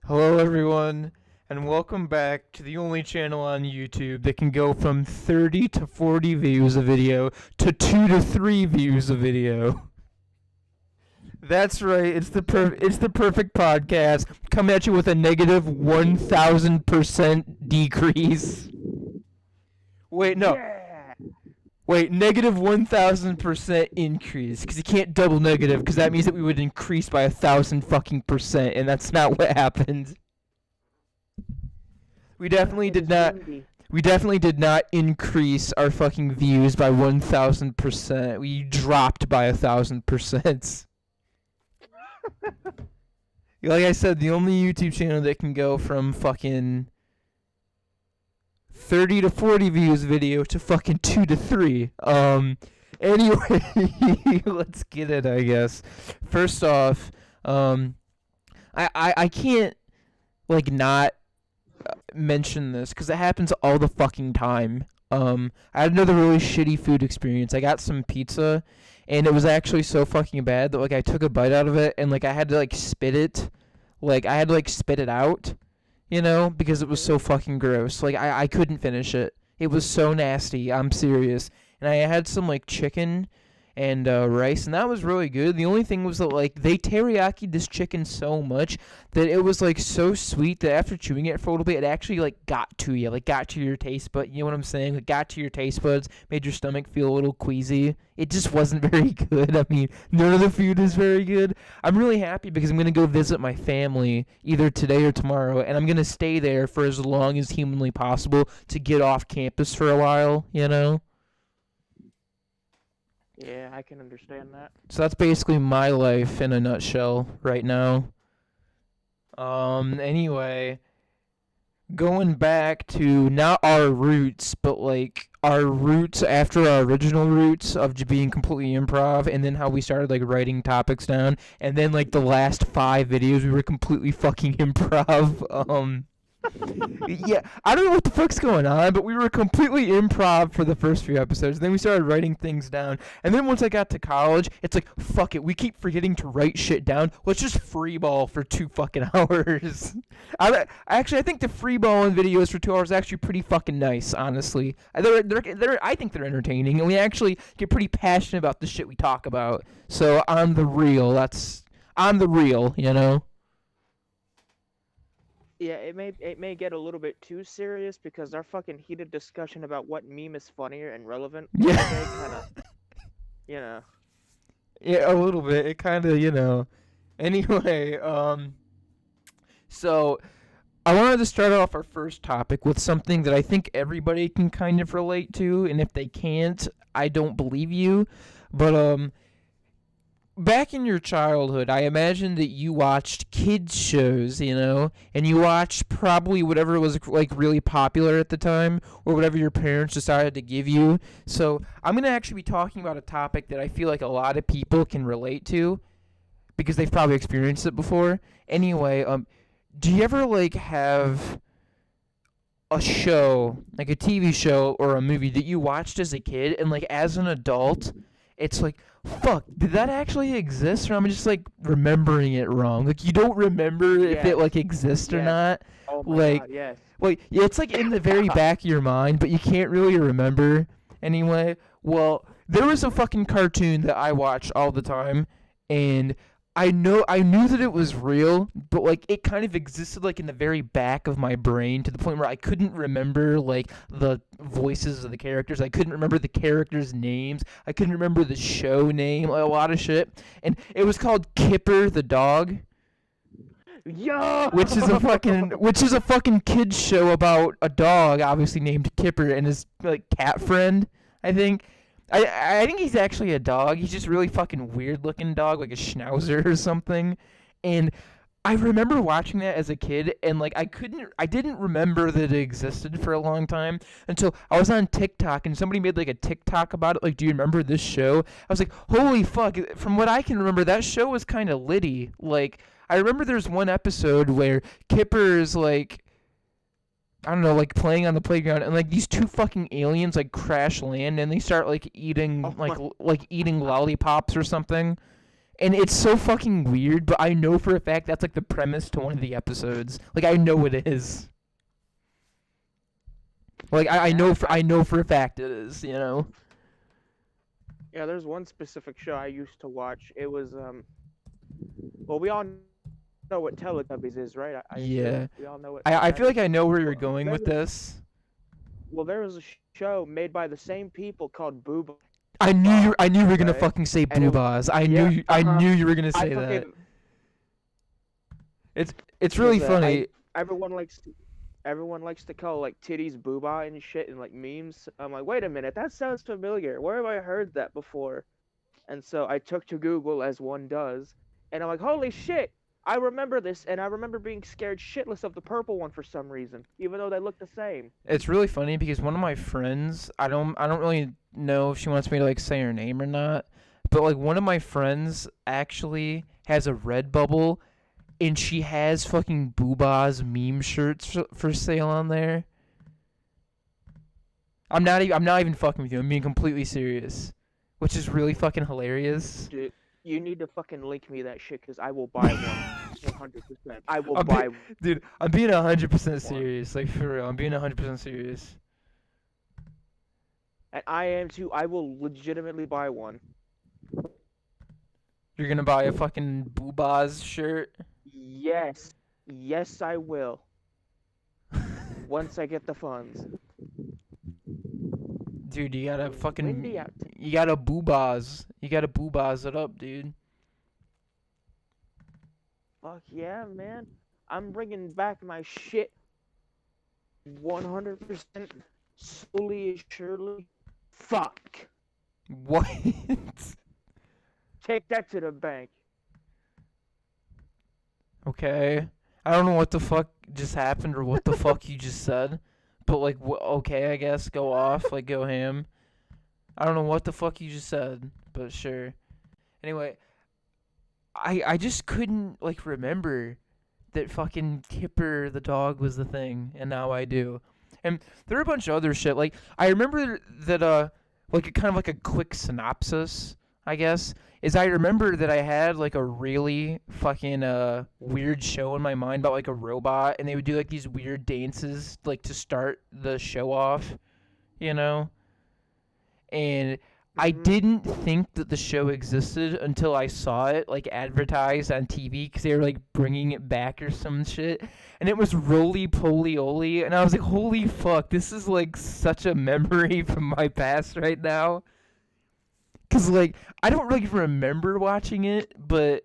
Hello everyone, and welcome back to the only channel on YouTube that can go from 30 to 40 views a video to 2 to 3 views a video. That's right, it's the perfect podcast. Come at you with a negative 1000% decrease. Wait, no. Yeah. Wait, negative 1000% increase, because you can't double negative, because that means that we would increase by 1000 fucking percent, and that's not what happened. We definitely did not. We definitely did not increase our fucking views by 1000%. We dropped by 1000%. Like I said, the only YouTube channel that can go from fucking 30 to 40 views video to fucking 2 to 3. Anyway, let's get it, I guess. First off, I can't, like, not mention this, because it happens all the fucking time. I had another really shitty food experience. I got some pizza, and it was actually so fucking bad that, like, I took a bite out of it, and, like, I had to, like, spit it. Like, I had to, like, spit it out. You know, because it was so fucking gross. Like, I couldn't finish it. It was so nasty. I'm serious. And I had some, like, chicken and rice, and that was really good. The only thing was that, like, they teriyaki this chicken so much that it was, like, so sweet that after chewing it for a little bit, it actually, like, got to you. Like, got to your taste buds. You know what I'm saying? Like, got to your taste buds, made your stomach feel a little queasy. It just wasn't very good. I mean, none of the food is very good. I'm really happy because I'm going to go visit my family either today or tomorrow, and I'm going to stay there for as long as humanly possible to get off campus for a while, you know? Yeah, I can understand that. So that's basically my life in a nutshell right now. Anyway, going back to not our roots, but like our roots after our original roots of being completely improv, and then how we started like writing topics down, and then like the last 5 videos we were completely fucking improv. Yeah, I don't know what the fuck's going on, but we were completely improv for the first few episodes. Then we started writing things down, and then once I got to college, it's like, fuck it, we keep forgetting to write shit down. Let's just freeball for 2 fucking hours. I think the freeballing videos for 2 hours is actually pretty fucking nice, honestly. I think they're entertaining, and we actually get pretty passionate about the shit we talk about. So on the real, you know. Yeah, it may get a little bit too serious because our fucking heated discussion about what meme is funnier and relevant. Yeah. Kind of, you know. Yeah, a little bit. It kind of, you know. Anyway, so I wanted to start off our first topic with something that I think everybody can kind of relate to, and if they can't, I don't believe you. But back in your childhood, I imagine that you watched kids shows, you know, and you watched probably whatever was like really popular at the time or whatever your parents decided to give you. So I'm going to actually be talking about a topic that I feel like a lot of people can relate to because they've probably experienced it before. Anyway, do you ever like have a show, like a TV show or a movie that you watched as a kid, and like as an adult, it's like, fuck, did that actually exist, or I'm just like remembering it wrong? Like, you don't remember if it like exists or not. Oh my Like, god, yes. like, yeah, it's like in the very back of your mind, but you can't really remember. Anyway, well, there was a fucking cartoon that I watched all the time, and I knew that it was real, but like it kind of existed like in the very back of my brain to the point where I couldn't remember like the voices of the characters. I couldn't remember the characters' names. I couldn't remember the show name, like, a lot of shit. And it was called Kipper the Dog. Yo! Which is a fucking kids show about a dog, obviously named Kipper, and his like cat friend, I think. I think he's actually a dog. He's just really fucking weird looking dog, like a schnauzer or something. And I remember watching that as a kid, and like I didn't remember that it existed for a long time until I was on TikTok and somebody made like a TikTok about it. Like, do you remember this show? I was like, holy fuck! From what I can remember, that show was kind of litty. Like, I remember there's one episode where Kipper's like, I don't know, like playing on the playground, and like these 2 fucking aliens like crash land, and they start like eating eating lollipops or something. And it's so fucking weird, but I know for a fact that's like the premise to one of the episodes. Like I know it is. Like I know for a fact it is, you know. Yeah, there's one specific show I used to watch. It was well, we all know what Teletubbies is, right? I assume Yeah. we all know what I that feel is. like I know where you're Well, going with this. there was a show made by the same people called Booba. I knew you were gonna Okay, fucking say and it was boobas. yeah, I knew you were gonna I say that. fucking It's really because funny. everyone likes to call like titties booba and shit and like memes. I'm like, wait a minute, that sounds familiar. Where have I heard that before? And so I took to Google as one does, and I'm like, holy shit, I remember this, and I remember being scared shitless of the purple one for some reason, even though they look the same. It's really funny because one of my friends, I don't really know if she wants me to like say her name or not, but like one of my friends actually has a Redbubble and she has fucking Boobas meme shirts for sale on there. I'm not even fucking with you. I'm being completely serious, which is really fucking hilarious. Dude, you need to fucking link me that shit, because I will buy one. 100%. I will I'm buy Dude, I'm being 100% one. serious. Like for real, I'm being 100% serious. And I am too. I will legitimately buy one. You're gonna buy a fucking Boobas shirt? Yes. Yes, I will. Once I get the funds. Dude, you gotta fucking Windy out. you gotta Boobas. You gotta Boobas it up, dude. Fuck yeah, man. I'm bringing back my shit 100% slowly and surely. Fuck. What? Take that to the bank. Okay. I don't know what the fuck just happened or what the fuck you just said, but like, okay, I guess go off, like go ham. I don't know what the fuck you just said, but sure. Anyway, I just couldn't like remember that fucking Kipper the dog was the thing, and now I do. And there are a bunch of other shit. Like I remember that like a kind of like a quick synopsis, I guess, is I remember that I had like a really fucking weird show in my mind about like a robot, and they would do like these weird dances like to start the show off, you know? And I didn't think that the show existed until I saw it like advertised on TV because they were like bringing it back or some shit, and it was Roly Poly Oly, and I was like, holy fuck, this is like such a memory from my past right now. Cause like I don't really remember watching it, but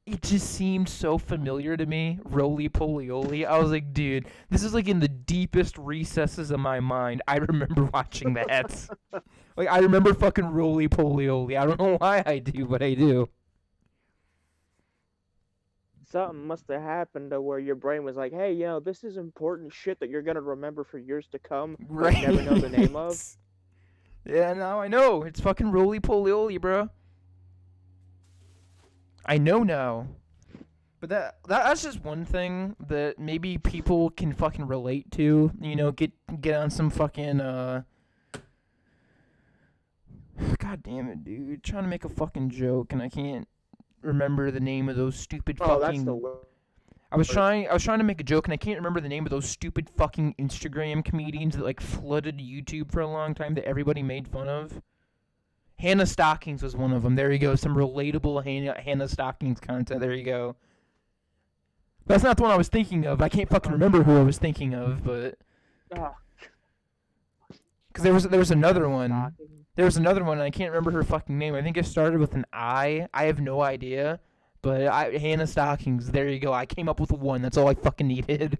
it just seemed so familiar to me. Roly Poly Oly. I was like, dude, this is like in the deepest recesses of my mind. I remember watching that. Like, I remember fucking Roly Poly Oly. I don't know why I do, but I do. Something must have happened to where your brain was like, hey, this is important shit that you're gonna remember for years to come, but Right. never know the name of. Yeah, now I know. It's fucking Roly Poly Oly, bro. I know now. But that's just one thing that maybe people can fucking relate to. You know, get on some fucking God damn it, dude. Trying to make a fucking joke and I can't remember the name of those stupid Oh, that's fucking the word. I was trying to make a joke and I can't remember the name of those stupid fucking Instagram comedians that like flooded YouTube for a long time that everybody made fun of. Hannah Stockings was one of them. There you go. Some relatable Hannah Stockings content. There you go. That's not the one I was thinking of. I can't fucking remember who I was thinking of, but Oh, because there was another one. Stocking. There was another one, and I can't remember her fucking name. I think it started with an I. I have no idea. But Hannah Stockings, there you go. I came up with one. That's all I fucking needed.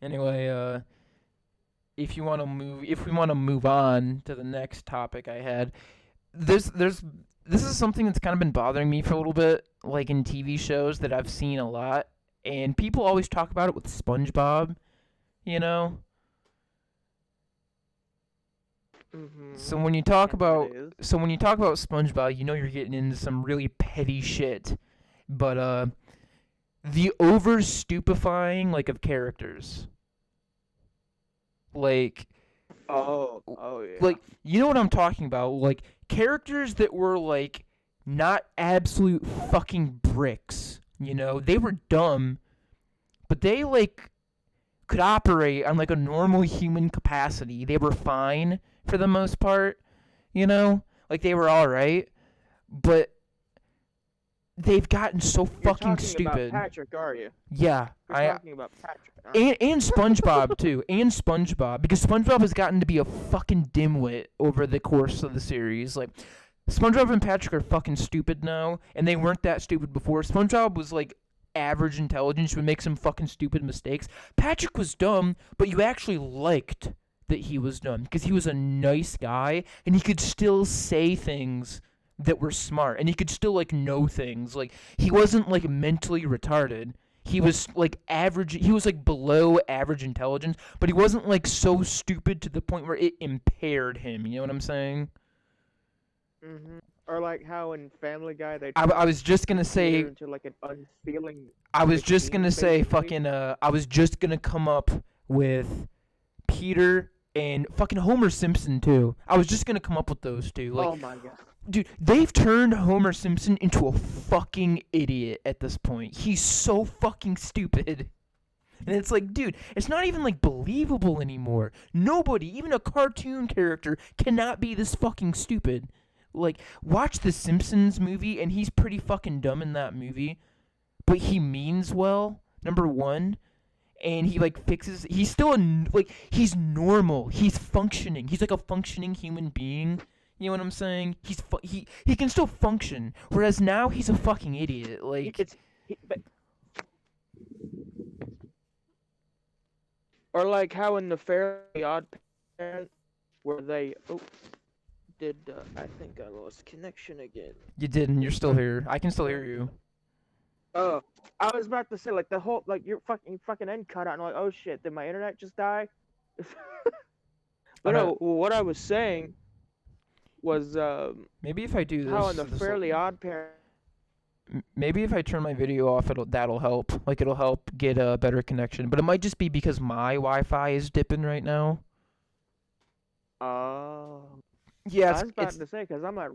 Anyway, if we want to move on to the next topic I had, this is something that's kind of been bothering me for a little bit, like in TV shows that I've seen a lot, and people always talk about it with SpongeBob, you know? So when you talk about SpongeBob, you know you're getting into some really petty shit. But the over stupefying like of characters. Like Oh yeah. like you know what I'm talking about? Like characters that were like not absolute fucking bricks. You know, they were dumb, but they like could operate on like a normal human capacity. They were fine for the most part. You know, like they were all right, but they've gotten so You're fucking talking stupid. about Patrick, are you? Yeah, You're I talking about Patrick. Aren't you? and SpongeBob too, and SpongeBob, because SpongeBob has gotten to be a fucking dimwit over the course of the series. Like, SpongeBob and Patrick are fucking stupid now, and they weren't that stupid before. SpongeBob was like average intelligence, would make some fucking stupid mistakes. Patrick was dumb, but you actually liked that he was dumb because he was a nice guy and he could still say things that were smart and he could still like know things. Like, he wasn't like mentally retarded. He was like average, he was like below average intelligence, but he wasn't like so stupid to the point where it impaired him. You know what I'm saying? Mhm. Or like how in Family Guy they I was just gonna turned say Peter into like an unfeeling I was just machine, gonna say basically. fucking I was just gonna come up with Peter and fucking Homer Simpson too. I was just gonna come up with those two. Like, Oh my god. dude, they've turned Homer Simpson into a fucking idiot at this point. He's so fucking stupid. And it's like, dude, it's not even like believable anymore. Nobody, even a cartoon character, cannot be this fucking stupid. Like, watch the Simpsons movie and he's pretty fucking dumb in that movie. But he means well, number one. And he like fixes, he's still like, he's normal, he's functioning, he's like a functioning human being. You know what I'm saying? He can still function, whereas now he's a fucking idiot. Like, Or like how in the Fairly Odd Parents, where they I think I lost connection again. you didn't, you're still here. I can still hear you. Oh, I was about to say like the whole like your fucking end cut out and I'm like, oh shit, did my internet just die? But no, what I was saying was Maybe if I do this, how in the Fairly Odd Parents. maybe if I turn my video off, that'll help. Like, it'll help get a better connection. But it might just be because my Wi-Fi is dipping right now. Oh. Yeah, I was about to say because I'm at.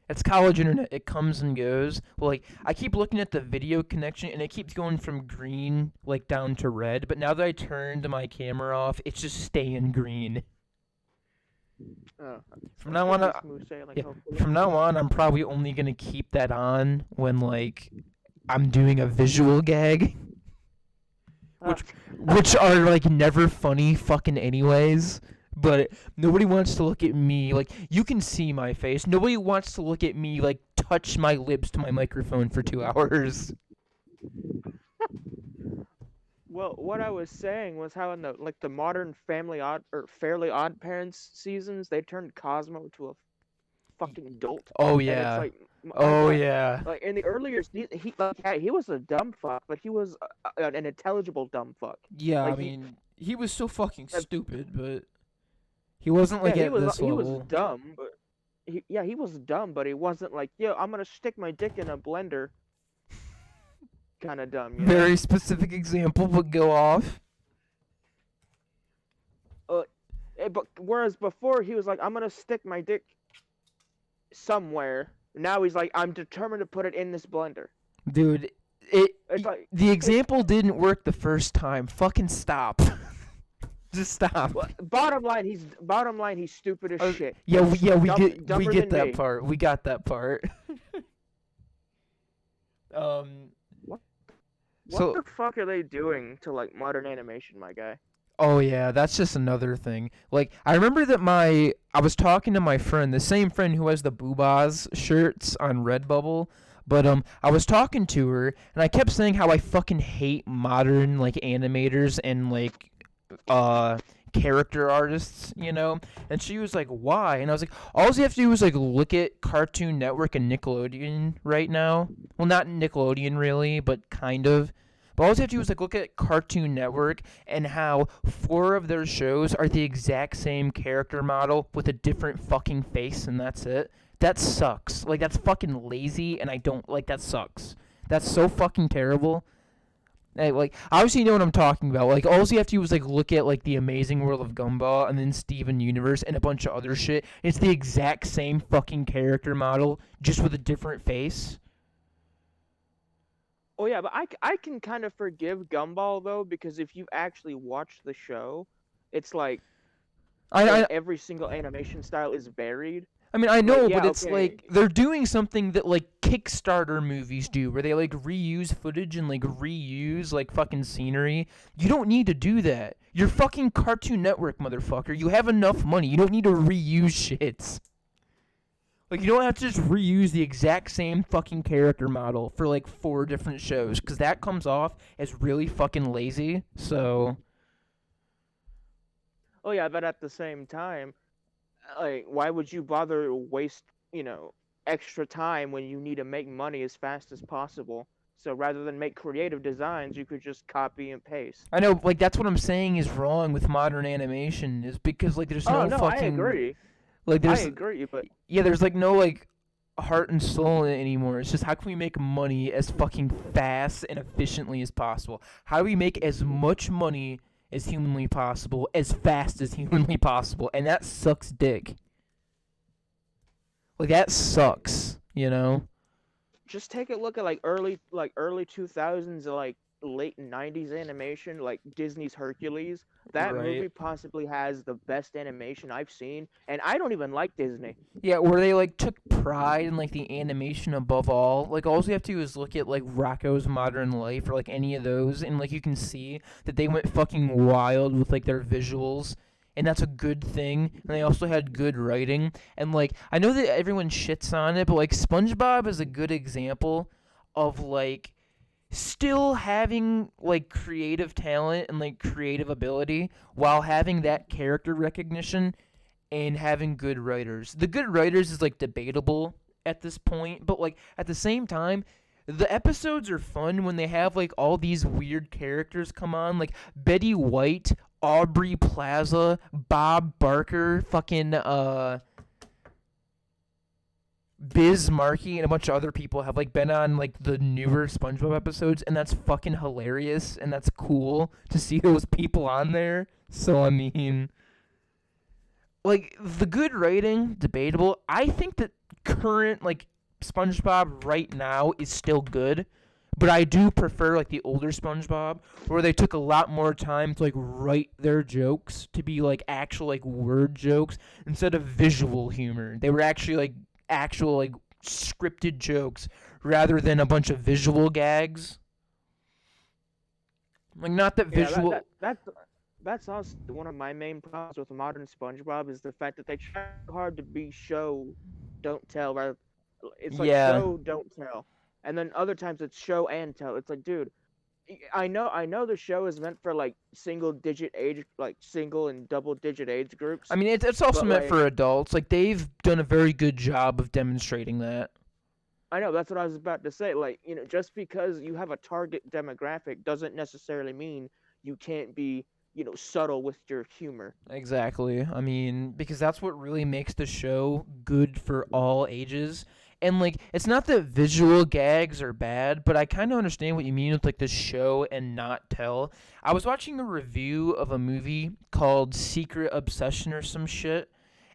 it's college internet. It comes and goes. Well, like, I keep looking at the video connection, and it keeps going from green, like, down to red. But now that I turned my camera off, it's just staying green. From now on, from now on, I'm probably only gonna keep that on when like I'm doing a visual gag, which are like never funny fucking anyways. But nobody wants to look at me like, you can see my face. Nobody wants to look at me like touch my lips to my microphone for 2 hours. Well, what I was saying was how in the modern Fairly Odd Parents seasons they turned Cosmo to a fucking adult. Oh And yeah. it's Oh like, yeah. like in the earlier he was a dumb fuck, but he was an intelligible dumb fuck. Yeah, Like, I mean, he was so fucking stupid, but he wasn't like at this he level. was dumb, but he was dumb, but he wasn't like, yo, I'm gonna stick my dick in a blender. Kind of dumb. You know? Very specific example, but go off. But whereas before he was like, I'm gonna stick my dick somewhere. Now he's like, I'm determined to put it in this blender. Dude, the example didn't work the first time. Fucking stop. Just stop. Bottom line, he's stupid as shit. Yeah, we Dumber get than that me. part. We got that part. What the fuck are they doing to like modern animation, my guy? Oh yeah, that's just another thing. Like, I remember that I was talking to my friend, the same friend who has the Boobas shirts on Redbubble, but I was talking to her and I kept saying how I fucking hate modern like animators and like character artists, you know? And she was like, "Why?" And I was like, "All you have to do is like look at Cartoon Network and Nickelodeon right now. Well, not Nickelodeon really, but kind of. But all you have to do is like look at Cartoon Network and how 4 of their shows are the exact same character model with a different fucking face, and that's it. That sucks. Like, that's fucking lazy, and I don't like that. Sucks. That's so fucking terrible. Like, obviously you know what I'm talking about. Like, all you have to do is like look at like the Amazing World of Gumball and then Steven Universe and a bunch of other shit. It's the exact same fucking character model, just with a different face. Oh yeah, but I can kind of forgive Gumball though, because if you actually watch the show, it's like I every single animation style is varied. I mean, I Like know, but yeah, it's okay. like they're doing something that like Kickstarter movies do, where they like reuse footage and like reuse like fucking scenery. You don't need to do that. You're fucking Cartoon Network, motherfucker. You have enough money. You don't need to reuse shits. Like, you don't have to just reuse the exact same fucking character model for like 4 different shows, because that comes off as really fucking lazy. So, Oh yeah, but at the same time, like why would you bother waste, extra time when you need to make money as fast as possible? So rather than make creative designs, you could just copy and paste. I know, like, that's what I'm saying is wrong with modern animation, is because, like, there's Oh no no, I fucking. agree. Like, I there's. agree, but Yeah, there's, like, no, like, heart and soul in it anymore. It's just how can we make money as fucking fast and efficiently as possible? How do we make as much money as humanly possible, as fast as humanly possible? And that sucks dick. Like, that sucks, you know? just take a look at early 2000s, like late 90s animation, like Disney's Hercules. That Right. movie possibly has the best animation I've seen, and I don't even like Disney. Yeah, where they like took pride in like the animation above all. Like all you have to do is look at like Rocco's Modern Life or like any of those, and like you can see that they went fucking wild with like their visuals, and that's a good thing. And they also had good writing. And like I know that everyone shits on it, but like SpongeBob is a good example of like still having like creative talent and like creative ability while having that character recognition and having good writers. The good writers is like debatable at this point, but like at the same time, the episodes are fun when they have like all these weird characters come on, like Betty White, Aubrey Plaza, Bob Barker, fucking Biz Markie, and a bunch of other people have like been on like the newer SpongeBob episodes, and that's fucking hilarious, and that's cool to see those people on there. So I mean, like the good writing, debatable. I think that current like SpongeBob right now is still good, but I do prefer like the older SpongeBob where they took a lot more time to like write their jokes to be like actual like word jokes instead of visual humor. They were actually like actual like scripted jokes rather than a bunch of visual gags. Like not that Yeah, that, visual. that that's that's also one of my main problems with modern SpongeBob is the fact that they try hard to be show, don't tell. Rather, it's like Yeah. show, don't tell, and then other times it's show and tell. It's like, dude, I know the show is meant for like single and double digit age I groups, mean, it's also but meant like for adults. Like they've done a very good job of demonstrating that. I know that's what I was about to say. Like, just because you have a target demographic doesn't necessarily mean you can't be, subtle with your humor. Exactly. I mean, because that's what really makes the show good for all ages. And like, it's not that visual gags are bad, but I kind of understand what you mean with like the show and not tell. I was watching a review of a movie called Secret Obsession or some shit,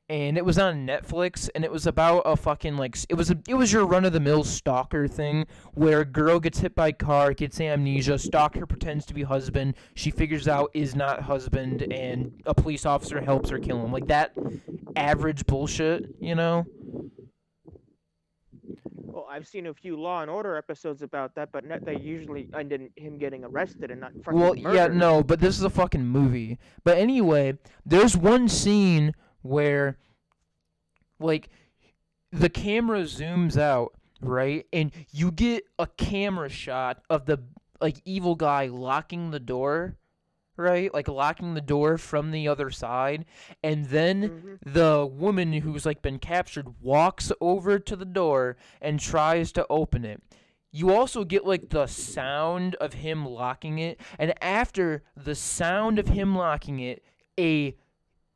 and it was on Netflix, and it was about a fucking like it was your run of the mill stalker thing where a girl gets hit by a car, gets amnesia, stalker pretends to be husband, she figures out is not husband, and a police officer helps her kill him. Like that average bullshit, you know? Well, I've seen a few Law and Order episodes about that, but they usually end in him getting arrested and not Well, fucking yeah, murdered. no, but this is a fucking movie. But anyway, there's one scene where like the camera zooms out, right? And you get a camera shot of the like evil guy locking the door, right? Like locking the door from the other side, and then Hmm. the woman who's like been captured walks over to the door and tries to open it. You also get like the sound of him locking it, and after the sound of him locking it, a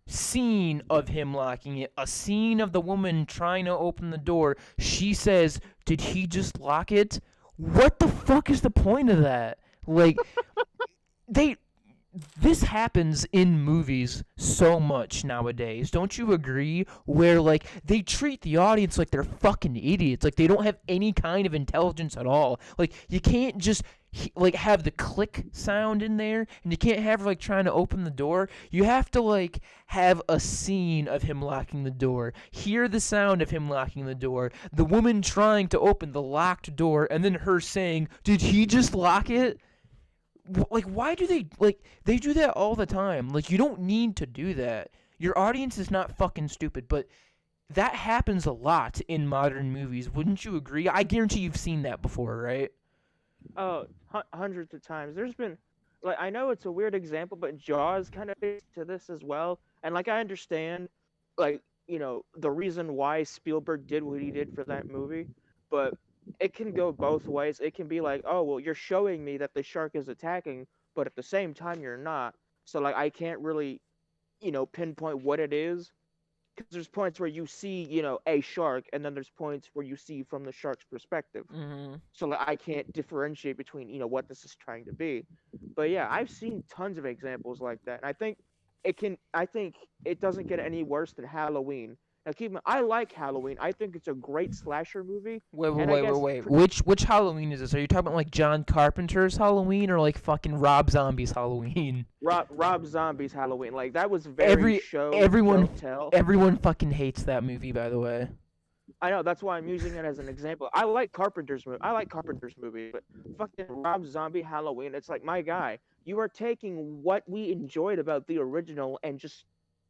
scene of him locking it, a scene of the woman trying to open the door. She says, "Did he just lock it?" What the fuck is the point of that? Like they this happens in movies so much nowadays. Don't you agree? Where like they treat the audience like they're fucking idiots. Like they don't have any kind of intelligence at all. Like you can't just like have the click sound in there, and you can't have her like trying to open the door. You have to like have a scene of him locking the door, hear the sound of him locking the door, the woman trying to open the locked door, and then her saying, "Did he just lock it?" Like, why do they do that all the time? Like, you don't need to do that. Your audience is not fucking stupid, but that happens a lot in modern movies. Wouldn't you agree? I guarantee you've seen that before, right? Oh, hundreds of times. There's been, like, I know it's a weird example, but Jaws kind of fits to this as well. And like, I understand, like, the reason why Spielberg did what he did for that movie, but it can go both ways. It can be like, oh, well, you're showing me that the shark is attacking, but at the same time, you're not. So like, I can't really, pinpoint what it is. Because there's points where you see, a shark, and then there's points where you see from the shark's perspective. Mm-hmm. So like, I can't differentiate between what this is trying to be. But yeah, I've seen tons of examples like that, and I think it doesn't get any worse than Halloween. Now keep in mind, I like Halloween. I think it's a great slasher movie, Wait, wait, and I wait, wait, guess wait. Which Halloween is this? Are you talking about like John Carpenter's Halloween or like fucking Rob Zombie's Halloween? Rob Zombie's Halloween, like, that was very Every show everyone don't tell. everyone fucking hates that movie, by the way. I know, that's why I'm using it as an example. I like Carpenter's movie. I like Carpenter's movie, but fucking Rob Zombie Halloween, it's like, my guy, you are taking what we enjoyed about the original and just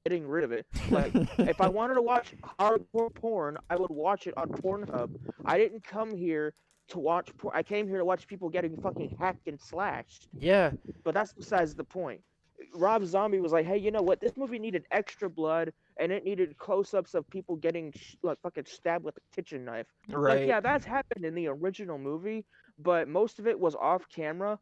getting rid of it. Like, if I wanted to watch hardcore porn, I would watch it on Pornhub. I didn't come here to watch porn. I came here to watch people getting fucking hacked and slashed. Yeah. But that's besides the point. Rob Zombie was like, hey, you know what? This movie needed extra blood, and it needed close-ups of people getting like fucking stabbed with a kitchen knife. Right. Like, yeah, that's happened in the original movie, but most of it was off camera,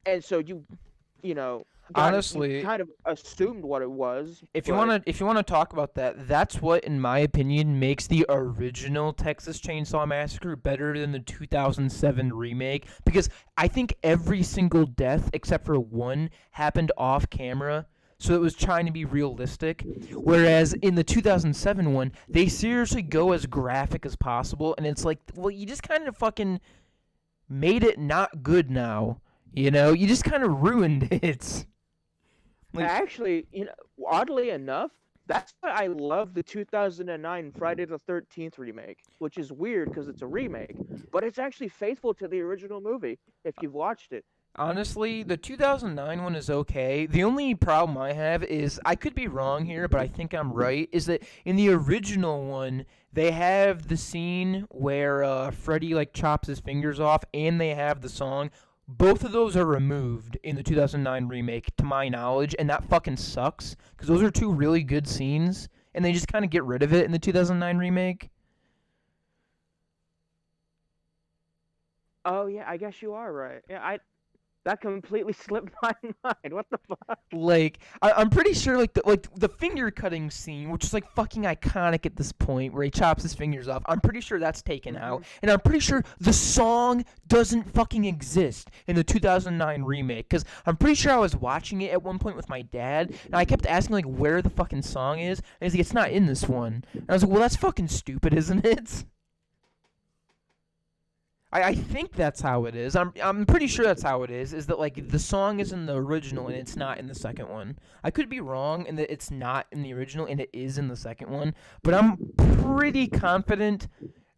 and so you know, Honestly, kind of assumed what it was. if you wanna talk about that, that's what, in my opinion, makes the original Texas Chainsaw Massacre better than the 2007 remake. Because I think every single death except for one happened off camera, so it was trying to be realistic. Whereas in the 2007 one, they seriously go as graphic as possible, and it's like, well, you just kind of fucking made it not good now. You just kind of ruined it. Like, Actually, oddly enough, that's why I love the 2009 Friday the 13th remake, which is weird because it's a remake, but it's actually faithful to the original movie if you've watched it. honestly, the 2009 one is okay. The only problem I have is, I could be wrong here, but I think I'm right, is that in the original one, they have the scene where Freddy like chops his fingers off, and they have the song. Both of those are removed in the 2009 remake, to my knowledge, and that fucking sucks, because those are two really good scenes, and they just kind of get rid of it in the 2009 remake. Oh yeah, I guess you are right. Yeah, that completely slipped my mind. What the fuck? Like, I'm pretty sure like the finger cutting scene, which is like fucking iconic at this point, where he chops his fingers off. I'm pretty sure that's taken out, and I'm pretty sure the song doesn't fucking exist in the 2009 remake. Because I'm pretty sure I was watching it at one point with my dad, and I kept asking like where the fucking song is, and he's like, it's not in this one. And I was like, well, that's fucking stupid, isn't it? I think that's how it is. I'm pretty sure that's how it is. Is that like the song is in the original and it's not in the second one. I could be wrong in that it's not in the original and it is in the second one, but I'm pretty confident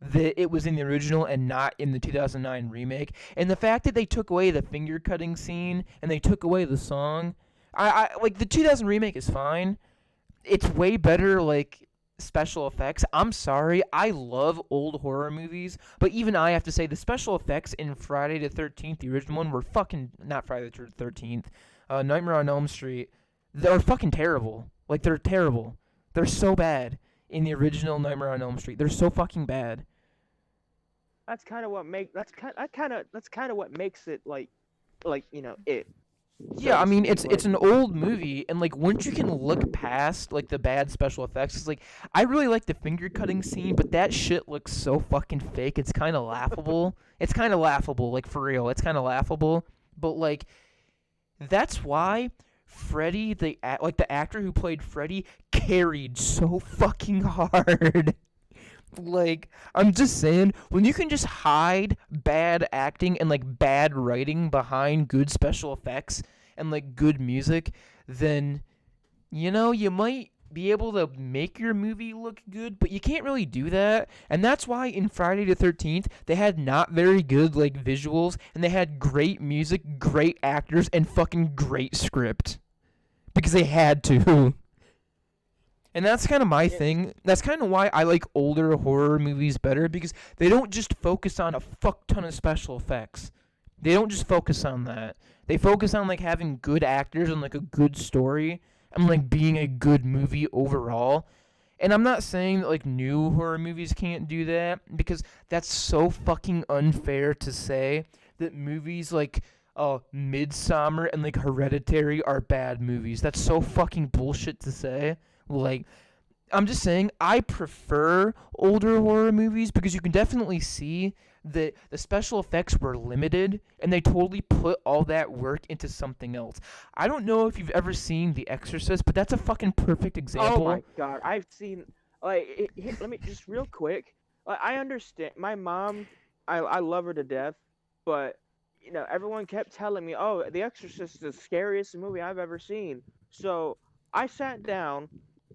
that it was in the original and not in the 2009 remake. And the fact that they took away the finger cutting scene and they took away the song, I like the 2000 remake is fine. It's way better like special effects. I'm sorry, I love old horror movies, but even I have to say the special effects in Friday the 13th, the original one, were fucking not Friday the 13th. Nightmare on Elm Street. They're fucking terrible. Like, they're terrible. They're so bad in the original Nightmare on Elm Street. They're so fucking bad. That's kind of what makes it it. so Yeah, I to mean speak. it's Like, an old movie, and like once you can look past like the bad special effects, it's like I really like the finger cutting scene, but that shit looks so fucking fake. It's kind of laughable. It's kind of laughable, like for real. It's kind of laughable, but like that's why Freddy, like the actor who played Freddy, carried so fucking hard. Like, I'm just saying, when you can just hide bad acting and like bad writing behind good special effects and like good music, then you might be able to make your movie look good, but you can't really do that. And that's why in Friday the 13th, they had not very good like visuals and they had great music, great actors and fucking great script because they had to. And that's kind of my yeah, thing. That's kind of why I like older horror movies better because they don't just focus on a fuck ton of special effects. They don't just focus on that. They focus on like having good actors and like a good story and like being a good movie overall. And I'm not saying that like new horror movies can't do that because that's so fucking unfair to say that movies like Midsummer and like Hereditary are bad movies. That's so fucking bullshit to say. Like I'm just saying I prefer older horror movies because you can definitely see that the special effects were limited and they totally put all that work into something else. I don't know if you've ever seen The Exorcist, but that's a fucking perfect oh my example. god, I've seen like let me just real quick. Like, I understand my mom. I love her to death, but everyone kept telling me, "Oh, The Exorcist is the scariest movie I've ever seen." So I sat down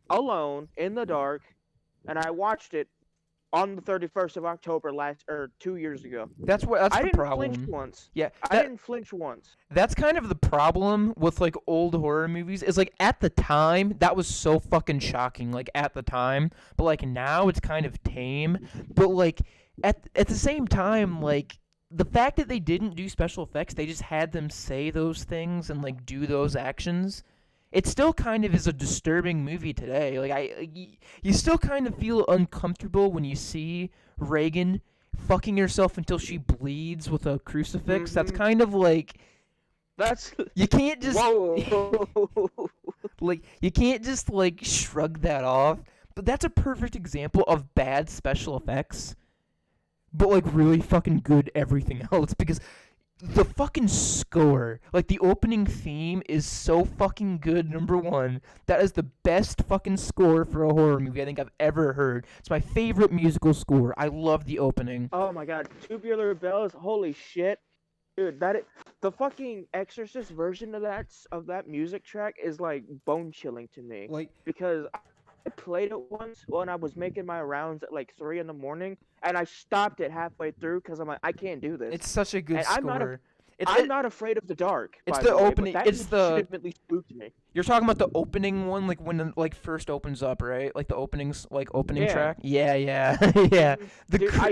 alone in the dark and I watched it on the 31st of October last or 2 years ago. That's I the didn't flinch problem. once. Yeah, I didn't flinch once. that's kind of the problem with like old horror movies is like at the time that was so fucking shocking like at the time, but like now it's kind of tame, but like at the same time like the fact that they didn't do special effects, they just had them say those things and like do those actions. It still kind of is a disturbing movie today. Like you still kind of feel uncomfortable when you see Reagan fucking herself until she bleeds with a crucifix. That's Hmm. kind of like That's you can't just whoa. like you can't just like shrug that off. But that's a perfect example of bad special effects, but like really fucking good everything else because the fucking score, like the opening theme is so fucking good. Number one, that is the best fucking score for a horror movie I think I've ever heard. It's my favorite musical score. I love the opening. Oh my god, Tubular Bells, holy shit. Dude, the fucking Exorcist version of that music track is like bone chilling to me Like because I played it once when I was making my rounds at like 3 in the morning, and I stopped it halfway through because I'm like, I can't do this. it's such a good And score. It's I'm not afraid of the dark, it's by the the way, but opening. that It's the legitimately spooked me. You're talking about the opening one, like when it like first opens up, right? Like the openings, like opening Yeah. track. Yeah, yeah, yeah. The Dude, cr-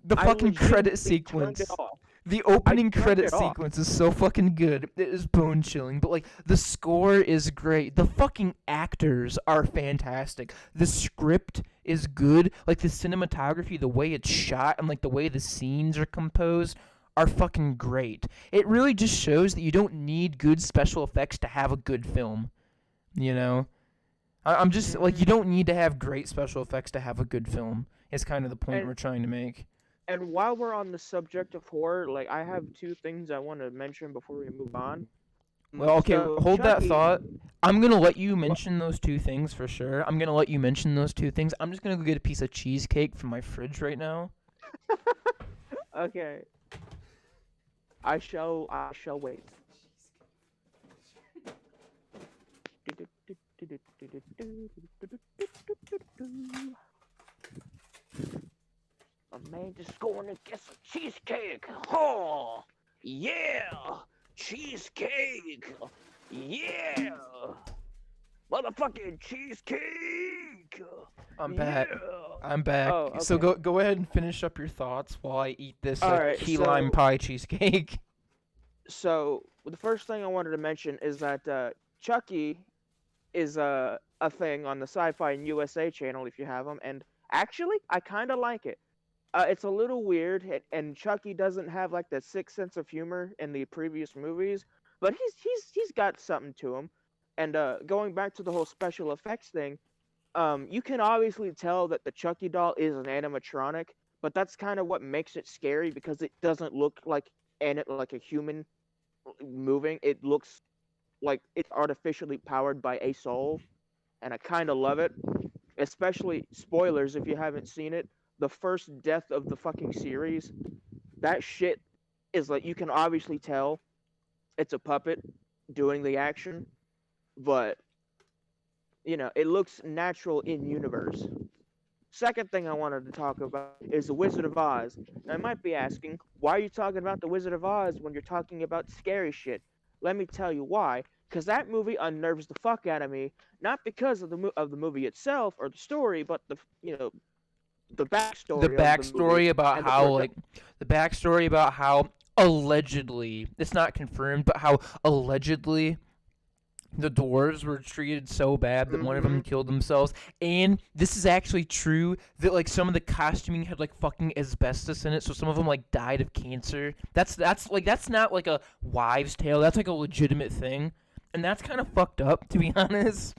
the I fucking credit legitimately turned it sequence. off. The I opening turned credit it off. sequence is so fucking good. It is bone chilling, but like the score is great. The fucking actors are fantastic. The script is good. Like the cinematography, the way it's shot, and like the way the scenes are composed are fucking great. It really just shows that you don't need good special effects to have a good film. You know? I'm just like Hmm. you don't need to have great special effects to have a good film. Is kind of the point And we're trying to make. and while we're on the subject of horror, like I have two things I want to mention before we move on. Well, okay, So hold that Chucky, thought. I'm gonna let you wha- mention those two things for sure. I'm gonna let you mention those two things. I'm just gonna go get a piece of cheesecake from my fridge right now. okay, I shall wait. A man just going to get some cheesecake. Oh, yeah, cheesecake. Yeah, motherfucking cheesecake. I'm Yeah. back. I'm back. Oh, So okay. go ahead and finish up your thoughts while I eat this All right. key lime pie cheesecake. So the first thing I wanted to mention is that Chucky is a thing on the Sci-Fi and USA channel if you have them, and actually I kind of like it. It's a little weird, and Chucky doesn't have like the sixth sense of humor in the previous movies, but he's got something to him. And going back to the whole special effects thing, you can obviously tell that the Chucky doll is an animatronic, but that's kind of what makes it scary because it doesn't look like a human moving. It looks like it's artificially powered by a soul, and I kind of love it. Especially spoilers if you haven't seen it. The first death of the fucking series, that shit is like you can obviously tell it's a puppet doing the action, but it looks natural in universe. Second thing I wanted to talk about is the Wizard of Oz. Now, I might be asking, why are you talking about the Wizard of Oz when you're talking about scary shit? Let me tell you why. Because that movie unnerves the fuck out of me, not because of the movie itself or the story, but the The backstory of the movie backstory about and the how production. like the backstory about how allegedly it's not confirmed, but how allegedly the dwarves were treated so bad that one of Mm-hmm. them killed themselves. And this is actually true that like some of the costuming had like fucking asbestos in it, so some of them like died of cancer. That's not like a wives' tale. That's like a legitimate thing, and that's kind of fucked up to be honest.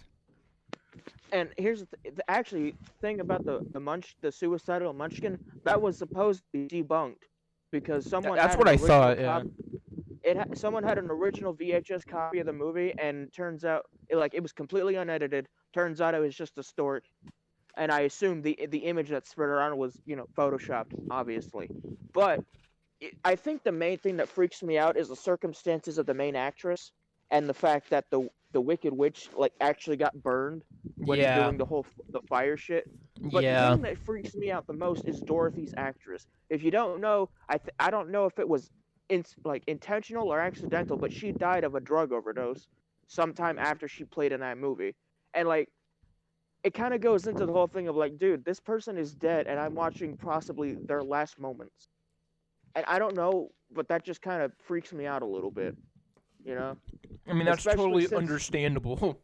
And here's the actually thing about the suicidal munchkin that was supposed to be debunked because someone That's had what an I original thought. Yeah. copy. Someone had an original VHS copy of the movie, and turns out it was completely unedited. Turns out it was just a story, and I assume the image that spread around was photoshopped, obviously. But I think the main thing that freaks me out is the circumstances of the main actress and the fact that the Wicked Witch like actually got burned when Yeah. doing the fire shit. But the Yeah. thing that freaks me out the most is Dorothy's actress. If you don't know, I don't know if it was intentional or accidental, but she died of a drug overdose sometime after she played in that movie. And like it kind of goes into the whole thing of like, dude, this person is dead and I'm watching possibly their last moments. And I don't know, but that just kind of freaks me out a little bit, you know. I mean, that's Especially totally since, understandable.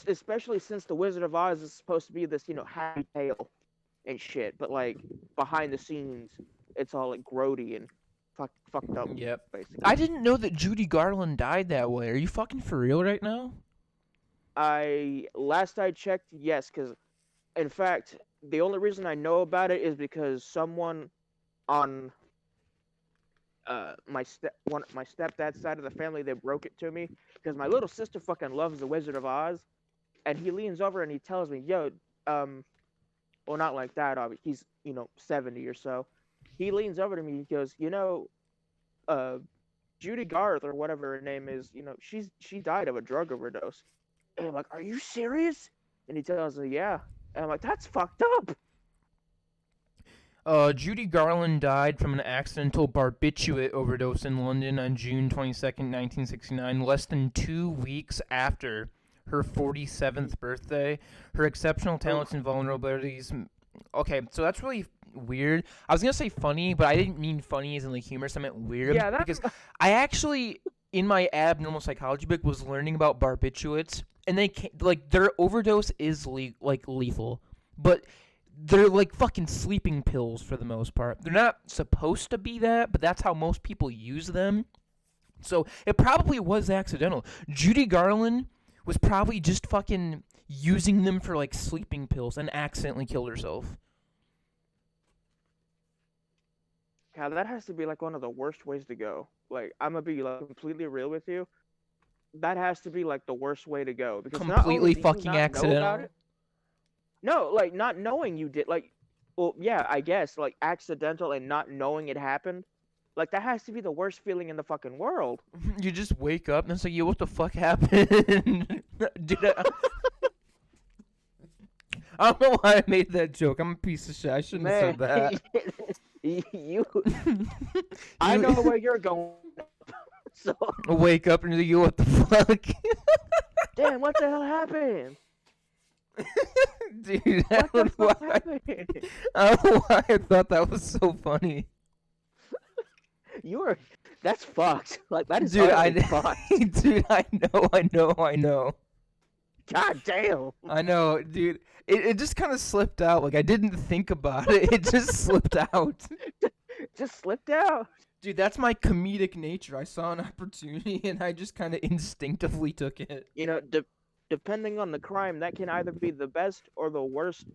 especially since the Wizard of Oz is supposed to be this, happy tale and shit, but like behind the scenes, it's all like grody and fucked up, Yep. I basically. didn't know that Judy Garland died that way. Are you fucking for real right now? I last I checked, yes, because in fact, the only reason I know about it is because someone on my stepdad's side of the family, they broke it to me because my little sister fucking loves the Wizard of Oz, and he leans over and he tells me, "Yo, um, well, not like that. Obviously, he's 70 or so." He leans over to me. He goes, uh, Judy Garth or whatever her name is. She died of a drug overdose. And I'm like, "Are you serious?" And he tells me, "Yeah." And I'm like, "That's fucked up." Judy Garland died from an accidental barbiturate overdose in London on June 22nd, 1969, less than 2 weeks after her 47th birthday. Her exceptional talents Oof. and vulnerabilities. Okay, so that's really weird. I was gonna say funny, but I didn't mean funny as in like humorous. I meant weird Yeah, that's because I actually, in my abnormal psychology book, was learning about barbiturates, and like their overdose is like lethal, but they're like fucking sleeping pills for the most part. They're not supposed to be that, but that's how most people use them. So it probably was accidental. Judy Garland was probably just fucking using them for like sleeping pills and accidentally killed herself. God, that has to be like one of the worst ways to go. Like, I'm gonna be like completely real with you. That has to be like the worst way to go because not only Completely do you fucking not know about accidental. it, no, like not knowing you did, like, well, yeah, I guess like accidental and not knowing it happened. Like that has to be the worst feeling in the fucking world. You just wake up and it's like, yo, what the fuck happened? Dude, I don't know why I made that joke. I'm a piece of shit. I shouldn't have Man, said that. you, I know You where you're going. So, wake up and you, what the fuck? damn, what the hell happened? Dude, I What the don't know fuck why. happened? I don't know why I thought that was so funny. You were, that's fucked. Like that is Dude, utterly fucked. dude, I know. God damn. I know, dude. It just kind of slipped out. Like I didn't think about it. It just slipped out. Just slipped out. Dude, that's my comedic nature. I saw an opportunity and I just kind of instinctively took it. You know, depending on the crime, that can either be the best or the worst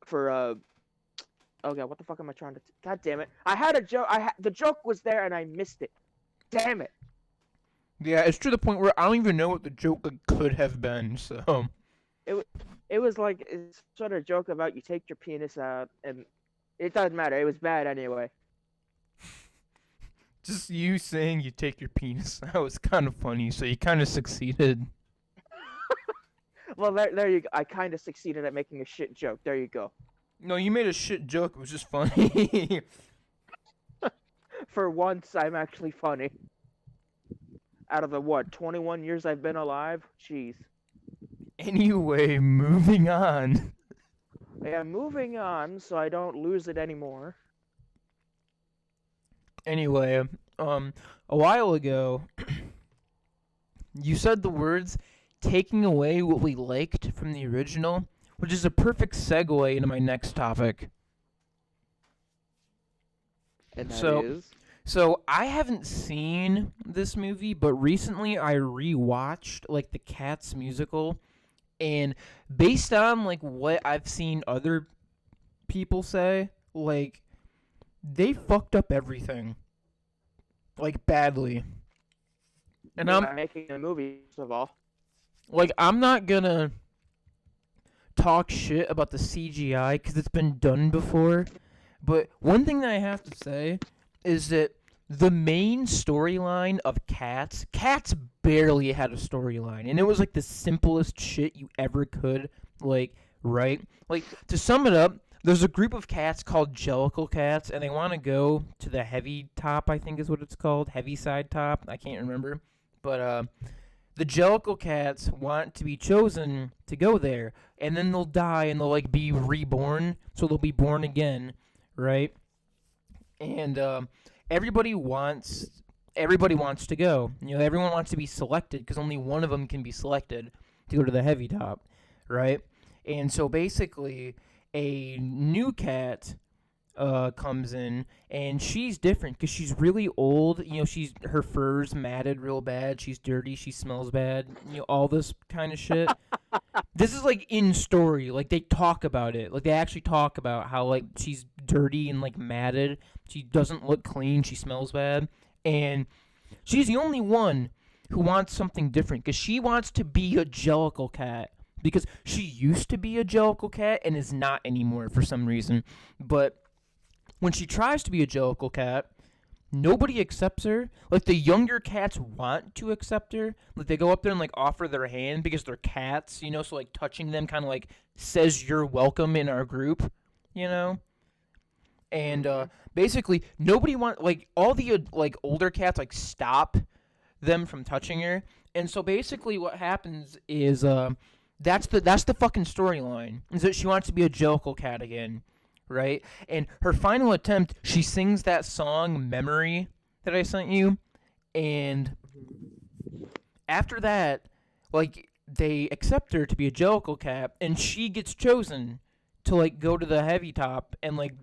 for oh god, what the fuck am I trying to god damn it. I had a joke the joke was there and I missed it. Damn it. Yeah, it's to the point where I don't even know what the joke could have been. So It was like it's sort of joke about you take your penis out and it doesn't matter. It was bad anyway. just you saying you take your penis out was kind of funny. So you kind of succeeded. Well, there you go. I kind of succeeded at making a shit joke. There you go. No, you made a shit joke. It was just funny. For once, I'm actually funny. Out of the what 21 years I've been alive, jeez. Anyway, moving on. Yeah, moving on so I don't lose it anymore. Anyway, a while ago, you said the words taking away what we liked from the original, which is a perfect segue into my next topic. And that So- is So I haven't seen this movie, but recently I rewatched like the Cats musical, and based on like what I've seen other people say, like they fucked up everything, like badly. And you're I'm not making a movie, first of all. like I'm not gonna talk shit about the CGI because it's been done before, but one thing that I have to say is that the main storyline of Cats barely had a storyline, and it was like the simplest shit you ever could, like, right? Like, to sum it up, there's a group of cats called Jellicle Cats, and they want to go to the heavy top, I think is what it's called, heavy side top, I can't remember, but, the Jellicle Cats want to be chosen to go there, and then they'll die, and they'll, like, be reborn, so they'll be born again, right? And, everybody wants to go. You know, everyone wants to be selected because only one of them can be selected to go to the heavy top, right? And so basically, a new cat comes in, and she's different because she's really old. You know, her fur's matted real bad. She's dirty. She smells bad. You know, all this kind of shit. This is like in story. Like they talk about it. Like they actually talk about how like she's dirty and like matted. She doesn't look clean. She smells bad, and she's the only one who wants something different because she wants to be a Jellicle cat because she used to be a Jellicle cat and is not anymore for some reason. But when she tries to be a Jellicle cat, nobody accepts her. Like the younger cats want to accept her. Like they go up there and like offer their hand because they're cats, you know. So like touching them kind of like says you're welcome in our group, you know. And basically nobody like all the like older cats like stop them from touching her. And so basically what happens is that's the fucking storyline. Is that she wants to be a Jellicle cat again. Right? And her final attempt, she sings that song Memory that I sent you, and after that, like they accept her to be a Jellicle cat, and she gets chosen to like go to the heavy top and like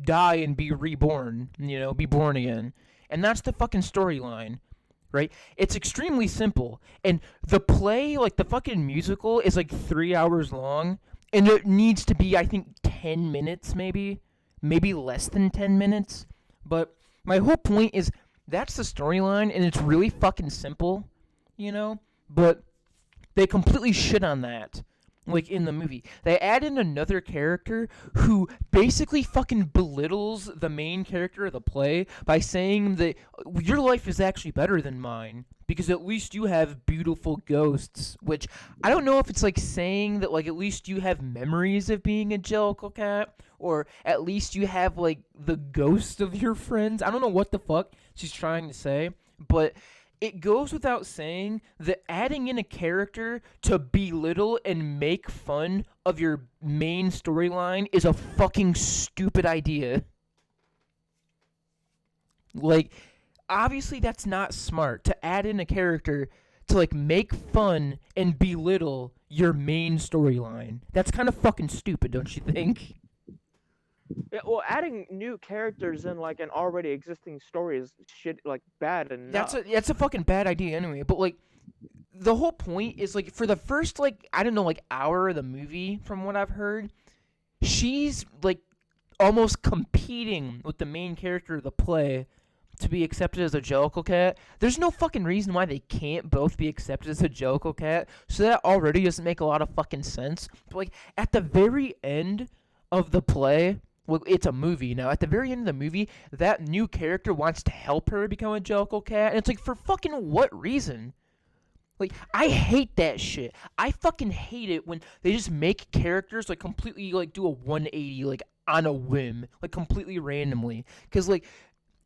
die and be reborn, you know, be born again. And that's the fucking storyline. Right? It's extremely simple. And the play, like the fucking musical, is like 3 hours long. And it needs to be, I think, 10 minutes maybe less than 10 minutes. But my whole point is that's the storyline, and it's really fucking simple, you know? But they completely shit on that, like, in the movie. They add in another character who basically fucking belittles the main character of the play by saying that your life is actually better than mine because at least you have beautiful ghosts, which I don't know if it's like saying that like at least you have memories of being a Jellicle cat or at least you have like the ghosts of your friends. I don't know what the fuck she's trying to say, but it goes without saying that adding in a character to belittle and make fun of your main storyline is a fucking stupid idea. Like, obviously that's not smart to add in a character to like make fun and belittle your main storyline. That's kind of fucking stupid, don't you think? Yeah, well, adding new characters in like an already existing story is shit like bad enough. That's a fucking bad idea anyway. But like the whole point is like for the first like I don't know like hour of the movie, from what I've heard, she's like almost competing with the main character of the play to be accepted as a Jellicle Cat. There's no fucking reason why they can't both be accepted as a Jellicle Cat, so that already doesn't make a lot of fucking sense. But like at the very end of the play, well, it's a movie now. At the very end of the movie, that new character wants to help her become a Jellicle Cat, and it's like for fucking what reason? Like, I hate that shit. I fucking hate it when they just make characters, like, completely, like, do a 180, like, on a whim, like, completely randomly. Because, like,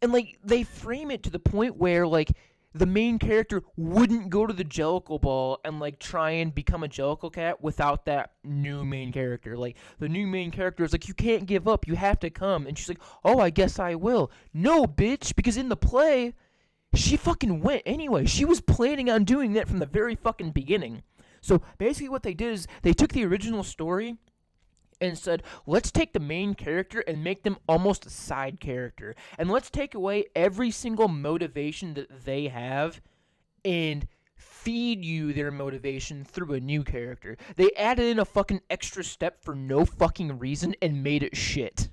and, like, they frame it to the point where, like, the main character wouldn't go to the Jellicle Ball and, like, try and become a Jellicle Cat without that new main character. Like, the new main character is like, you can't give up, you have to come. And she's like, oh, I guess I will. No, bitch, because in the play she fucking went anyway. She was planning on doing that from the very fucking beginning. So basically, what they did is they took the original story and said, let's take the main character and make them almost a side character. And let's take away every single motivation that they have and feed you their motivation through a new character. They added in a fucking extra step for no fucking reason and made it shit.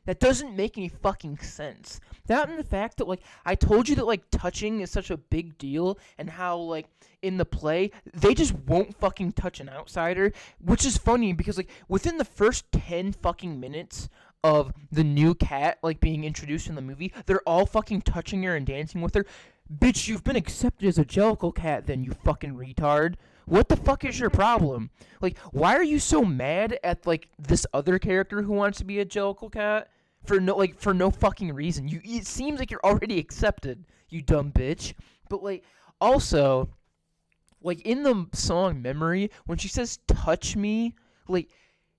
That doesn't make any fucking sense. That and the fact that, like, I told you that, like, touching is such a big deal, and how, like, in the play, they just won't fucking touch an outsider, which is funny because, like, within the first 10 fucking minutes of the new cat, like, being introduced in the movie, they're all fucking touching her and dancing with her. Bitch, you've been accepted as a Jellicle Cat then, you fucking retard. What the fuck is your problem? Like, why are you so mad at, like, this other character who wants to be a Jellicle Cat? For no fucking reason. It seems like you're already accepted, you dumb bitch. But, like, also, like, in the song Memory, when she says, touch me, like,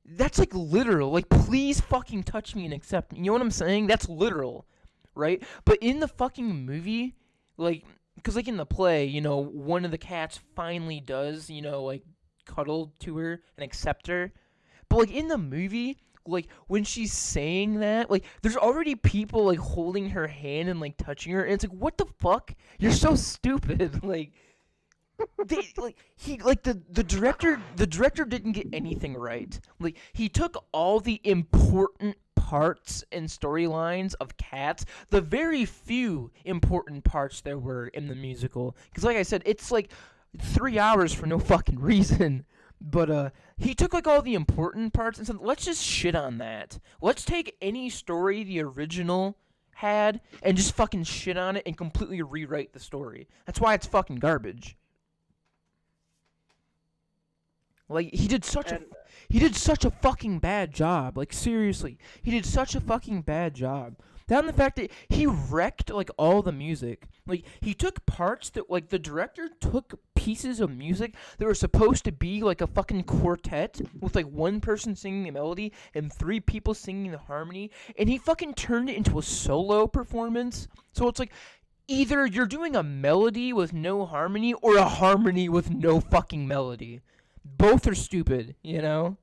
that's, like, literal. Like, please fucking touch me and accept me. You know what I'm saying? That's literal, right? But in the fucking movie, like, because, like, in the play, you know, one of the cats finally does, you know, like, cuddle to her and accept her. But, like, in the movie, like, when she's saying that, like, there's already people, like, holding her hand and, like, touching her, and it's like, what the fuck? You're so stupid. Like, the director didn't get anything right. Like, he took all the important parts and storylines of Cats, the very few important parts there were in the musical, because, like I said, it's, like, 3 hours for no fucking reason. But he took like all the important parts and said, let's just shit on that. Let's take any story the original had and just fucking shit on it and completely rewrite the story. That's why it's fucking garbage. Like he did such a fucking bad job. Like seriously, he did such a fucking bad job. Down the fact that he wrecked like all the music. Like he took parts that like the director took pieces of music that were supposed to be like a fucking quartet with like one person singing the melody and three people singing the harmony, and he fucking turned it into a solo performance. So it's like either you're doing a melody with no harmony or a harmony with no fucking melody. Both are stupid, you know?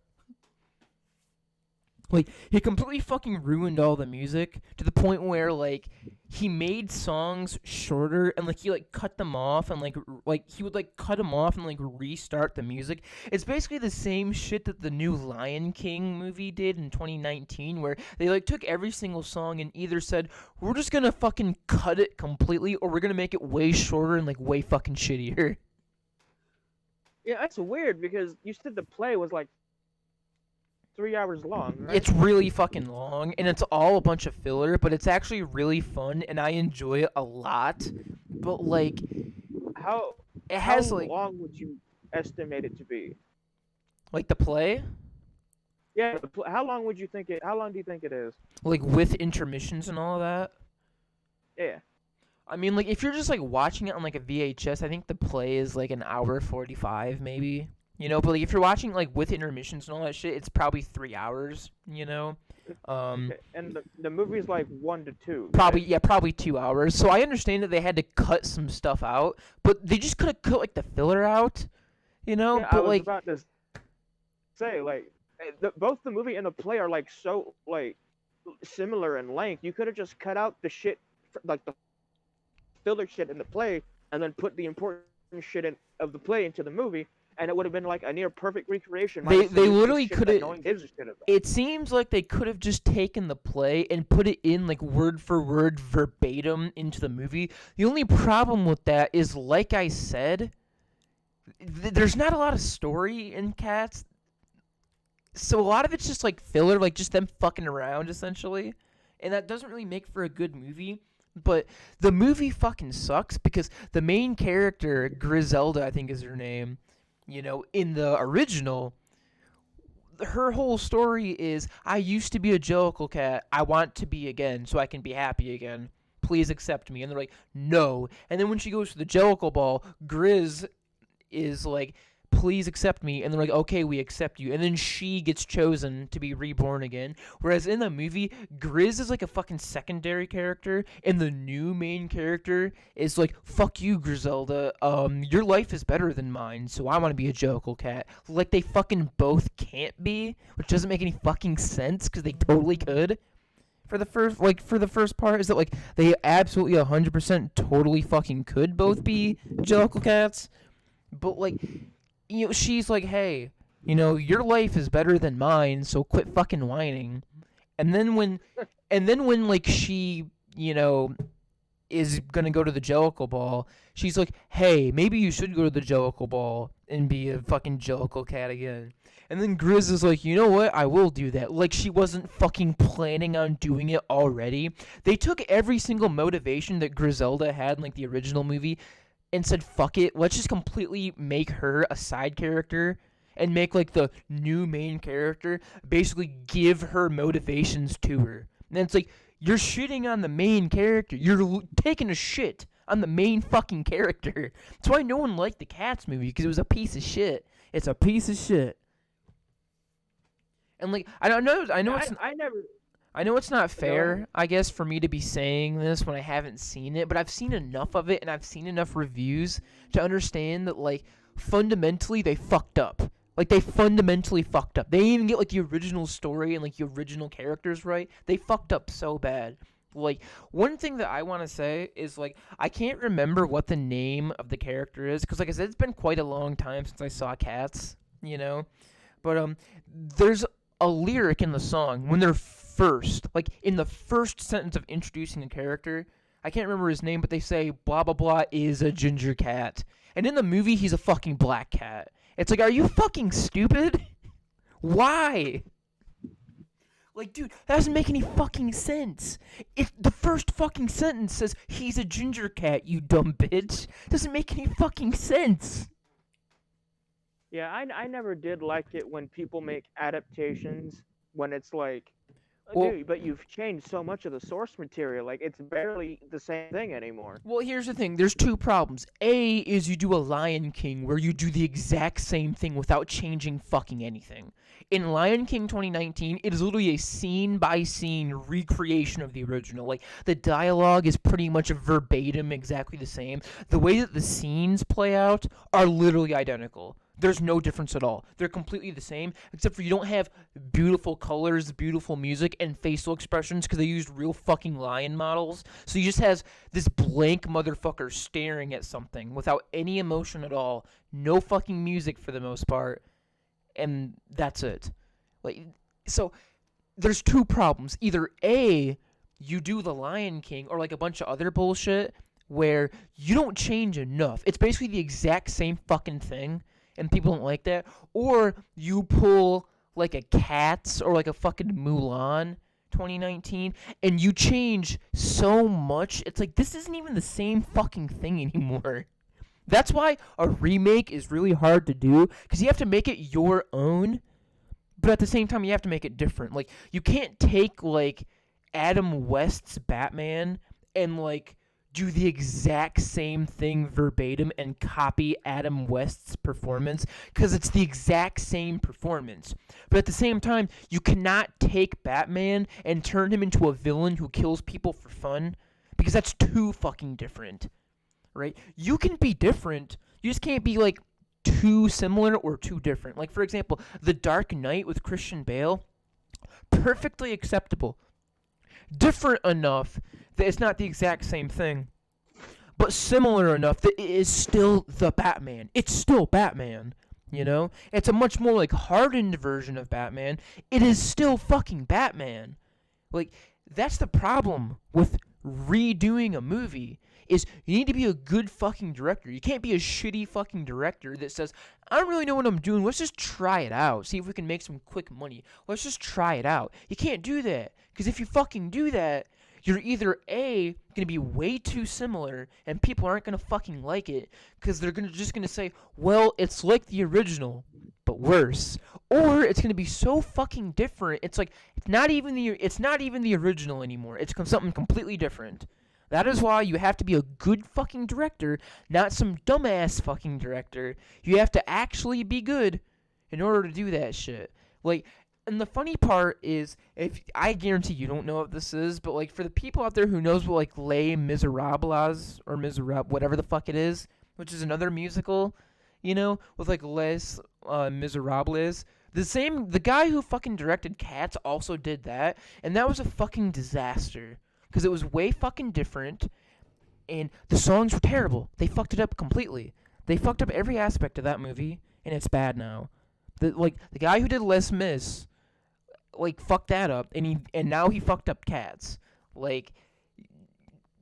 Like, he completely fucking ruined all the music to the point where, like, he made songs shorter and, like, he, like, cut them off and, he would, like, cut them off and, like, restart the music. It's basically the same shit that the new Lion King movie did in 2019 where they, like, took every single song and either said, we're just gonna fucking cut it completely or we're gonna make it way shorter and, like, way fucking shittier. Yeah, that's weird because you said the play was like 3 hours long, right? It's really fucking long, and it's all a bunch of filler, but it's actually really fun, and I enjoy it a lot. But, like, How it has, how like, long would you estimate it to be? the play, Yeah, how long would you think it? How long do you think it is? like, with intermissions and all that. Yeah. I mean, like, if you're just, like, watching it on, like, a VHS, I think the play is, like, an hour 45, maybe. You know, but, like, if you're watching, like, with intermissions and all that shit, it's probably 3 hours, you know? Okay. And the movie's like 1 to 2. Probably, right? yeah, probably 2 hours. So I understand that they had to cut some stuff out, but they just could have cut, like, the filler out, you know? Yeah, I But, was like, about to say like both the movie and the play are like so like similar in length. You could have just cut out the shit, like the filler shit in the play, and then put the important shit of the play into the movie, and it would have been like a near perfect recreation. Minus the They useless literally shit could that no have. one gives a shit about. It seems like they could have just taken the play and put it in like word for word verbatim into the movie. The only problem with that is, like I said, there's not a lot of story in Cats. So a lot of it's just like filler, like just them fucking around essentially. And that doesn't really make for a good movie. But the movie fucking sucks because the main character, Griselda, I think is her name, in the original, her whole story is, I used to be a Jellicle cat. I want to be again so I can be happy again. Please accept me. And they're like, no. And then when she goes to the Jellicle Ball, Grizz is like, please accept me. And they're like, okay, we accept you. And then she gets chosen to be reborn again. Whereas in the movie, Grizz is like a fucking secondary character, and the new main character is like, fuck you, Griselda. Your life is better than mine, so I want to be a Jokel cat. Like, they fucking both can't be, which doesn't make any fucking sense, because they totally could. For the first part, is that like they absolutely 100% totally fucking could both be Jellicle cats, but like, she's like, hey, your life is better than mine, so quit fucking whining. And then when like she, is gonna go to the Jellicle Ball, she's like, hey, maybe you should go to the Jellicle Ball and be a fucking Jellicle cat again. And then Grizz is like, you know what, I will do that. Like, she wasn't fucking planning on doing it already. They took every single motivation that Griselda had in like the original movie and said, fuck it, let's just completely make her a side character and make like the new main character basically give her motivations to her. And it's like, you're shitting on the main character. You're taking a shit on the main fucking character. That's why no one liked the Cats movie, because it was a piece of shit. It's a piece of shit. And like, I know it's I know it's not fair, I guess, for me to be saying this when I haven't seen it, but I've seen enough of it and I've seen enough reviews to understand that, like, fundamentally they fucked up. Like, they fundamentally fucked up. They didn't even get, like, the original story and, like, the original characters right. They fucked up so bad. Like, one thing that I want to say is, like, I can't remember what the name of the character is, because, like I said, it's been quite a long time since I saw Cats, But, there's a lyric in the song when they're first, like in the first sentence of introducing a character, I can't remember his name, but they say blah blah blah is a ginger cat, and in the movie he's a fucking black cat. It's like, are you fucking stupid? Why? Like, dude, that doesn't make any fucking sense. If the first fucking sentence says he's a ginger cat, you dumb bitch, doesn't make any fucking sense. Yeah, I never did like it when people make adaptations when it's like, Well, dude, but you've changed so much of the source material. Like, it's barely the same thing anymore. Well, here's the thing. There's two problems. A is you do a Lion King where you do the exact same thing without changing fucking anything. In Lion King 2019, it is literally a scene-by-scene recreation of the original. Like, the dialogue is pretty much verbatim exactly the same. The way that the scenes play out are literally identical. There's no difference at all. They're completely the same, except for you don't have beautiful colors, beautiful music, and facial expressions because they used real fucking lion models. So you just has this blank motherfucker staring at something without any emotion at all. No fucking music for the most part. And that's it. Like, so there's two problems. Either A, you do the Lion King or like a bunch of other bullshit where you don't change enough. It's basically the exact same fucking thing, and people don't like that. Or you pull like a Cats or like a fucking Mulan 2019 and you change so much. It's like, this isn't even the same fucking thing anymore. That's why a remake is really hard to do, because you have to make it your own, but at the same time you have to make it different. Like, you can't take like Adam West's Batman and like do the exact same thing verbatim and copy Adam West's performance, because it's the exact same performance. But at the same time, you cannot take Batman and turn him into a villain who kills people for fun, because that's too fucking different. Right? You can be different. You just can't be like too similar or too different. Like, for example, The Dark Knight with Christian Bale, perfectly acceptable. different enough that it's not the exact same thing, but similar enough that it is still the Batman. It's still Batman. You know? It's a much more like hardened version of Batman. It is still fucking Batman. Like, that's the problem with redoing a movie. Is you need to be a good fucking director. You can't be a shitty fucking director that says, I don't really know what I'm doing. Let's just try it out. See if we can make some quick money. Let's just try it out. You can't do that. Because if you fucking do that, you're either A, going to be way too similar, and people aren't going to fucking like it, because they're just going to say, well, it's like the original, but worse. Or it's going to be so fucking different, it's like, it's not even the original anymore. It's something completely different. That is why you have to be a good fucking director, not some dumbass fucking director. You have to actually be good in order to do that shit. Like, and the funny part is, if I guarantee you don't know what this is, but like for the people out there who knows what like Les Miserables or Miserable, whatever the fuck it is, which is another musical, you know, with like Les Miserables. The guy who fucking directed Cats also did that, and that was a fucking disaster because it was way fucking different, and the songs were terrible. They fucked it up completely. They fucked up every aspect of that movie, and it's bad now. The guy who did Les Mis, like, fucked that up, and now he fucked up Cats. Like,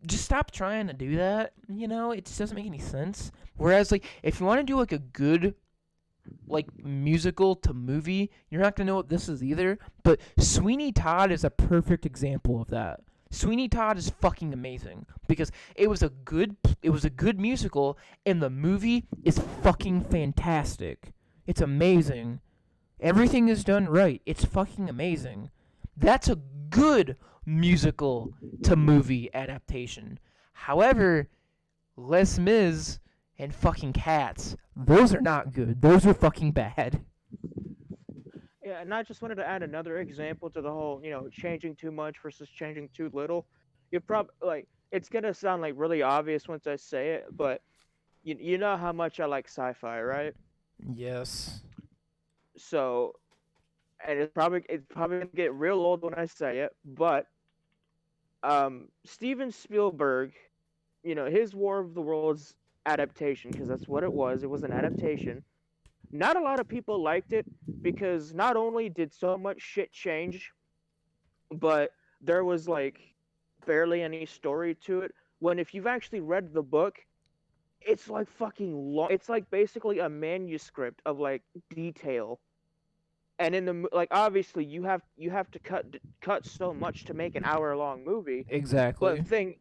just stop trying to do that, you know? It just doesn't make any sense. Whereas, like, if you want to do, like, a good, like, musical to movie, you're not going to know what this is either, but Sweeney Todd is a perfect example of that. Sweeney Todd is fucking amazing, because it was a good musical, and the movie is fucking fantastic. It's amazing. Everything is done right. It's fucking amazing. That's a good musical to movie adaptation. However, Les Mis and fucking Cats, those are not good. Those are fucking bad. Yeah, and I just wanted to add another example to the whole, changing too much versus changing too little. You probably like it's gonna sound like really obvious once I say it, but you know how much I like sci-fi, right? Yes. So, and it's probably gonna get real old when I say it, but Steven Spielberg, his War of the Worlds adaptation, because that's what it was. It was an adaptation. Not a lot of people liked it because not only did so much shit change, but there was like barely any story to it. When if you've actually read the book, it's like fucking long. It's like basically a manuscript of like detail. And in the like obviously you have to cut so much to make an hour-long movie. Exactly. But thing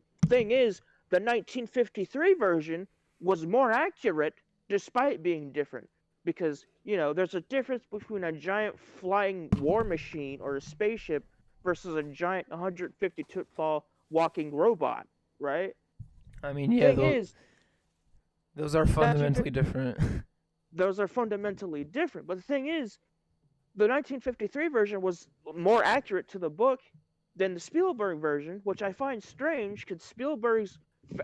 is, the 1953 version was more accurate despite being different because, there's a difference between a giant flying war machine or a spaceship versus a giant 150-foot tall walking robot, right? I mean, yeah, Thing is, those are fundamentally different. those are fundamentally different. But the thing is, the 1953 version was more accurate to the book than the Spielberg version, which I find strange because Spielberg's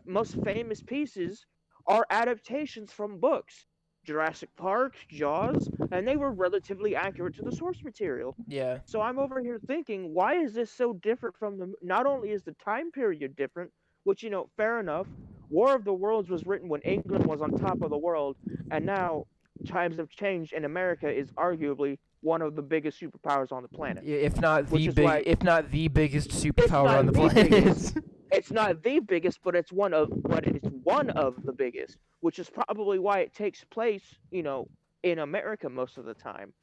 most famous pieces are adaptations from books. Jurassic Park, Jaws, and they were relatively accurate to the source material. Yeah. So I'm over here thinking, why is this so different from the? Not only is the time period different, which fair enough. War of the Worlds was written when England was on top of the world, and now times have changed, and America is arguably one of the biggest superpowers on the planet. Yeah, if not the biggest It's superpower not on the the planet. biggest. It's not the biggest, but it's one of the biggest, which is probably why it takes place, in America most of the time.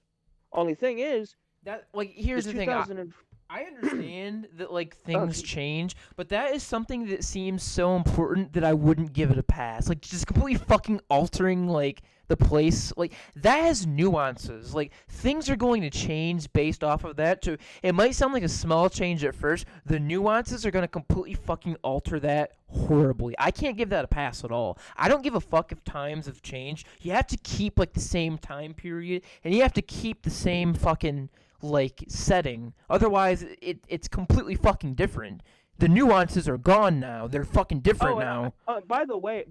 Only thing is, That like here's the thing. 2000 I understand that like things Okay. change, but that is something that seems so important that I wouldn't give it a pass. Like just completely fucking altering like the place, like that has nuances. Like things are going to change based off of that. So it might sound like a small change at first. The nuances are going to completely fucking alter that horribly. I can't give that a pass at all. I don't give a fuck if times have changed. You have to keep like the same time period, and you have to keep the same fucking like setting. Otherwise, it's completely fucking different. The nuances are gone now. They're fucking different now. By the way,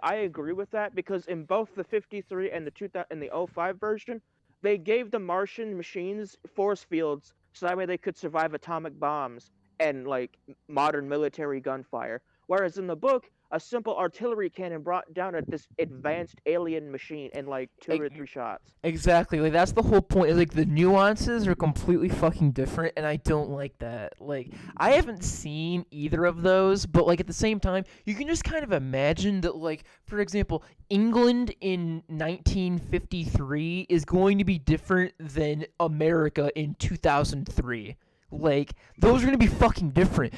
I agree with that because in both the 53 and the 2000 and the '05 version, they gave the Martian machines force fields so that way they could survive atomic bombs. and like modern military gunfire. Whereas in the book, a simple artillery cannon brought down this advanced alien machine in like two or E- three shots. Exactly. Like that's the whole point. Is like the nuances are completely fucking different, and I don't like that. Like I haven't seen either of those, but like at the same time, you can just kind of imagine that. Like for example, England in 1953 is going to be different than America in 2003. Like those are gonna be fucking different.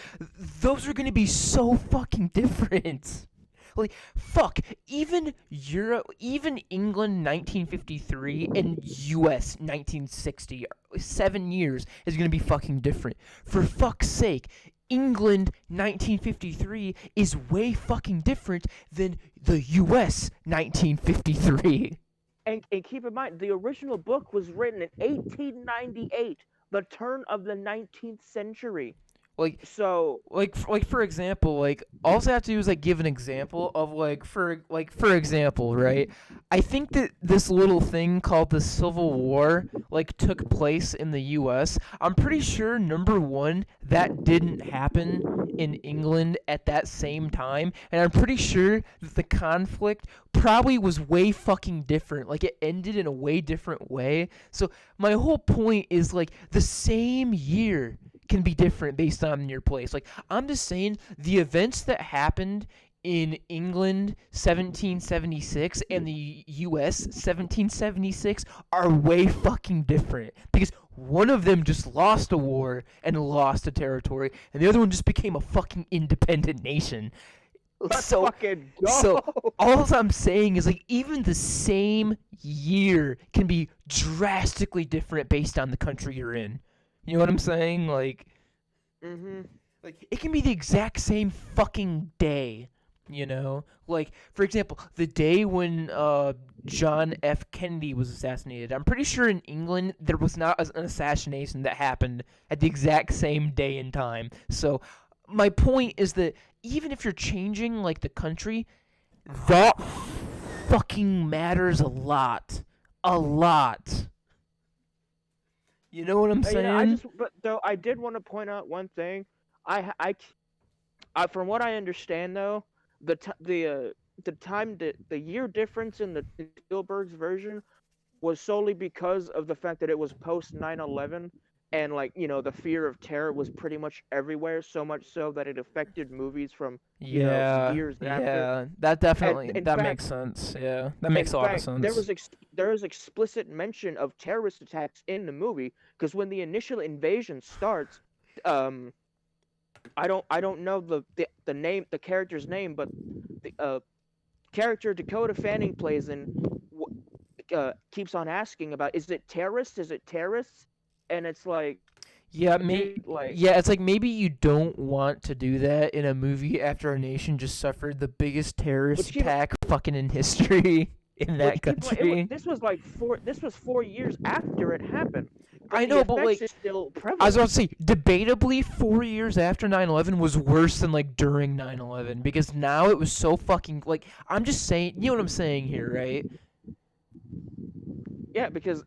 Those are gonna be so fucking different. Like fuck, even Europe, even England 1953 and US 1960, 7 years is gonna be fucking different. For fuck's sake, England 1953 is way fucking different than the US 1953. And keep in mind, the original book was written in 1898, the turn of the 19th century. Like So, like for example, like all I have to do is like give an example of for example, right? I think that this little thing called the Civil War like took place in the US. I'm pretty sure number 1 that didn't happen in England at that same time, and I'm pretty sure that the conflict probably was way fucking different. Like it ended in a way different way. So my whole point is like the same year can be different based on your place. Like I'm just saying the events that happened in England 1776 and the US 1776 are way fucking different because one of them just lost a war and lost a territory and the other one just became a fucking independent nation. let's So fucking go. so all I'm saying is like even the same year can be drastically different based on the country you're in. You know what I'm saying? Mm-hmm. Like it can be the exact same fucking day, you know? Like for example, the day when John F. Kennedy was assassinated. I'm pretty sure in England there was not an assassination that happened at the exact same day and time. So my point is that even if you're changing like the country, that fucking matters a lot. A lot. You know what I'm saying? But though I did want to point out one thing. From what I understand though, the time the year difference in the in Spielberg's version was solely because of the fact that it was post 9/11 and like the fear of terror was pretty much everywhere, so much so that it affected movies from Yeah, years after. yeah. That And definitely that makes sense. Yeah. That makes a lot of sense. there was explicit mention of terrorist attacks in the movie because when the initial invasion starts, um, I don't know the name the character's name, but the character Dakota Fanning plays in keeps on asking about is it terrorists? Is it terrorists? And it's like, Yeah, dude, like, yeah, it's like maybe you don't want to do that in a movie after our nation just suffered the biggest terrorist which keep attack fucking in history in that which keep country. this was like this was 4 years after it happened, but I the know, but effects like is still I was prevalent. about to say, debatably 4 years after 9/11 was worse than like during 9/11 because now it was so fucking like I'm just saying, you know what I'm saying here, right? Yeah, because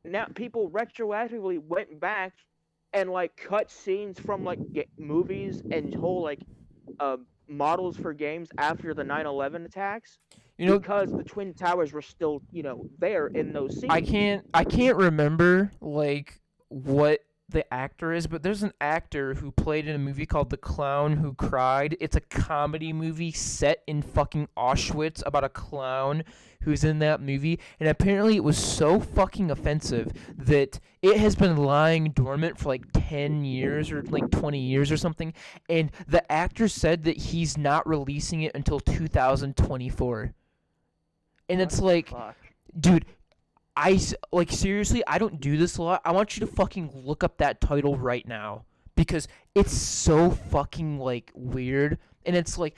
now people retroactively went back and like cut scenes from like movies and whole like models for games after the 9/11 attacks You know, because the twin towers were still there in those I scenes. can't remember like what the actor is, but there's an actor who played in a movie called The Clown Who Cried. It's a comedy movie set in fucking Auschwitz about a clown who's in that movie, and apparently it was so fucking offensive that it has been lying dormant for like 10 years or like 20 years or something, and the actor said that he's not releasing it until 2024. And What it's the like, fuck? dude, like seriously, I don't do this a lot. I want you to fucking look up that title right now because it's so fucking like weird, and it's like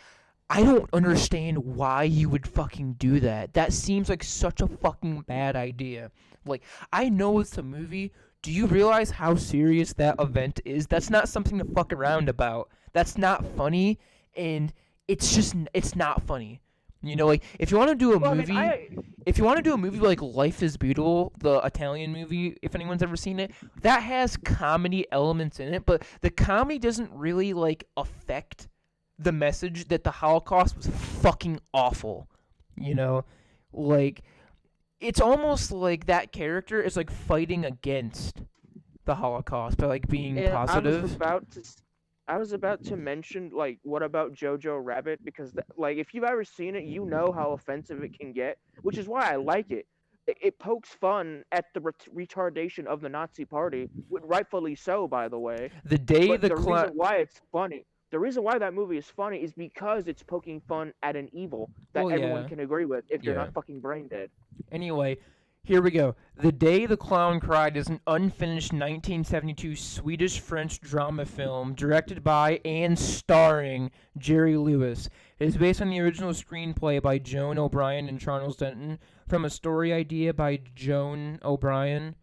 I don't understand why you would fucking do that. That seems like such a fucking bad idea. Like I know it's a movie. Do you realize how serious that event is? That's not something to fuck around about. That's not funny, and it's not funny. You know, like if you want to do a Well, I mean, movie, if you want to do a movie like Life is Beautiful, the Italian movie, if anyone's ever seen it, that has comedy elements in it, but the comedy doesn't really like affect the message that the Holocaust was fucking awful. You know, like it's almost like that character is like fighting against the Holocaust by like being and positive. I was about to mention, like, what about Jojo Rabbit? Because, like, if you've ever seen it, you know how offensive it can get, which is why I like it. It pokes fun at the retardation of the Nazi Party, rightfully so, by the way. The day But the the reason why it's funny, the reason why that movie is funny is because it's poking fun at an evil that well, everyone yeah, can agree with if you're yeah. not fucking brain dead. Anyway, here we go. The Day the Clown Cried is an unfinished 1972 Swedish-French drama film directed by and starring Jerry Lewis. It is based on the original screenplay by Joan O'Brien and Charles Denton from a story idea by Joan O'Brien.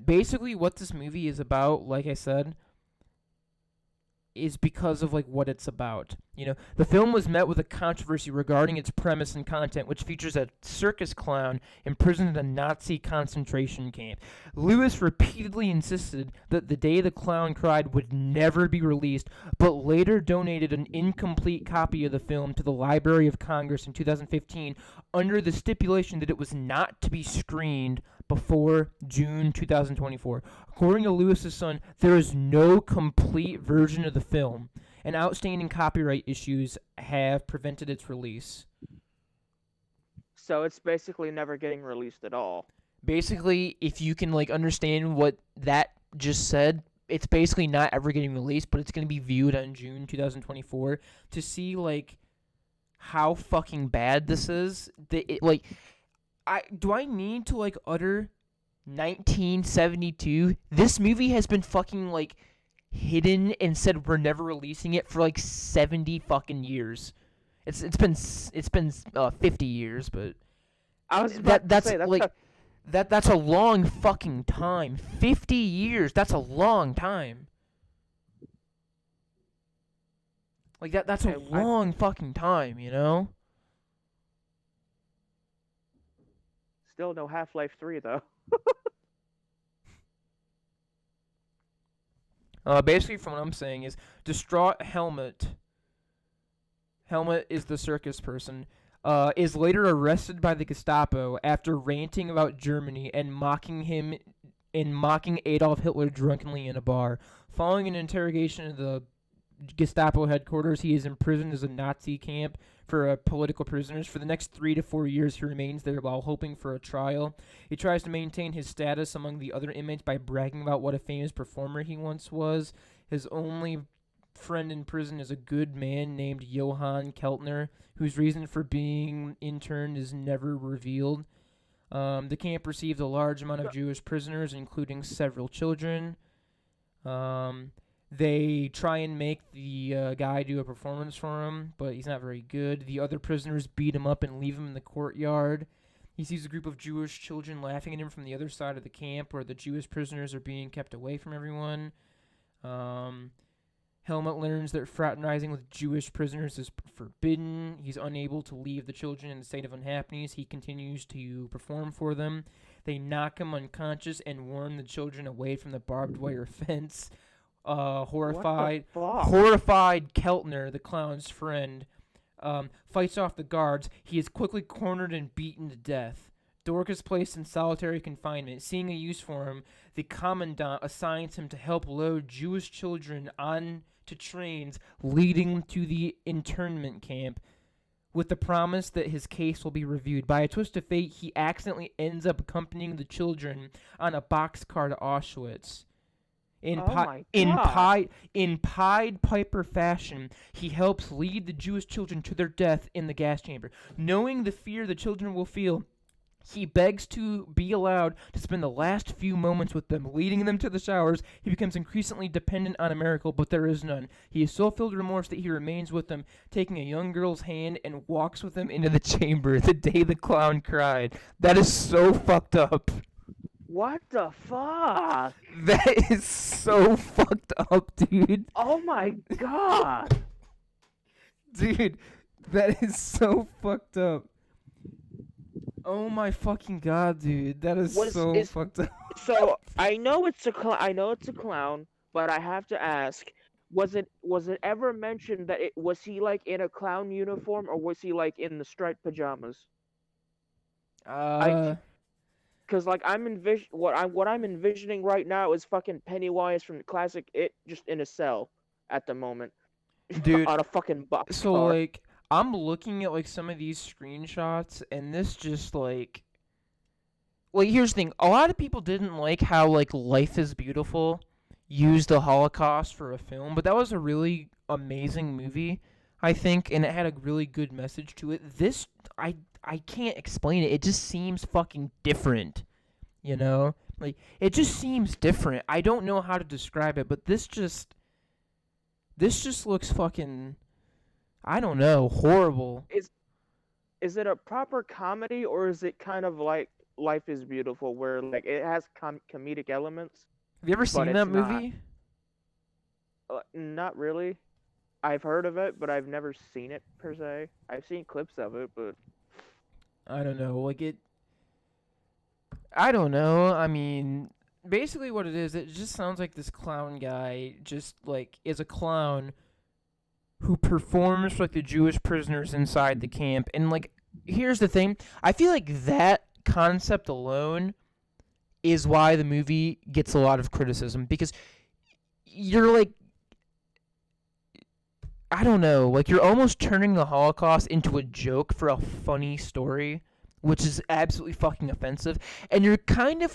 Basically what this movie is about, like I said, is because of like what it's about. You know, the film was met with a controversy regarding its premise and content, which features a circus clown imprisoned in a Nazi concentration camp. Lewis repeatedly insisted that The Day the Clown Cried would never be released, but later donated an incomplete copy of the film to the Library of Congress in 2015 under the stipulation that it was not to be screened before June 2024. According to Lewis's son, there is no complete version of the film, and outstanding copyright issues have prevented its release. So it's basically never getting released at all. Basically, if you can like understand what that just said, it's basically not ever getting released, but it's going to be viewed on June 2024 to see like how fucking bad this is. Do I need to like utter 1972? This movie has been fucking like hidden and said we're never releasing it for like 70 fucking years. It's been 50 years, but I was about that's to say, like that's a long fucking time. 50 years. That's a long time. Like that's a long fucking time, you know? Still no Half-Life 3 though. Basically, from what I'm saying is, distraught Helmut is the circus person, is later arrested by the Gestapo after ranting about Germany and mocking Adolf Hitler drunkenly in a bar. Following an interrogation at the Gestapo headquarters, he is imprisoned as a Nazi camp for political prisoners. For the next 3 to 4 years, he remains there while hoping for a trial. He tries to maintain his status among the other inmates by bragging about what a famous performer he once was. His only friend in prison is a good man named Johann Keltner, whose reason for being interned is never revealed. The camp receives a large amount of Jewish prisoners, including several children. They try and make the guy do a performance for him, but he's not very good. The other prisoners beat him up and leave him in the courtyard. He sees a group of Jewish children laughing at him from the other side of the camp where the Jewish prisoners are being kept away from everyone. Helmut learns that fraternizing with Jewish prisoners is forbidden. He's unable to leave the children in a state of unhappiness. He continues to perform for them. They knock him unconscious and warn the children away from the barbed wire fence. Horrified Keltner, the clown's friend, fights off the guards. He is quickly cornered and beaten to death. Dork is placed in solitary confinement. Seeing a use for him, the commandant assigns him to help load Jewish children onto trains leading to the internment camp, with the promise that his case will be reviewed. By a twist of fate, he accidentally ends up accompanying the children on a boxcar to Auschwitz. In Pied Piper fashion, he helps lead the Jewish children to their death in the gas chamber. Knowing the fear the children will feel, he begs to be allowed to spend the last few moments with them, leading them to the showers. He becomes increasingly dependent on a miracle, but there is none. He is so filled with remorse that he remains with them, taking a young girl's hand and walks with them into the chamber the day the clown cried. That is so fucked up. What the fuck? That is so fucked up, dude. Oh my god. Dude, That is so fucked up. Oh my fucking god, dude. That is Was so is fucked up. So I know it's a clown, but I have to ask, was it ever mentioned that it was he like in a clown uniform or was he like in the striped pajamas? I Uh, Cause like what I'm envisioning right now is fucking Pennywise from the classic It just in a cell at the moment dude. on a fucking So boxcar. like, I'm looking at like some of these screenshots, and this just like here's the thing. A lot of people didn't like how like Life is Beautiful used the Holocaust for a film, but that was a really amazing movie, I think, and it had a really good message to it. This I can't explain it. It just seems fucking different, you know? Like it just seems different. I don't know how to describe it, but this just looks fucking, I don't know, horrible. Is is it a proper comedy or is it kind of like Life is Beautiful where like it has comedic elements Have you ever but seen that it's not? movie? Not really. I've heard of it, but I've never seen it per se. I've seen clips of it, but I don't know. Like it I don't know. I mean, basically what it is, it just sounds like this clown guy just like is a clown who performs for like the Jewish prisoners inside the camp. And like here's the thing, I feel like that concept alone is why the movie gets a lot of criticism because you're like, I don't know, like you're almost turning the Holocaust into a joke for a funny story, which is absolutely fucking offensive. And you're kind of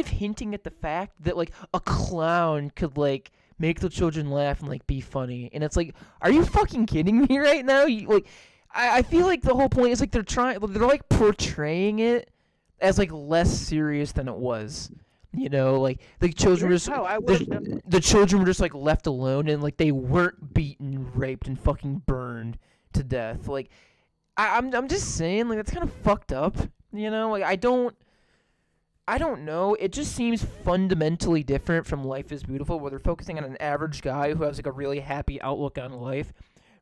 hinting at the fact that like a clown could like make the children laugh and like be funny. And it's like, are you fucking kidding me right now? I feel like the whole point is like they're like portraying it as like less serious than it was. You know, like the children were here's just how I would have done. the children were just like left alone and like they weren't beaten, raped, and fucking burned to death. Like I'm just saying, like that's kind of fucked up. You know, like I don't know. It just seems fundamentally different from Life is Beautiful, where they're focusing on an average guy who has like a really happy outlook on life,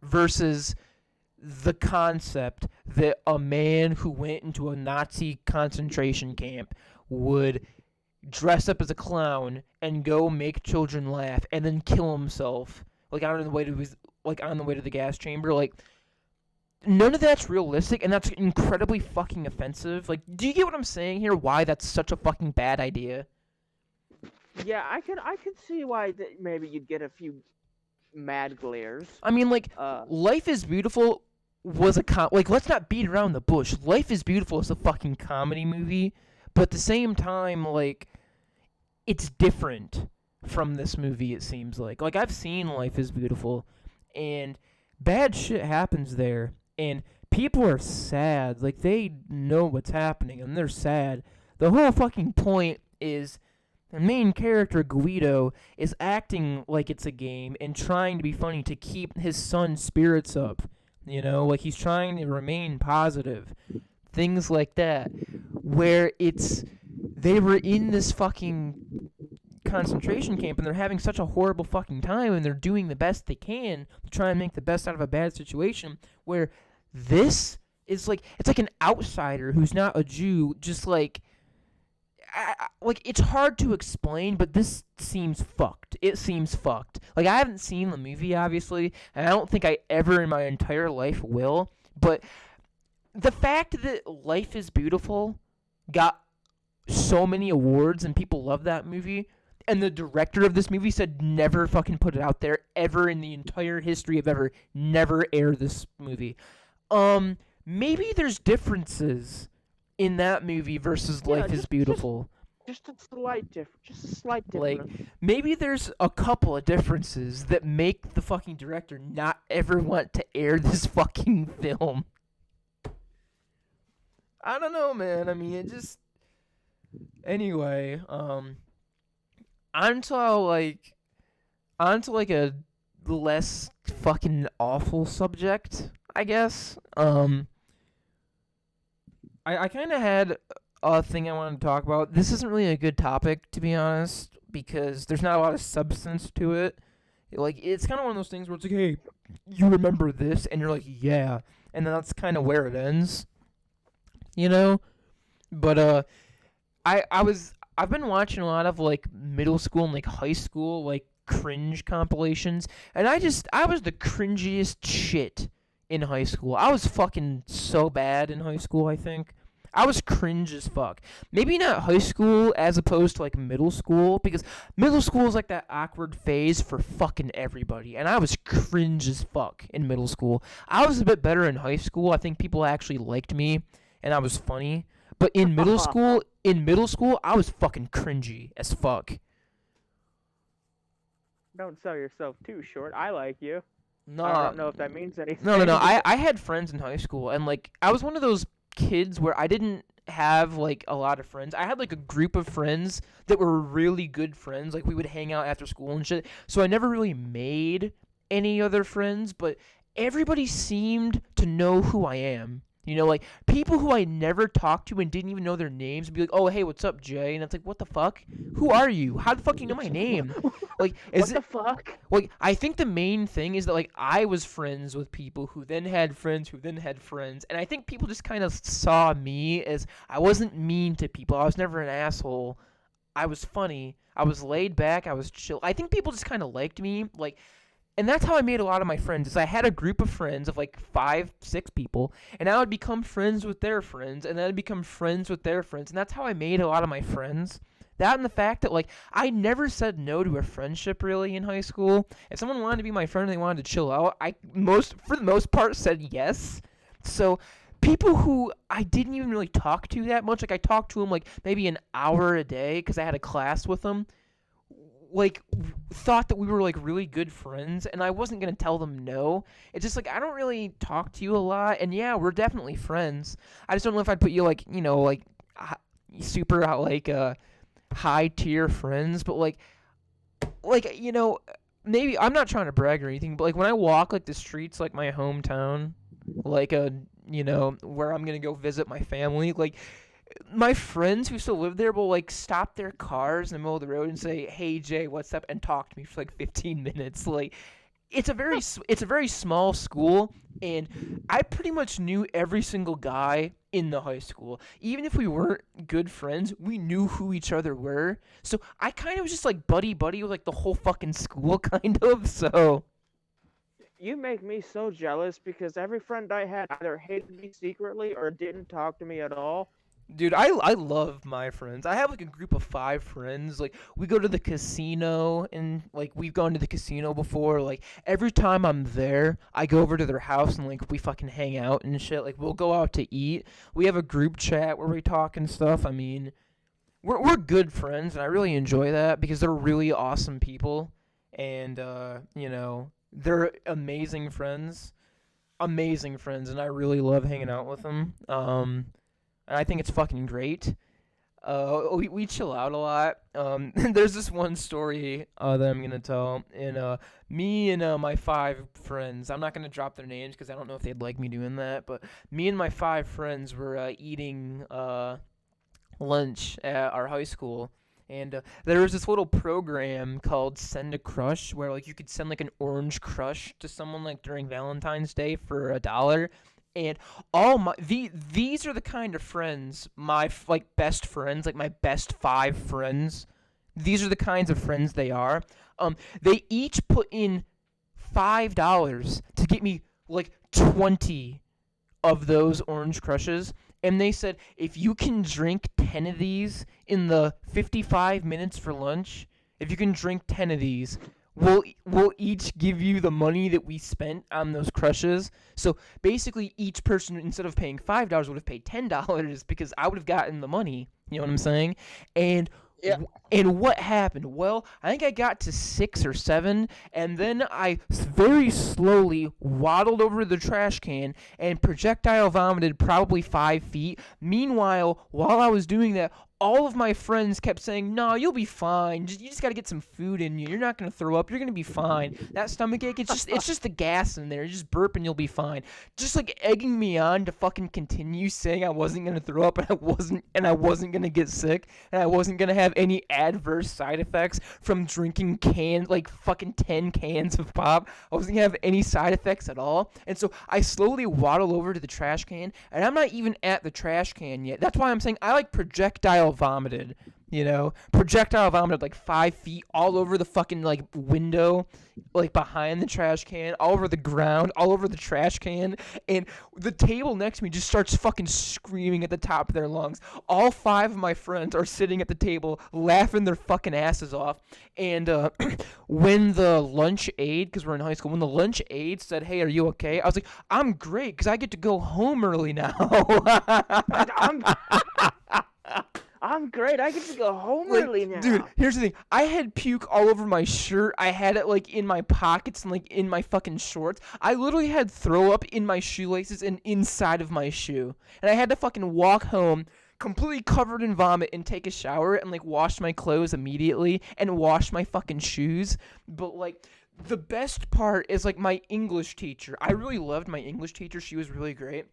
versus the concept that a man who went into a Nazi concentration camp would dress up as a clown and go make children laugh and then kill himself like on the way to the gas chamber. Like none of that's realistic, and that's incredibly fucking offensive. Like, do you get what I'm saying here? Why that's such a fucking bad idea? Yeah, I can see why maybe you'd get a few mad glares. I mean, like, Uh, Life is Beautiful was like, let's not beat around the bush. Life is Beautiful is a fucking comedy movie, but at the same time, like, it's different from this movie. It seems like I've seen Life is Beautiful, and bad shit happens there, and people are sad. Like they know what's happening, and they're sad. The whole fucking point is the main character Guido is acting like it's a game and trying to be funny to keep his son's spirits up. You know, like he's trying to remain positive. Things like that. Where they were in this fucking concentration camp and they're having such a horrible fucking time and they're doing the best they can to try and make the best out of a bad situation, where this is like, it's like an outsider who's not a Jew, just like like it's hard to explain, but this seems fucked. It seems fucked. Like I haven't seen the movie obviously, and I don't think I ever in my entire life will, but the fact that Life is Beautiful got so many awards and people love that movie, and the director of this movie said never fucking put it out there ever in the entire history of ever, never air this movie. Maybe there's differences in that movie versus yeah, Life is Beautiful. just a slight just a slight Like difference. maybe there's a couple of differences that make the fucking director not ever want to air this fucking film. I don't know, man. I mean, it just, anyway, onto like onto like a less fucking awful subject, I guess. I kind of had a thing I wanted to talk about. This isn't really a good topic, to be honest, because there's not a lot of substance to it. Like, it's kind of one of those things where it's like, hey, you remember this? And you're like, yeah. And then that's kind of where it ends, you know? But, I've been watching a lot of, like, middle school and, like, high school, like, cringe compilations. And I was the cringiest shit in high school. I was fucking so bad in high school, I think. I was cringe as fuck. Maybe not high school as opposed to like middle school, because middle school is like that awkward phase for fucking everybody. And I was cringe as fuck in middle school. I was a bit better in high school. I think people actually liked me and I was funny. But in middle school, I was fucking cringy as fuck. Don't sell yourself too short. I like you. No, I don't know if that means anything. no. I had friends in high school, and like I was one of those kids where I didn't have like a lot of friends. I had like a group of friends that were really good friends. Like we would hang out after school and shit. So I never really made any other friends, but everybody seemed to know who I am. You know, like people who I never talked to and didn't even know their names would be like, "Oh, hey, what's up, Jay?" And it's like, "What the fuck? Who are you? How the fuck do you know my name?" Like, What the fuck? like, I think the main thing is that, like, I was friends with people who then had friends who then had friends. And I think people just kind of saw me as I wasn't mean to people. I was never an asshole. I was funny. I was laid back. I was chill. I think people just kind of liked me. Like, and that's how I made a lot of my friends. Is I had a group of friends of like 5, 6 people, and I would become friends with their friends, and then I'd become friends with their friends, and that's how I made a lot of my friends. That and the fact that like I never said no to a friendship really in high school. If someone wanted to be my friend and they wanted to chill out, for the most part said yes. So people who I didn't even really talk to that much, like I talked to them like maybe an hour a day because I had a class with them, like thought that we were like really good friends, and I wasn't gonna tell them no. It's just like I don't really talk to you a lot, and yeah, we're definitely friends. I just don't know if I'd put you like like super like high tier friends, but like maybe I'm not trying to brag or anything, but like when I walk like the streets like my hometown, like where I'm gonna go visit my family, like my friends who still live there will like stop their cars in the middle of the road and say, "Hey Jay, what's up?" and talk to me for like 15 minutes. Like it's a very small school, and I pretty much knew every single guy in the high school. Even if we weren't good friends, we knew who each other were. So I kind of was just like buddy with like the whole fucking school kind of. So You make me so jealous because every friend I had either hated me secretly or didn't talk to me at all. dude, I love my friends. I have like a group of 5 friends. Like we go to the casino, and like we've gone to the casino before. Like every time I'm there, I go over to their house and like we fucking hang out and shit. Like we'll go out to eat. We have a group chat where we talk and stuff. I mean, we're good friends, and I really enjoy that because they're really awesome people, and they're amazing friends, and I really love hanging out with them. And I think it's fucking great. We chill out a lot. There's this one story that I'm gonna tell, and me and my 5 friends. I'm not gonna drop their names because I don't know if they'd like me doing that. But me and my 5 friends were eating lunch at our high school, and there was this little program called Send a Crush, where like you could send like an orange crush to someone like during Valentine's Day for $1. And these are the kind of friends, my like best friends, like my best 5 friends. These are the kinds of friends they are. They each put in $5 to get me like 20 of those orange crushes, and they said if you can drink 10 of these in the 55 minutes for lunch, if you can drink 10 of these, we'll each give you the money that we spent on those crushes. So basically each person, instead of paying $5, would have paid $10 because I would have gotten the money. You know what I'm saying? And Yeah. And what happened? Well, I think I got to 6 or 7, and then I very slowly waddled over to the trash can and projectile vomited probably 5 feet. Meanwhile, while I was doing that, all of my friends kept saying, "No, you'll be fine. You just got to get some food in you. You're not gonna throw up. You're gonna be fine. That stomach ache, it's just the gas in there. You just burp and you'll be fine." Just like egging me on to fucking continue saying I wasn't gonna throw up and I wasn't gonna get sick and I wasn't gonna have any adverse side effects from drinking like fucking 10 cans of pop. I wasn't gonna have any side effects at all. And so I slowly waddle over to the trash can, and I'm not even at the trash can yet. That's why I'm saying I like projectile vomited, projectile vomited like 5 feet all over the fucking like window, like behind the trash can, all over the ground, all over the trash can, and the table next to me just starts fucking screaming at the top of their lungs. All 5 of my friends are sitting at the table laughing their fucking asses off, and when the lunch aide, because we're in high school, when the lunch aide said, "Hey, are you okay?" I was like, "I'm great, because I get to go home early now." I'm great. I get to go home Like, early now. dude, here's the thing. I had puke all over my shirt. I had it, like, in my pockets and, like, in my fucking shorts. I literally had throw up in my shoelaces and inside of my shoe. And I had to fucking walk home completely covered in vomit and take a shower and, like, wash my clothes immediately and wash my fucking shoes. But, like, the best part is, like, my English teacher. I really loved my English teacher. She was really great.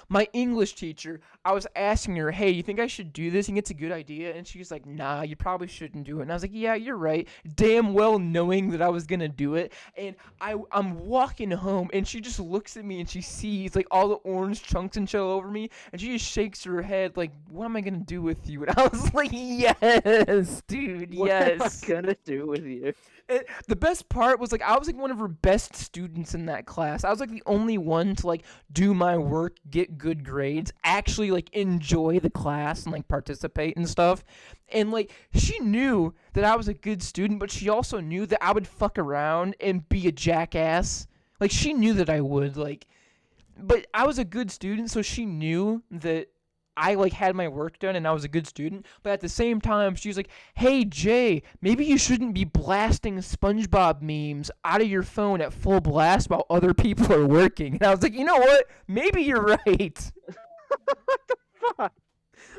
My English teacher, I was asking her, "Hey, you think I should do this? You think it's a good idea?" And she's like, "Nah, you probably shouldn't do it." And I was like, "Yeah, you're right." Damn well knowing that I was going to do it. And I'm walking home, and she just looks at me, and she sees, like, all the orange chunks and shit all over me. And she just shakes her head, like, "What am I going to do with you?" And I was like, "Yes, dude, yes." What am I gonna do with you? The best part was, like, I was, like, one of her best students in that class. I was, like, the only one to, like, do my work, get good grades, actually, like, enjoy the class and, like, participate and stuff. And, like, she knew that I was a good student, but she also knew that I would fuck around and be a jackass. Like, she knew that I would, like, but I was a good student, so she knew that I, like, had my work done and I was a good student. But at the same time, she was like, "Hey, Jay, maybe you shouldn't be blasting SpongeBob memes out of your phone at full blast while other people are working." And I was like, "You know what? Maybe you're right." Fuck.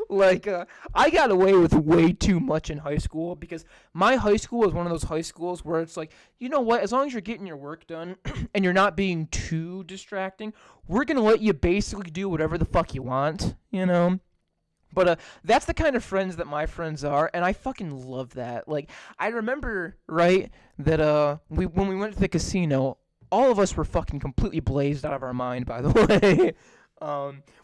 Like, I got away with way too much in high school because my high school was one of those high schools where it's like, you know what, as long as you're getting your work done and you're not being too distracting, we're going to let you basically do whatever the fuck you want, you know? But that's the kind of friends that my friends are, and I fucking love that. Like, I remember, right, that when we went to the casino, all of us were fucking completely blazed out of our mind, by the way.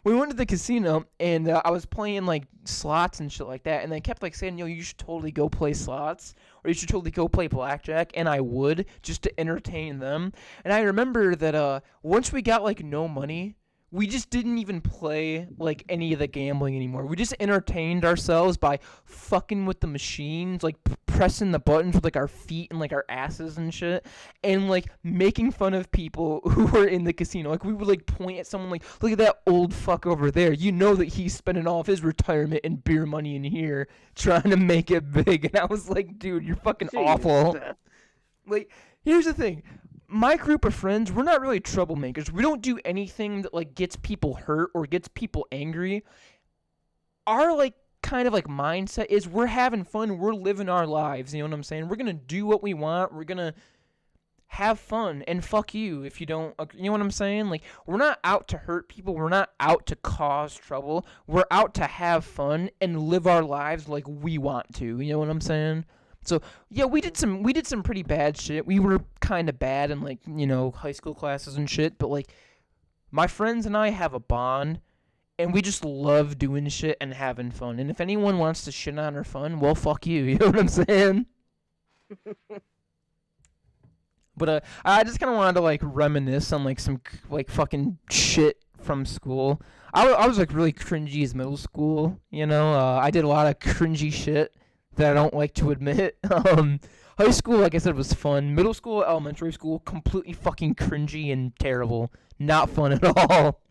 We went to the casino, and I was playing, like, slots and shit like that, and they kept, like, saying, you should totally go play slots, or you should totally go play blackjack, and I would, just to entertain them. And I remember that once we got, like, no money, we just didn't even play, like, any of the gambling anymore. We just entertained ourselves by fucking with the machines, like, pressing the buttons with, like, our feet and, like, our asses and shit, and, like, making fun of people who were in the casino. Like, we would, like, point at someone like, "Look at that old fuck over there. You know that he's spending all of his retirement and beer money in here trying to make it big." And I was like, "Dude, you're fucking awful." Jesus. Like, here's the thing. My group of friends, we're not really troublemakers. We don't do anything that, like, gets people hurt or gets people angry. Our, like, kind of, like, mindset is we're having fun. We're living our lives. You know what I'm saying? We're going to do what we want. We're going to have fun. And fuck you if you don't. You know what I'm saying? Like, we're not out to hurt people. We're not out to cause trouble. We're out to have fun and live our lives like we want to. You know what I'm saying? So, yeah, we did some pretty bad shit. We were kind of bad in, like, high school classes and shit, but, like, my friends and I have a bond, and we just love doing shit and having fun. And if anyone wants to shit on our fun, well, fuck you. You know what I'm saying? But I just kind of wanted to, like, reminisce on, like, some, like, fucking shit from school. I was, like, really cringy as middle school, I did a lot of cringy shit that I don't like to admit. High school, like I said, was fun. Middle school, elementary school, completely fucking cringy and terrible. Not fun at all.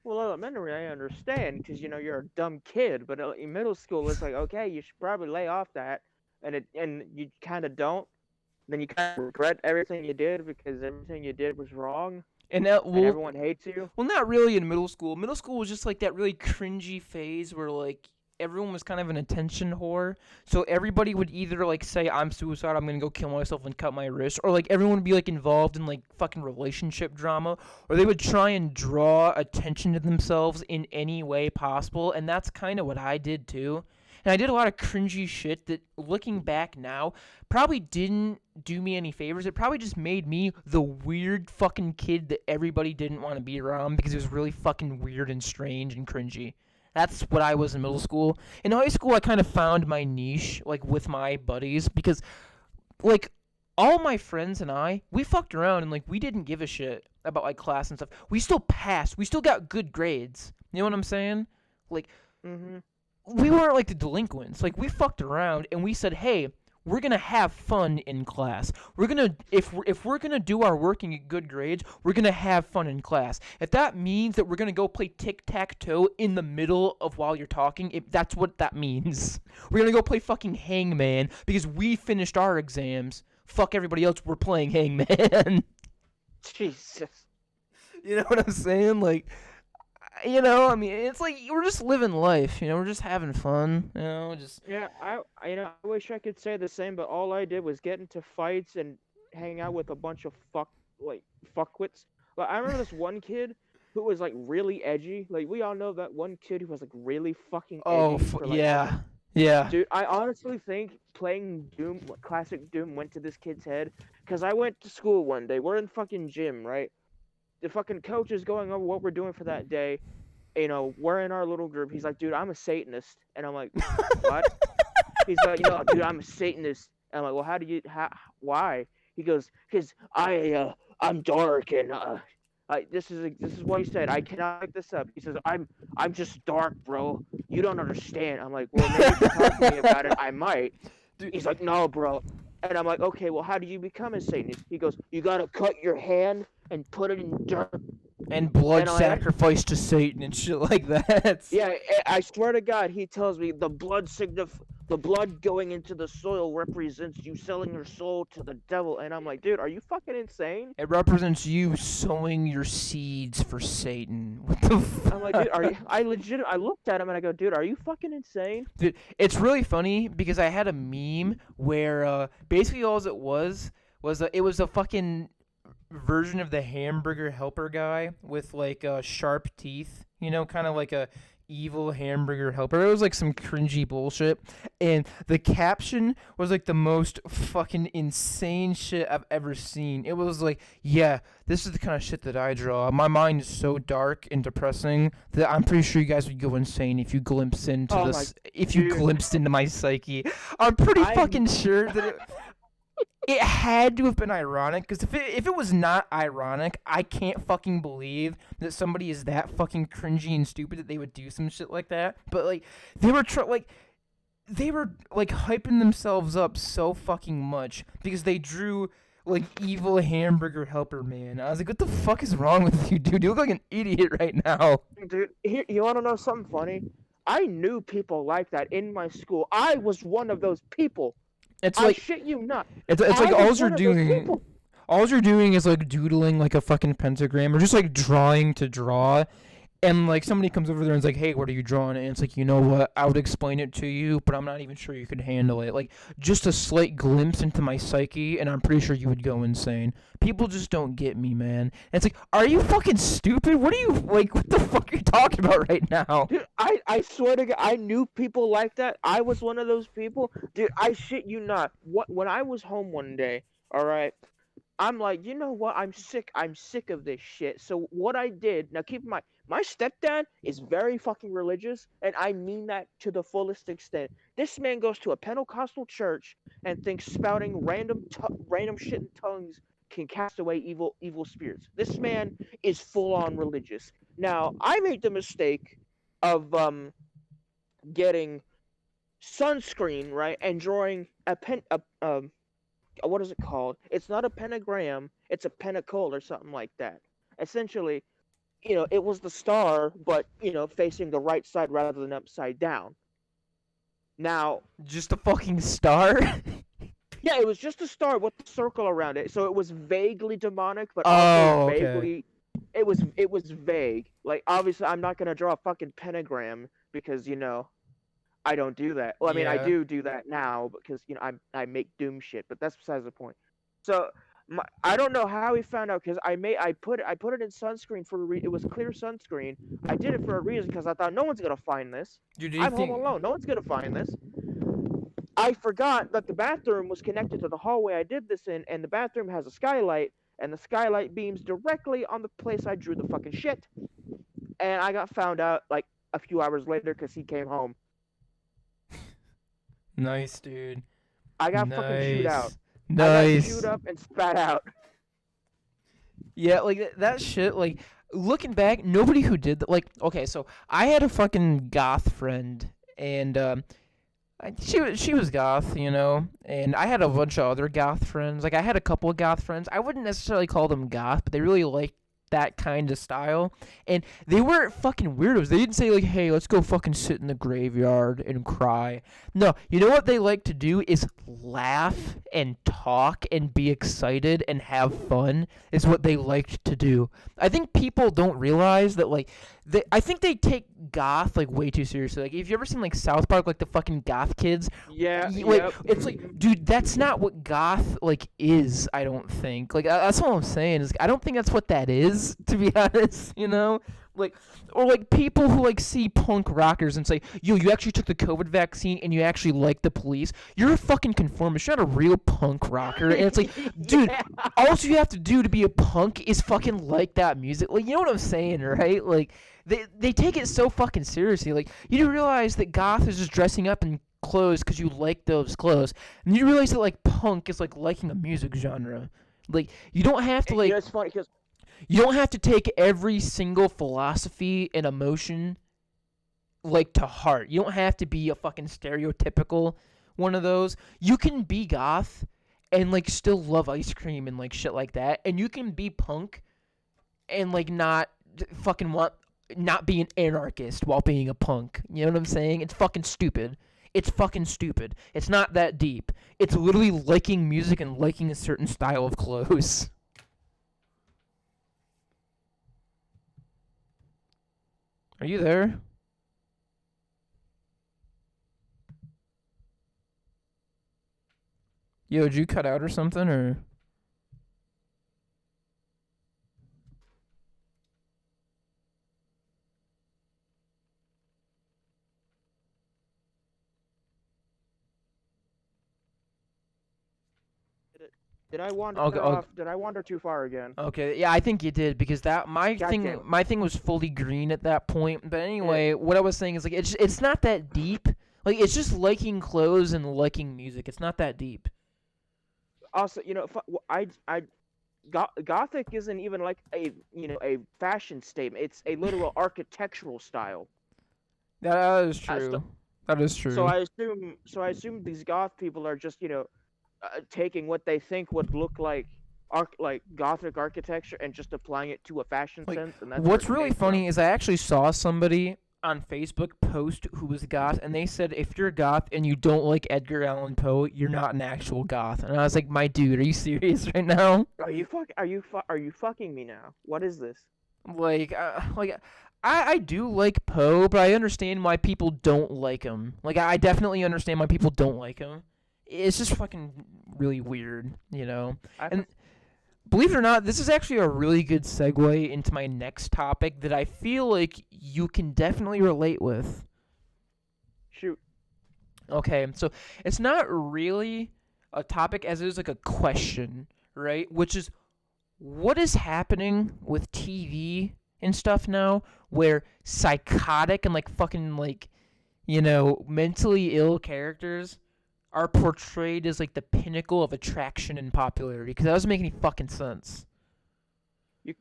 Well, elementary, I understand, because, you're a dumb kid. But in middle school, it's like, okay, you should probably lay off that. And you kind of don't. Then you kind of regret everything you did because everything you did was wrong. And And everyone hates you. well, not really in middle school. Middle school was just like that really cringy phase where, like, everyone was kind of an attention whore. So everybody would either like say I'm suicidal, I'm gonna go kill myself and cut my wrist, or like everyone would be like involved in like fucking relationship drama, or they would try and draw attention to themselves in any way possible, and that's kind of what I did too. And I did a lot of cringy shit that, looking back now, probably didn't do me any favors. It probably just made me the weird fucking kid that everybody didn't want to be around because it was really fucking weird and strange and cringy. That's what I was in middle school. In high school, I kind of found my niche, like, with my buddies, because, like, all my friends and we fucked around, and, like, we didn't give a shit about, like, class and stuff. We still passed. We still got good grades. You know what I'm saying? Like, Mhm. we weren't like the delinquents. Like, we fucked around and we said, "Hey, we're gonna have fun in class. We're gonna if we're gonna do our work and get good grades, we're gonna have fun in class. If that means that we're gonna go play tic-tac-toe in the middle of while you're talking, if that's what that means, we're gonna go play fucking hangman because we finished our exams. Fuck everybody else. We're playing hangman." Jesus. You know what I'm saying? Like, you know, I mean, it's like we're just living life. You know, we're just having fun. You know, just Yeah, I wish I could say the same, but all I did was get into fights and hang out with a bunch of fuckwits. Like I remember this one kid who was like really edgy. Like we all know that one kid who was like really fucking oh edgy for like yeah, yeah. dude, I honestly think playing Doom, classic Doom, went to this kid's head. Cause I went to school one day. We're in fucking gym, right? The fucking coach is going over what we're doing for that day. You know, we're in our little group. He's like, dude, I'm a Satanist, and I'm like, what? He's like, you know, dude, I'm a Satanist. And I'm like, well, why? He goes, cause I'm dark and this is what he said. I cannot make this up. He says, I'm just dark, bro. You don't understand. I'm like, well, maybe if you talk to me about it, I might. He's like, no, bro. And I'm like, okay, well, how do you become a Satanist? He goes, you gotta cut your hand and put it in dirt. And blood And sacrifice to Satan and shit like that. yeah, I swear to God, he tells me the blood going into the soil represents you selling your soul to the devil. And I'm like, dude, are you fucking insane? It represents you sowing your seeds for Satan. What the fuck? I'm like, dude, are you? I looked at him and I go, dude, are you fucking insane? Dude, it's really funny because I had a meme where basically all it was it was a fucking version of the hamburger helper guy with like sharp teeth, you know, kind of like a evil hamburger helper. It was like some cringy bullshit, and the caption was like the most fucking insane shit I've ever seen. It was like, yeah, this is the kind of shit that I draw. My mind is so dark and depressing that I'm pretty sure you guys would go insane if you glimpsed into Oh this. my, If you dude, glimpsed into my psyche, I'm pretty I fucking sure that it had to have been ironic, because if it was not ironic, I can't fucking believe that somebody is that fucking cringy and stupid that they would do some shit like that. But like, they were they were like hyping themselves up so fucking much because they drew like evil hamburger helper man. I was like, what the fuck is wrong with you, dude? You look like an idiot right now. dude, here, you want to know something funny? I knew people like that in my school. I was one of those people. It's I like shit you not. it's like I was one of those people. all you're doing is like doodling like a fucking pentagram or just like drawing to draw. And like somebody comes over there and is like, "Hey, what are you drawing?" And it's like, you know what? I would explain it to you, but I'm not even sure you could handle it. Like just a slight glimpse into my psyche, and I'm pretty sure you would go insane. People just don't get me, man. And it's like, are you fucking stupid? What are you like? What the fuck are you talking about right now? Dude, I swear to God, I knew people like that. I was one of those people. Dude, I shit you not. When I was home one day, all right, I'm like, you know what? I'm sick. I'm sick of this shit. So what I did, now keep in mind, my stepdad is very fucking religious, and I mean that to the fullest extent. This man goes to a Pentecostal church and thinks spouting random shit in tongues can cast away evil spirits. This man is full on religious. Now, I made the mistake of getting sunscreen, right, and drawing what is it called? It's not a pentagram, it's a pentacle or something like that. Essentially, you know, it was the star, but, you know, facing the right side rather than upside down. Now, Just a fucking star? yeah, it was just a star with a circle around it, so it was vaguely demonic, but Oh, also okay. vaguely, it was vague. Like, obviously, I'm not gonna draw a fucking pentagram because, you know, I don't do that. Well, I mean, I Yeah. do that now because I make Doom shit, but that's besides the point. So I don't know how he found out because I put it in sunscreen for it was clear sunscreen. I did it for a reason because I thought no one's gonna find this. Dude, do you I'm home think? alone. No one's gonna find this. I forgot that the bathroom was connected to the hallway I did this in, and the bathroom has a skylight, and the skylight beams directly on the place I drew the fucking shit. And I got found out like a few hours later because he came home. Nice, dude. I got fucking chewed out. Nice. I got Nice. chewed up and spat out. Yeah, like that shit. Like looking back, nobody who did that. Like, okay, so I had a fucking goth friend, and she was goth, you know, and I had a bunch of other goth friends. Like I had a couple of goth friends. I wouldn't necessarily call them goth, but they really liked that kind of style, and they weren't fucking weirdos. They didn't say like, "Hey, let's go fucking sit in the graveyard and cry." No, you know what they like to do is laugh and talk and be excited and have fun. Is what they like to do. I think people don't realize that like I think they take goth like way too seriously. Like, if you ever seen like South Park, like the fucking goth kids, Yeah, like yep. it's like, dude, that's not what goth like is. I don't think. Like that's all I'm saying is I don't think that's what that is. To be honest, you know, like or like people who like see punk rockers and say, "Yo, you actually took the COVID vaccine and you actually like the police. You're a fucking conformist. You're not a real punk rocker." And it's like, dude, Yeah. all you have to do to be a punk is fucking like that music. Like, you know what I'm saying, right? Like, they take it so fucking seriously. Like, you do realize that goth is just dressing up in clothes because you like those clothes, and you realize that like punk is like liking a music genre. Like, you don't have to like It's funny because you don't have to take every single philosophy and emotion like to heart. You don't have to be a fucking stereotypical one of those. You can be goth and like still love ice cream and like shit like that, and you can be punk and like not be an anarchist while being a punk. You know what I'm saying? It's fucking stupid. It's fucking stupid. It's not that deep. It's literally liking music and liking a certain style of clothes. Are you there? Yo, did you cut out or something, or? did I wander Okay, off? Did I wander too far again? okay, yeah, I think you did because that Goddamn. my thing was fully green at that point. But anyway, what I was saying is like it's not that deep. Like it's just liking clothes and liking music. It's not that deep. Also, Gothic isn't even like a fashion statement. It's a literal architectural style. That is Uh, true. so, That is so true. I assume these goth people are just taking what they think would look like like Gothic architecture and just applying it to a fashion Like, sense, and that's where what's it really came from. funny is I actually saw somebody on Facebook post who was goth, and they said if you're goth and you don't like Edgar Allan Poe, you're not an actual goth. And I was like, my dude, are you serious right now? Are you fucking me now? What is this? Like I do like Poe, but I understand why people don't like him. Like I definitely understand why people don't like him. It's just fucking really weird, you know. I And believe it or not, this is actually a really good segue into my next topic that I feel like you can definitely relate with. shoot. Okay, so it's not really a topic as it is like a question, right? Which is what is happening with TV and stuff now where psychotic and like fucking like, you know, mentally ill characters are portrayed as like the pinnacle of attraction and popularity because that doesn't make any fucking sense.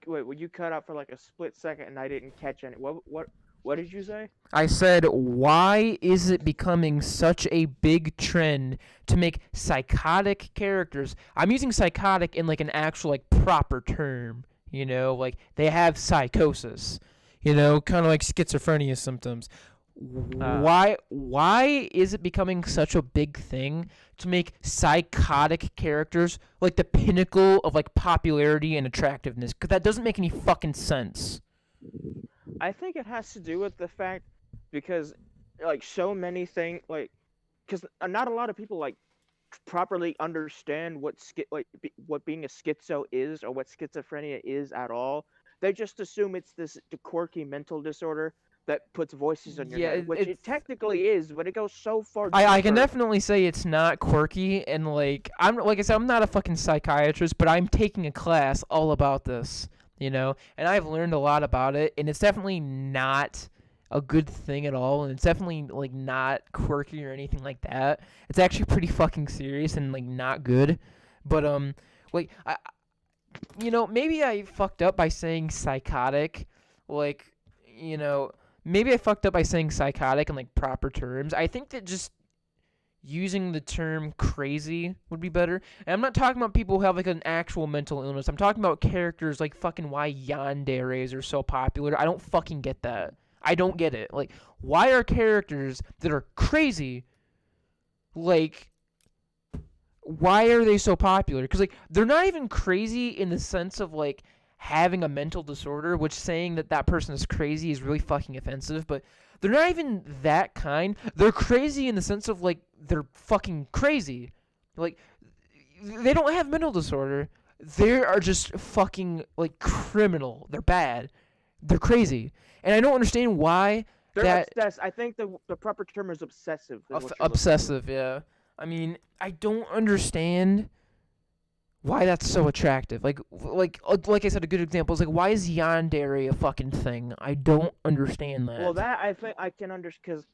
Well, you cut out for like a split second, and I didn't catch any. What did you say? I said, why is it becoming such a big trend to make psychotic characters? I'm using psychotic in like an actual like proper term, you know, like they have psychosis, you know, kind of like schizophrenia symptoms. Why is it becoming such a big thing to make psychotic characters like the pinnacle of like popularity and attractiveness? Cuz that doesn't make any fucking sense. I think it has to do with the fact because like so many things like because not a lot of people like properly understand what being a schizo is or what schizophrenia is at all. They just assume it's this quirky mental disorder that puts voices in your Yeah, head, which it it's. technically is, but it goes so far I can deeper. definitely say it's not quirky, and I'm like I said, I'm not a fucking psychiatrist, but I'm taking a class all about this, and I've learned a lot about it, and it's definitely not a good thing at all, and it's definitely like not quirky or anything like that. It's actually pretty fucking serious and like not good, but like maybe I fucked up by saying psychotic, like you know. Maybe I fucked up by saying psychotic in like proper terms. I think that just using the term crazy would be better. And I'm not talking about people who have like an actual mental illness. I'm talking about characters like fucking why yanderes are so popular. I don't fucking get that. I don't get it. Like, why are characters that are crazy, like, why are they so popular? Because, like, they're not even crazy in the sense of, like, having a mental disorder, which saying that that person is crazy is really fucking offensive, but they're not even that kind. They're crazy in the sense of, like, they're fucking crazy. Like, they don't have mental disorder. They are just fucking, like, criminal. They're bad. They're crazy. And I don't understand why They're that obsessed. I think the proper term is obsessive, is what you're looking for. obsessive, yeah. I mean, I don't understand why that's so attractive. Like I said, a good example is like why is yandere a fucking thing? I don't understand Well, that. that I think I can understand because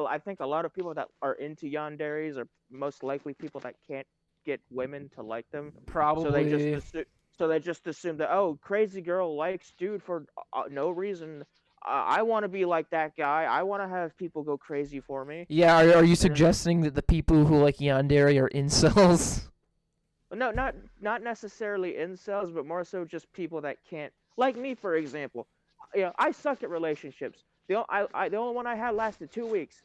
I think a lot of people that are into yanderes are most likely people that can't get women to like them, so they just Probably. assume, so they just assume that, oh, crazy girl likes dude for no reason. I want to be like that guy. I want to have people go crazy for me. Yeah, are you And then suggesting that the people who like yandere are incels? no, not necessarily incels, but more so just people that can't, like me, for example. I suck at relationships. The only one I had lasted 2 weeks.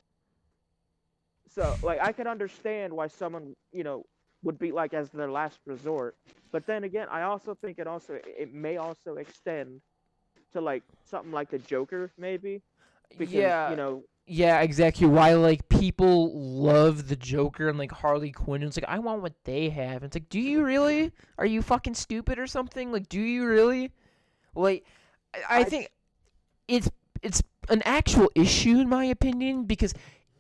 So like I can understand why someone would be like as their last resort, but then again, I also think it may also extend to like something like the Joker maybe, because Yeah. Yeah, exactly. Why like people love the Joker and like Harley Quinn. And it's like I want what they have. And it's like, do you really? Are you fucking stupid or something? Like, do you really? Like, I I think it's it's an actual issue in my opinion because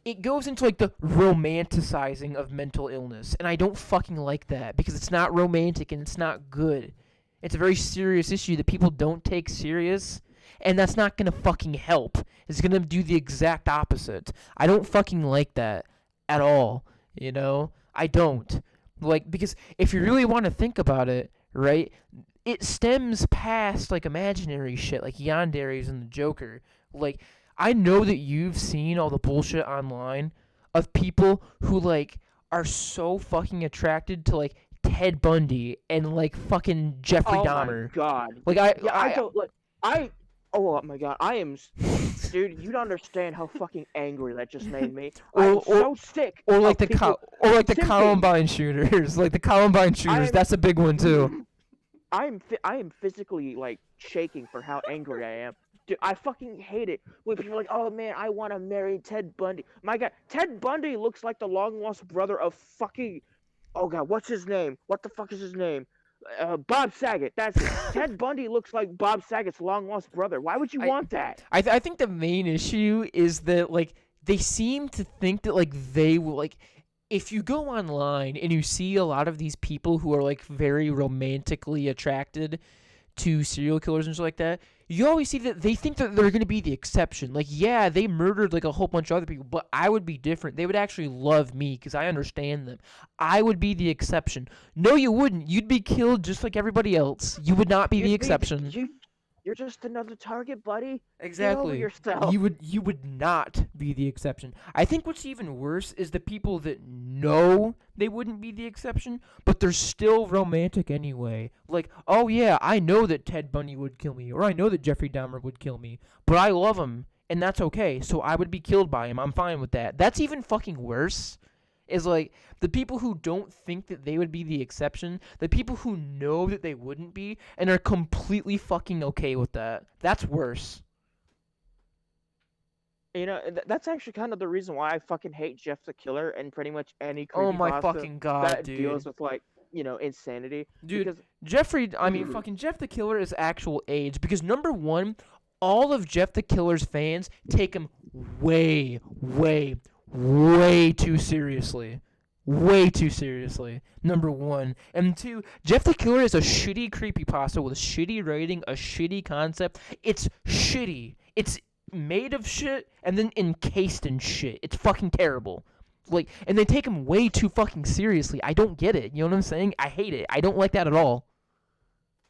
it goes into like the romanticizing of mental illness, and I don't fucking like that because it's not romantic and it's not good. It's a very serious issue that people don't take serious, and that's not gonna fucking help. It's gonna do the exact opposite. I don't fucking like that at all. I don't like because if you really want to think about it, right? It stems past like imaginary shit, like yandere's and the Joker. Like I know that you've seen all the bullshit online of people who like are so fucking attracted to like Ted Bundy and like fucking Jeffrey oh my Dahmer. god, Like yeah, I don't like I oh my god, I am dude, you don't understand how fucking angry that just made me. I or am or so sick or like of the people or like the simping. Columbine shooters, like the Columbine I shooters. That's a big one too. am I am physically like shaking for how angry I am. Dude, I fucking hate it when people are like, "Oh man, I want to marry Ted Bundy." My God, Ted Bundy looks like the long lost brother of fucking. Oh God, what's his name? What the fuck is his name? Bob Saget. That's it. Ted Bundy looks like Bob Saget's long lost brother. Why would you I want that? I think the main issue is that like they seem to think that like they will like if you go online and you see a lot of these people who are like very romantically attracted to serial killers and stuff like that, you always see that they think that they're going to be the exception. Like, yeah, they murdered like a whole bunch of other people, but I would be different. They would actually love me because I understand them. I would be the exception. No, you wouldn't. You'd be killed just like everybody else. You would not be the You'd be exception. you're just another target, buddy. Get over Exactly. yourself. You would not be the exception. I think what's even worse is the people that know they wouldn't be the exception, but they're still romantic anyway. Like, oh yeah, I know that Ted Bundy would kill me, or I know that Jeffrey Dahmer would kill me, but I love him, and that's okay. So I would be killed by him. I'm fine with that. That's even fucking worse. Is like the people who don't think that they would be the exception, the people who know that they wouldn't be, and are completely fucking okay with that. That's worse. That's actually kind of the reason why I fucking hate Jeff the Killer and pretty much any Oh my creepypasta fucking god, that dude. deals with like insanity. Dude, Because fucking Jeff the Killer is actual AIDS because number one, all of Jeff the Killer's fans take him way, way, way too seriously. Way too seriously. Number one. And two, Jeff the Killer is a shitty creepypasta with a shitty rating, a shitty concept. It's shitty. It's made of shit and then encased in shit. It's fucking terrible. Like, and they take him way too fucking seriously. I don't get it. You know what I'm saying? I hate it. I don't like that at all.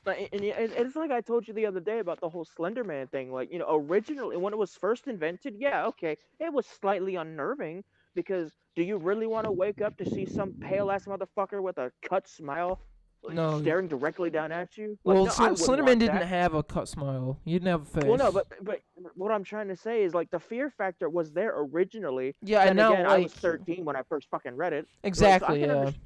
it's like I told you the other day about the whole Slender Man thing. Like, originally when it was first invented, yeah, okay, it was slightly unnerving because do you really want to wake up to see some pale ass motherfucker with a cut smile like, No. staring directly down at you? Like, Well, no, I wouldn't Slenderman want didn't that. have a cut smile. He didn't have a face. Well, no, but what I'm trying to say is like the fear factor was there originally. Yeah, Then and now again, I was like 13 when I first fucking read it. Like, so I exactly. can Yeah. understand.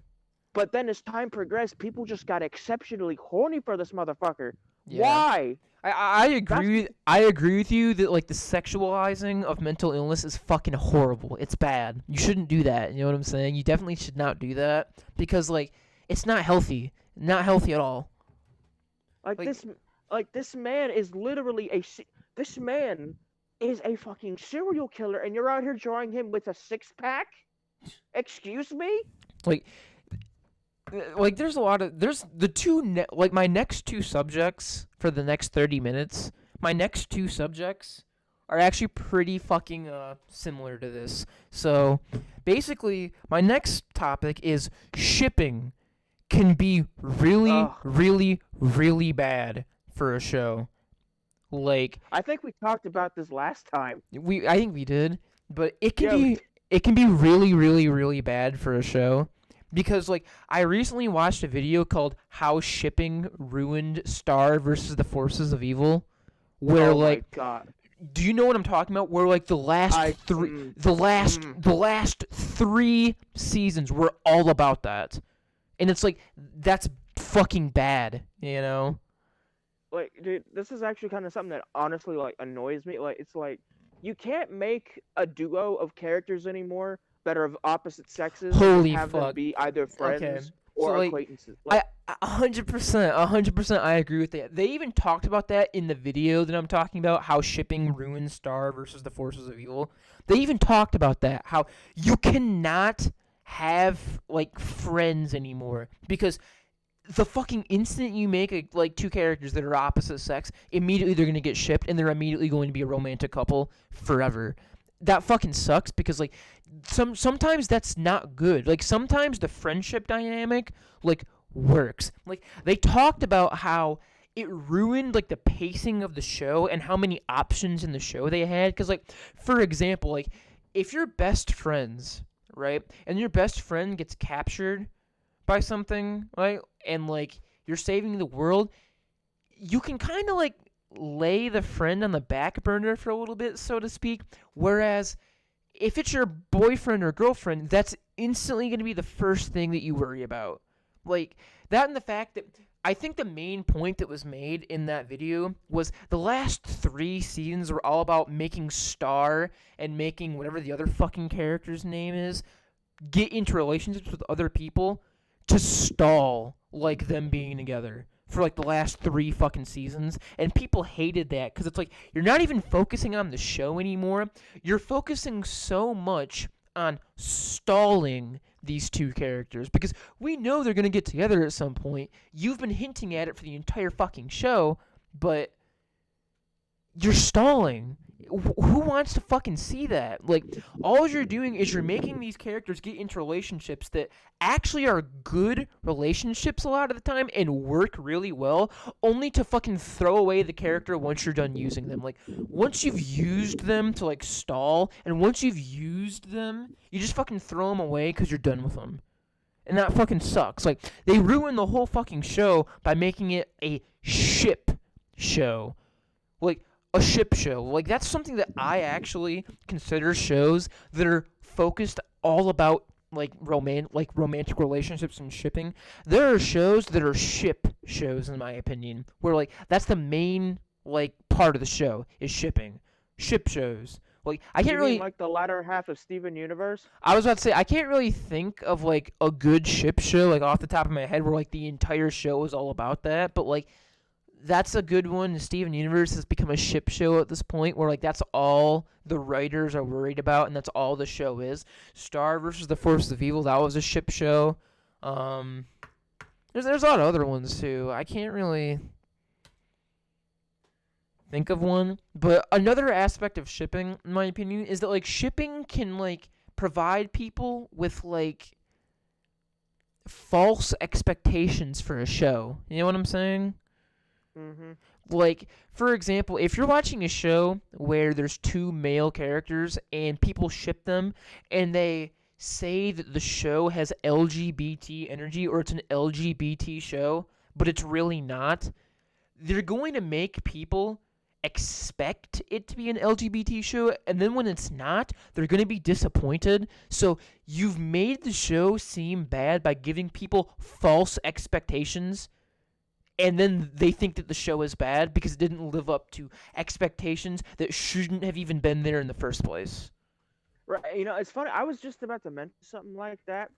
But then as time progressed, people just got exceptionally horny for this motherfucker. Yeah. Why? I agree. I agree with you that like the sexualizing of mental illness is fucking horrible. It's bad. You shouldn't do that. You know what I'm saying? You definitely should not do that because like it's not healthy. Not healthy at all. Like, Like this man is literally this man is a fucking serial killer, and you're out here drawing him with a 6-pack. Excuse me? like there's a lot of there's the two like my next two subjects for the next 30 minutes. My next two subjects are actually pretty fucking similar to this. So basically, my next topic is shipping can be really, Ugh. really, really bad for a show. Like I think we talked about this last time. I think we did, but it can Yeah, we it can be really, really, really bad for a show. Because like I recently watched a video called "How Shipping Ruined Star versus the Forces of Evil," where Oh my like, god. do you know what I'm talking about? Where like the last the last 3 seasons were all about that, and it's like that's fucking bad, you know? Like, dude, this is actually kind of something that honestly like annoys me. Like, it's like you can't make a duo of characters anymore that are of opposite sexes and Holy have them fuck. be either Okay, friends so or like acquaintances. Like, 100%, I agree with that. They even talked about that in the video that I'm talking about, how shipping ruins Star versus the Forces of Evil. They even talked about that, how you cannot have like friends anymore because the fucking instant you make like two characters that are opposite sex, immediately they're gonna get shipped and they're immediately going to be a romantic couple forever. That fucking sucks because like sometimes that's not good. Like sometimes the friendship dynamic like works. Like they talked about how it ruined like the pacing of the show and how many options in the show they had cuz like for example, like if you're best friends, right? And your best friend gets captured by something, right? And like you're saving the world, you can kind of like lay the friend on the back burner for a little bit, so to speak. Whereas if it's your boyfriend or girlfriend, that's instantly going to be the first thing that you worry about. Like that and the fact that I think the main point that was made in that video was the last 3 seasons were all about making Star and making whatever the other fucking character's name is get into relationships with other people to stall like them being together for like the last 3 fucking seasons, and people hated that because it's like you're not even focusing on the show anymore. You're focusing so much on stalling these two characters because we know they're gonna get together at some point. You've been hinting at it for the entire fucking show, but you're stalling. Who wants to fucking see that? Like, all you're doing is you're making these characters get into relationships that actually are good relationships a lot of the time and work really well, only to fucking throw away the character once you're done using them. Like, once you've used them to, like, stall, and once you've used them, you just fucking throw them away because you're done with them. And that fucking sucks. Like, they ruined the whole fucking show by making it a ship show. Like, a ship show. Like that's something that I actually consider shows that are focused all about like romantic relationships and shipping. There are shows that are ship shows in my opinion, where like that's the main like part of the show is shipping. Ship shows. Like, I can't You mean really. like the latter half of Steven Universe? I was about to say I can't really think of like a good ship show like off the top of my head where like the entire show is all about that. But like that's a good one. Steven Universe has become a ship show at this point where like that's all the writers are worried about and that's all the show is. Star versus the Forces of Evil, that was a ship show. Um, there's a lot of other ones too. I can't really think of one. But another aspect of shipping, in my opinion, is that like shipping can like provide people with like false expectations for a show. You know what I'm saying? Mm-hmm. Like, for example, if you're watching a show where there's two male characters and people ship them and they say that the show has LGBT energy or it's an LGBT show, but it's really not, they're going to make people expect it to be an LGBT show, and then when it's not, they're going to be disappointed. So you've made the show seem bad by giving people false expectations, and then they think that the show is bad because it didn't live up to expectations that shouldn't have even been there in the first place. Right. You know, it's funny. I was just about to mention something like that.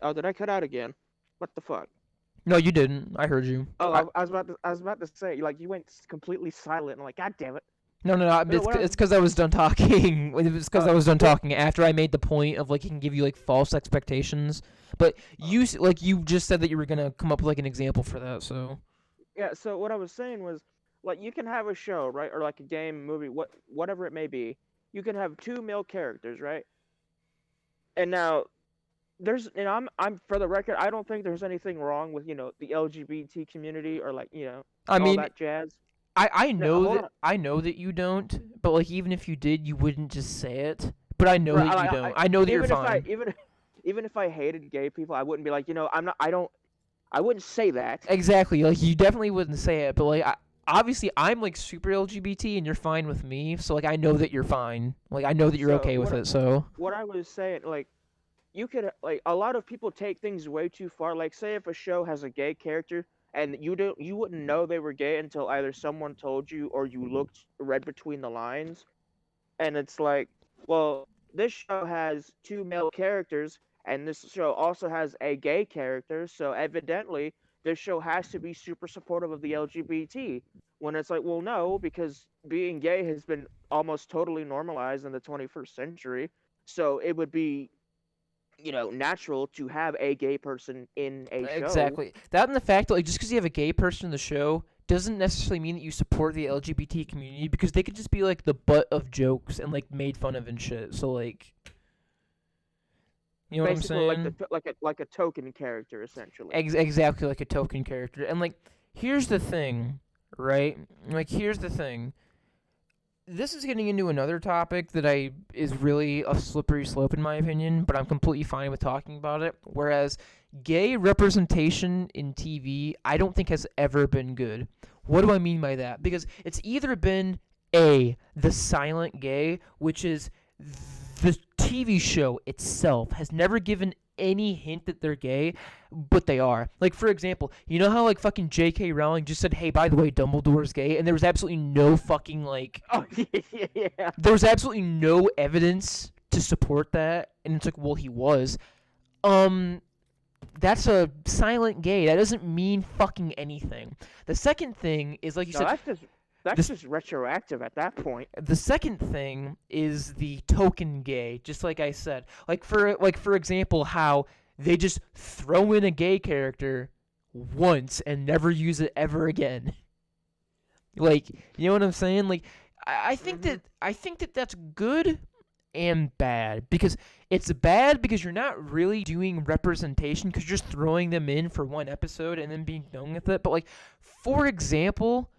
Oh, did I cut out again? What the fuck? No, you didn't. I heard you. Oh, I was about to say, like, you went completely silent. And I'm like, God damn it. No. No, what I It's was, because I was done talking. It was because I was done well, talking after I made the point of like he can give you like false expectations. But you just said that you were gonna come up with like an example for that. So yeah. So what I was saying was, like, you can have a show, right, or like a game, movie, whatever it may be. You can have two male characters, right? And now and I'm for the record, I don't think there's anything wrong with the LGBT community or like I all mean, that jazz. I Now, know hold that on. I know that you don't. But like even if you did, you wouldn't just say it. But I know Right, that you don't. I know that you're even if I fine. even if I hated gay people, I wouldn't be like, I'm not. I wouldn't say that. Exactly. Like you definitely wouldn't say it. But like obviously I'm like super LGBT and you're fine with me. So like I know that you're fine. Like I know that you're So okay with it. So what I was saying, like, you could like a lot of people take things way too far. Like, say if a show has a gay character and you wouldn't know they were gay until either someone told you or you read between the lines, and it's like, well, this show has two male characters and this show also has a gay character, so evidently this show has to be super supportive of the LGBT. When it's like, well, no, because being gay has been almost totally normalized in the 21st century, so it would be natural to have a gay person in a show. exactly. That and the fact that like just because you have a gay person in the show doesn't necessarily mean that you support the LGBT community because they could just be like the butt of jokes and like made fun of and shit. So like, you know what I'm Basically, like saying? like a token character, essentially. Exactly like a token character. And like, here's the thing, right? Like, here's the thing. This is getting into another topic that is really a slippery slope in my opinion, but I'm completely fine with talking about it. Whereas gay representation in TV, I don't think has ever been good. What do I mean by that? Because it's either been the silent gay, which is the TV show itself has never given any hint that they're gay, but they are. Like, for example, you know how, like, fucking J.K. Rowling just said, hey, by the way, Dumbledore's gay, and there was absolutely no fucking, like, Oh yeah. there was absolutely no evidence to support that, and it's like, well, he was. That's a silent gay. That doesn't mean fucking anything. The second thing is, like you No, said, that's this, just retroactive at that point. the second thing is the token gay, just like I said. Like for example, how they just throw in a gay character once and never use it ever again. Like, you know what I'm saying? Like I think Hmm. that that's good and bad because it's bad because you're not really doing representation because you're just throwing them in for one episode and then being done with it. But like, for example,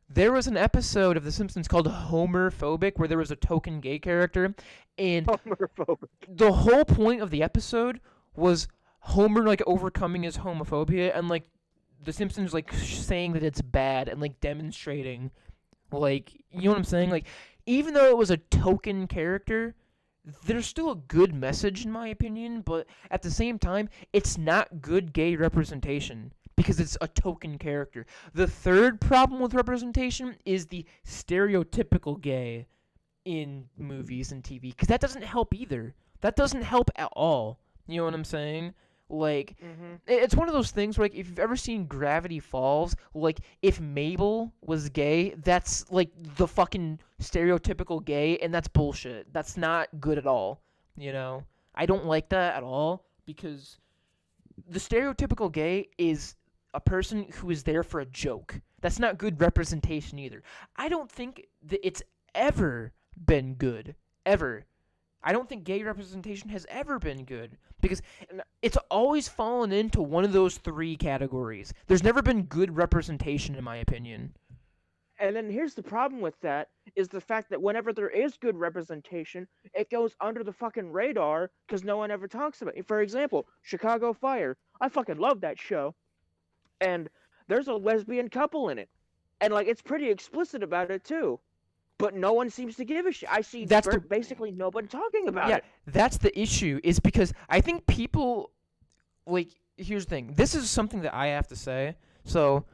there was an episode of The Simpsons called Homerphobic where there was a token gay character, and Homophobic. the whole point of the episode was Homer like overcoming his homophobia and like The Simpsons like saying that it's bad and like demonstrating, like, you know what I'm saying? Like, even though it was a token character, there's still a good message in my opinion, but at the same time, it's not good gay representation because it's a token character. The third problem with representation is the stereotypical gay. in movies and TV, because that doesn't help either. That doesn't help at all. You know what I'm saying? Like, Mhm. it's one of those things where, like, if you've ever seen Gravity Falls, like, if Mabel was gay, that's, like, the fucking stereotypical gay, and that's bullshit. That's not good at all, you know? I don't like that at all, because the stereotypical gay is a person who is there for a joke. That's not good representation either. I don't think that it's ever been good. Ever. I don't think gay representation has ever been good, because it's always fallen into one of those three categories. There's never been good representation, in my opinion. And then here's the problem with that is the fact that whenever there is good representation, it goes under the fucking radar because no one ever talks about it. For example, Chicago Fire. I fucking love that show. And there's a lesbian couple in it. And like it's pretty explicit about it too. But no one seems to give a shit. I see That's the basically nobody talking about yeah. it. That's the issue. Is because I think people, like, here's the thing. This is something that I have to say. So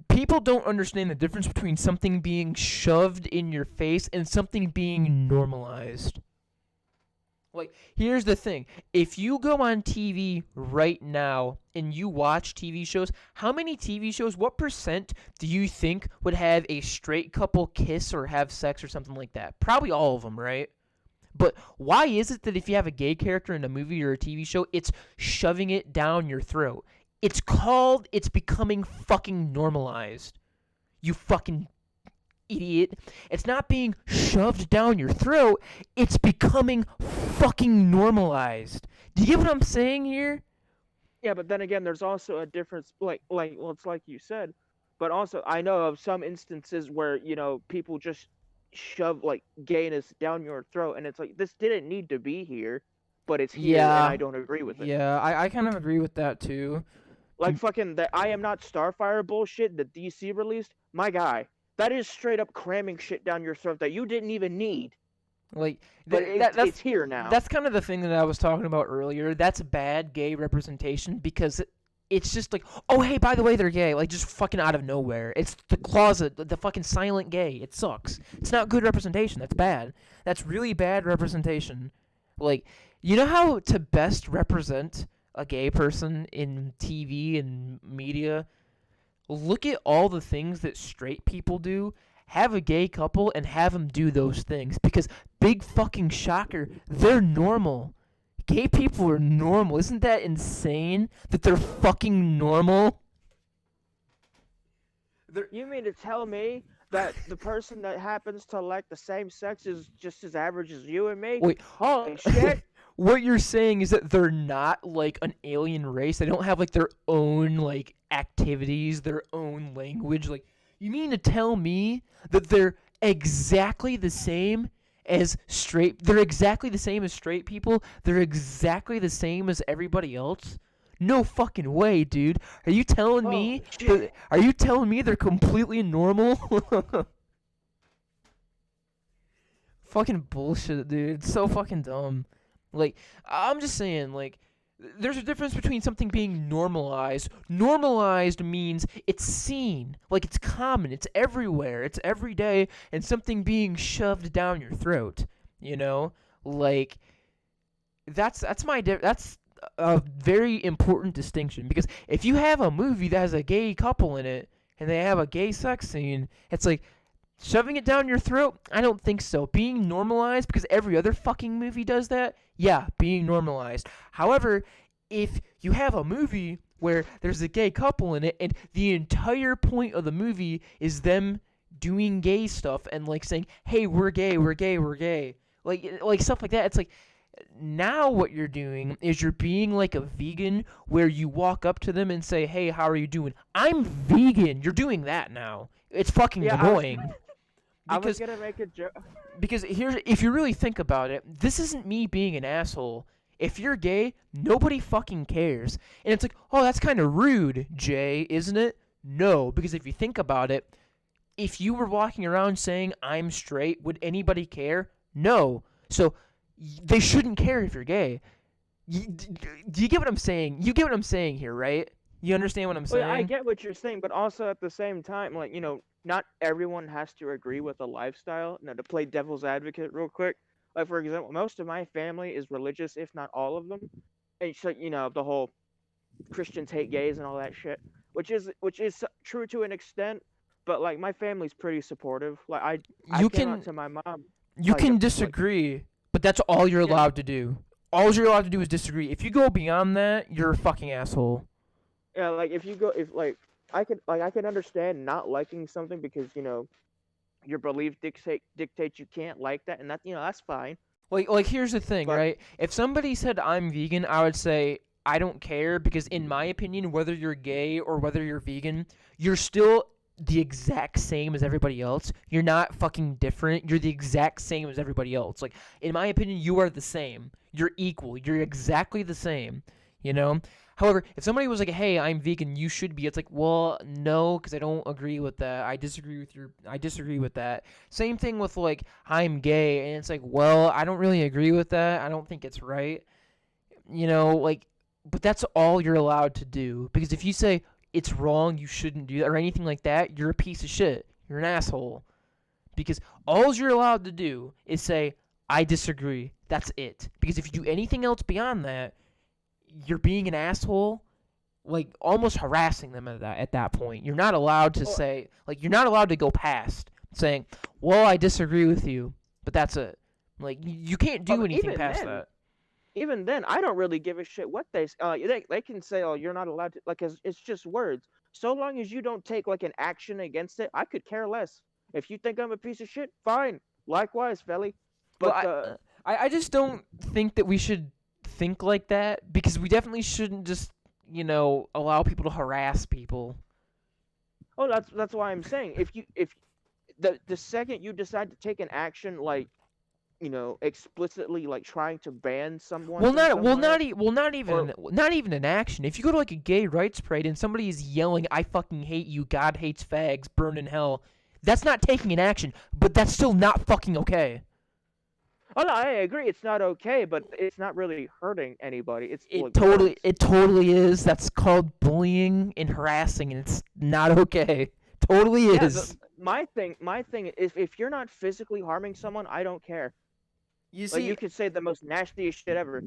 people don't understand the difference between something being shoved in your face and something being normalized. Like, here's the thing. If you go on TV right now and you watch TV shows, how many TV shows, what percent do you think would have a straight couple kiss or have sex or something like that? Probably all of them, right? But why is it that if you have a gay character in a movie or a TV show, it's shoving it down your throat? It's becoming fucking normalized. You fucking idiot. It's not being shoved down your throat. It's becoming fucking normalized. Do you get what I'm saying here? Yeah, but then again, there's also a difference. Well, it's like you said, but also I know of some instances where people just shove like gayness down your throat, and it's like this didn't need to be here, but it's here, and I Yeah. don't agree with it. Yeah, I kind of agree with that too. Like fucking the I am not Starfire bullshit that DC released. My guy, that is straight up cramming shit down your throat that you didn't even need. Like But it's here now. that's kind of the thing that I was talking about earlier. That's bad gay representation because it's just like, oh hey, by the way, they're gay. Like, just fucking out of nowhere. It's the closet, the fucking silent gay. It sucks. It's not good representation. That's bad. That's really bad representation. Like, you know how to best represent a gay person in TV and media? Look at all the things that straight people do. Have a gay couple and have them do those things, because big fucking shocker, they're normal. Gay people are normal. Isn't that insane that they're fucking normal? You mean to tell me that the person that happens to like the same sex is just as average as you and me? Wait. Holy shit! What you're saying is that they're not like an alien race. They don't have like their own like activities, their own language. Like, you mean to tell me that they're exactly the same as straight? They're exactly the same as straight people. They're exactly the same as everybody else. No fucking way, dude. Are you telling me? Are you telling me they're completely normal? Fucking bullshit, dude. It's so fucking dumb. Like, I'm just saying, like, there's a difference between something being normalized. Normalized means it's seen, like it's common, it's everywhere, it's every day, and something being shoved down your throat. You know, like that's a very important distinction, because if you have a movie that has a gay couple in it and they have a gay sex scene, it's like, shoving it down your throat? I don't think so. Being normalized because every other fucking movie does that? Yeah, being normalized. However, if you have a movie where there's a gay couple in it and the entire point of the movie is them doing gay stuff and like saying, "Hey, we're gay, we're gay, we're gay." Like stuff like that. It's like, now what you're doing is you're being like a vegan, where you walk up to them and say, "Hey, how are you doing?" I'm vegan. You're doing that now. It's fucking annoying. I was gonna make a joke. Because if you really think about it, this isn't me being an asshole. If you're gay, nobody fucking cares. And it's like, oh, that's kind of rude, Jay, isn't it? No, because if you think about it, if you were walking around saying I'm straight, would anybody care? No. So they shouldn't care if you're gay. Do you get what I'm saying? You get what I'm saying here, right? You understand what I'm Well, yeah, I saying? get what you're saying, but also at the same time, not everyone has to agree with a lifestyle. Now, to play devil's advocate real quick, like for example, most of my family is religious, if not all of them. And so, the whole Christians hate gays and all that shit, which is true to an extent, but like my family's pretty supportive. Like I You came out can to my mom you like can like disagree, but that's all you're yeah, allowed to do. All you're allowed to do is disagree. If you go beyond that, you're a fucking asshole. yeah, like if you go if like I can understand not liking something because your belief dictates you can't like that, and that's fine. Like here's the thing, But right? If somebody said I'm vegan, I would say I don't care because in my opinion, whether you're gay or whether you're vegan, you're still the exact same as everybody else. You're not fucking different. You're the exact same as everybody else. Like in my opinion, you are the same. You're equal. You're exactly the same, you know? However, if somebody was like, "Hey, I'm vegan, you should be." It's like, "Well, no, cuz I don't agree with that. I disagree with that." Same thing with like I'm gay, and it's like, well, I don't really agree with that. I don't think it's right. Like, but that's all you're allowed to do. Because if you say it's wrong, you shouldn't do that, or anything like that, you're a piece of shit. You're an asshole. Because all you're allowed to do is say, I disagree. That's it. Because if you do anything else beyond that, you're being an asshole, like almost harassing them at that point. You're not allowed to well, say, like, you're not allowed to go past saying, well, I disagree with you, but that's it. Like, you can't do but anything past that. even then, I don't really give a shit what they can say. Oh, you're not allowed to, like, 'cause it's just words. So long as you don't take like an action against it, I could care less. If you think I'm a piece of shit, fine. Likewise, Felly. Well, But I just don't think that we should think like that because we definitely shouldn't just, allow people to harass people. oh, that's why I'm saying if the second you decide to take an action like explicitly like trying to ban someone Well, from not well, somewhere not e- well, or not even an action. If you go to like a gay rights parade and somebody is yelling, "I fucking hate you, God hates fags, burn in hell," that's not taking an action, but that's still not fucking okay. oh no, I agree it's not okay, but it's not really hurting anybody. It's It like totally, words. it totally is. That's called bullying and harassing, and it's not okay. Totally Yeah, is. my thing if you're not physically harming someone, I don't care. You Like see, you could say the most nastiest shit ever.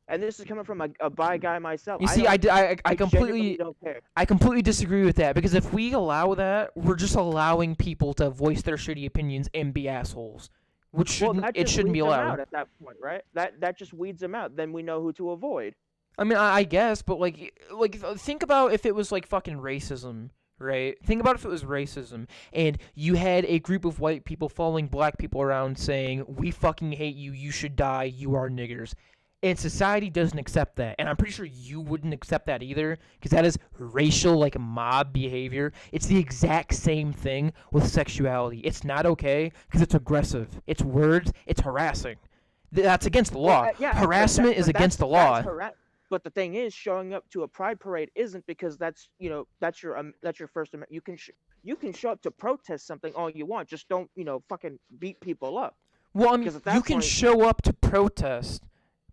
And this is coming from a bi guy myself. you I see, don't I I genuinely completely, don't care. I completely disagree with that because if we allow that, we're just allowing people to voice their shitty opinions and be assholes, which Well, shouldn't, that it just shouldn't be weeds them allowed. out at that point, right? That just weeds them out. Then we know who to avoid. I mean, I guess, but like, think about if it was like fucking racism, right? Think about if it was racism, and you had a group of white people following black people around saying, "We fucking hate you. You should die. You are niggers." And society doesn't accept that, and I'm pretty sure you wouldn't accept that either, because that is racial, like mob behavior. It's the exact same thing with sexuality. It's not okay because it's aggressive. It's words. It's harassing. That's against the Well, law. yeah, Harassment is but against the that's law. But the thing is, showing up to a pride parade isn't because that's your first amendment. You can show up to protest something all you want. Just don't fucking beat people up. Well, I mean, Because at you that can point, show up to protest,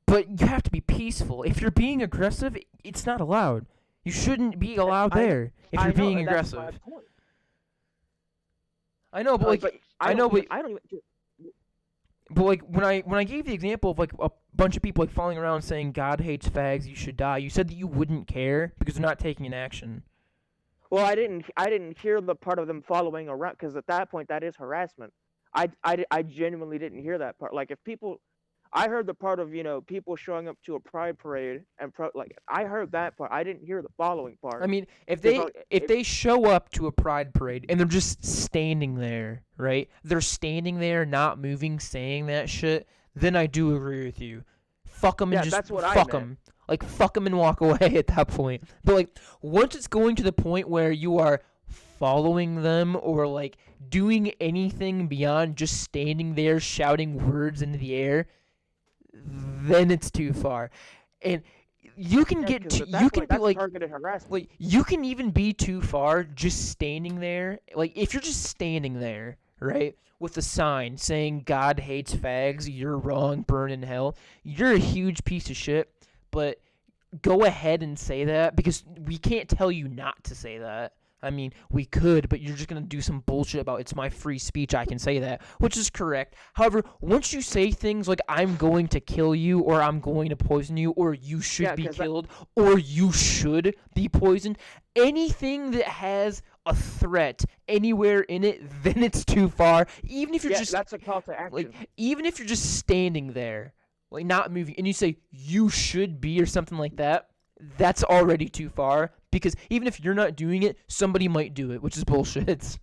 but you have to be peaceful. If you're being aggressive, it's not allowed. You shouldn't be allowed I there if I you're know, being and that's my aggressive. point. I know, but But like, I I don't know, even but I don't even but like when I gave the example of like a bunch of people like falling around saying God hates fags, you should die. You said that you wouldn't care because they're not taking an action. well, I didn't hear the part of them following around because at that point that is harassment. I genuinely didn't hear that part. Like if people, I heard the part of people showing up to a pride parade and like I heard that part. I didn't hear the following I part mean, if because they if they show up to a pride parade and they're just standing there, right? They're standing there, not moving, saying that shit. Then I do agree with you. Fuck them and yeah, just that's what I fuck meant. them. Like fuck them and walk away at that point. But like once it's going to the point where you are following them or like doing anything beyond just standing there shouting words into the air, then it's too far. And you can Yeah, get because to, at you that can point be that's like targeted harassment. you can even be too far just standing there. Like if you're just standing there, right, with a sign saying God hates fags, you're wrong, burn in hell. You're a huge piece of shit, but go ahead and say that because we can't tell you not to say that. I mean, we could, but you're just going to do some bullshit about it's my free speech, I can say that, which is correct. However, once you say things like I'm going to kill you or I'm going to poison you or you should be killed or you should be poisoned, anything that has a threat anywhere in it, then it's too far. Even if you're just that's a call to action. Like, even if you're just standing there, like not moving, and you say you should be or something like that, that's already too far. Because even if you're not doing it, somebody might do it, which is bullshit.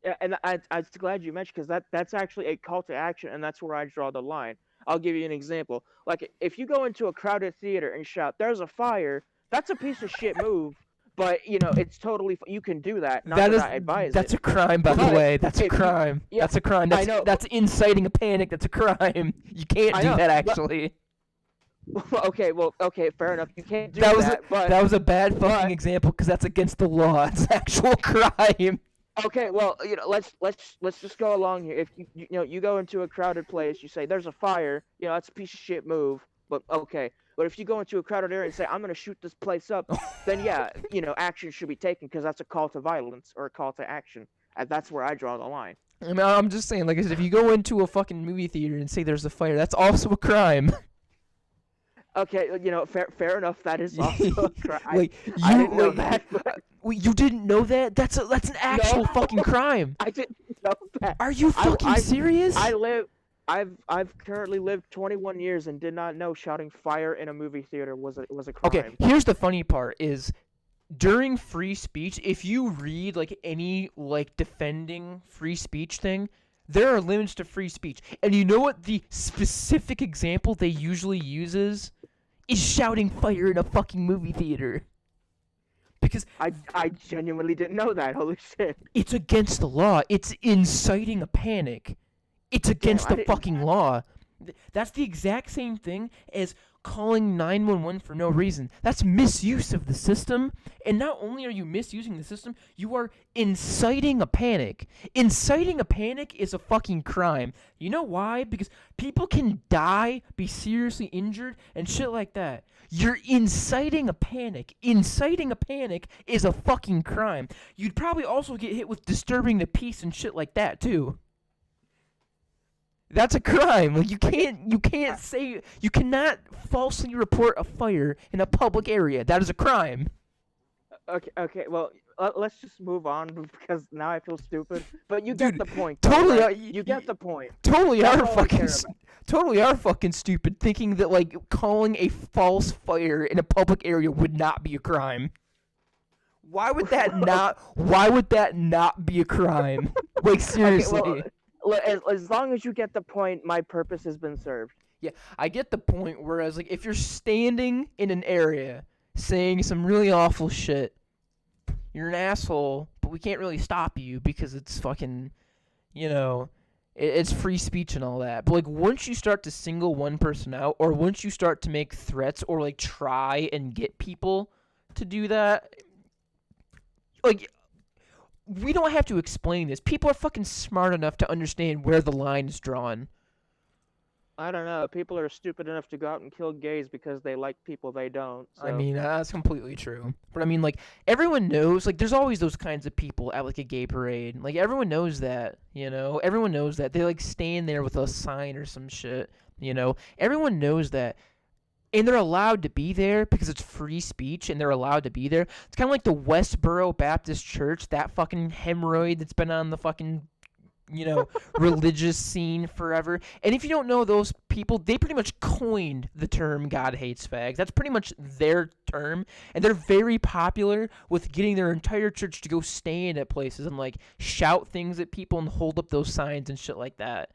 Yeah, and I'm glad you mentioned because that's actually a call to action, and that's where I draw the line. I'll give you an example. Like if you go into a crowded theater and shout, "There's a fire," that's a piece of shit move. But it's totally you can do that. That's a crime, by the way. That's a crime. That's a crime. That's inciting a panic. That's a crime. You can't do that actually. Okay, fair enough. You can't do that. That was a bad fucking example because that's against the law. It's actual crime. Okay, well, let's just go along here. If you go into a crowded place, you say there's a fire. That's a piece of shit move. But okay. But if you go into a crowded area and say, I'm going to shoot this place up, then yeah, action should be taken because that's a call to violence or a call to action. And that's where I draw the line. I mean, I'm just saying, like I said, if you go into a fucking movie theater and say there's a fire, that's also a crime. Okay, fair enough. That is also a crime. I didn't know that. You didn't know that? That's an actual fucking crime. I didn't know that. Are you fucking serious? I've currently lived 21 years and did not know shouting fire in a movie theater was a crime. Okay, here's the funny part is during free speech, if you read like any like defending free speech thing, there are limits to free speech. And you know what the specific example they usually use is shouting fire in a fucking movie theater. Because I genuinely didn't know that. Holy shit. It's against the law. It's inciting a panic. It's against the fucking law. That's the exact same thing as calling 911 for no reason. That's misuse of the system. And not only are you misusing the system, you are inciting a panic. Inciting a panic is a fucking crime. You know why? Because people can die, be seriously injured, and shit like that. You're inciting a panic. Inciting a panic is a fucking crime. You'd probably also get hit with disturbing the peace and shit like that, too. That's a crime. Like you cannot falsely report a fire in a public area. That is a crime. Okay. Well, let's just move on because now I feel stupid. But you get the point. Totally. Right? You get the point. Totally are fucking stupid thinking that like calling a false fire in a public area would not be a crime. Why would that not be a crime? Like seriously. Okay, as long as you get the point, my purpose has been served. Yeah, I get the point, whereas, like, if you're standing in an area saying some really awful shit, you're an asshole, but we can't really stop you because it's fucking, it's free speech and all that. But, like, once you start to single one person out, or once you start to make threats or, like, try and get people to do that, like... We don't have to explain this. People are fucking smart enough to understand where the line is drawn. I don't know. People are stupid enough to go out and kill gays because they like people they don't. So. I mean, that's completely true. But I mean, like, everyone knows, like, there's always those kinds of people at, like, a gay parade. Like, everyone knows that, Everyone knows that. They, like, stand there with a sign or some shit, Everyone knows that. And they're allowed to be there because it's free speech and they're allowed to be there. It's kind of like the Westboro Baptist Church, that fucking hemorrhoid that's been on the fucking, religious scene forever. And if you don't know those people, they pretty much coined the term God hates fags. That's pretty much their term. And they're very popular with getting their entire church to go stand at places and, like, shout things at people and hold up those signs and shit like that.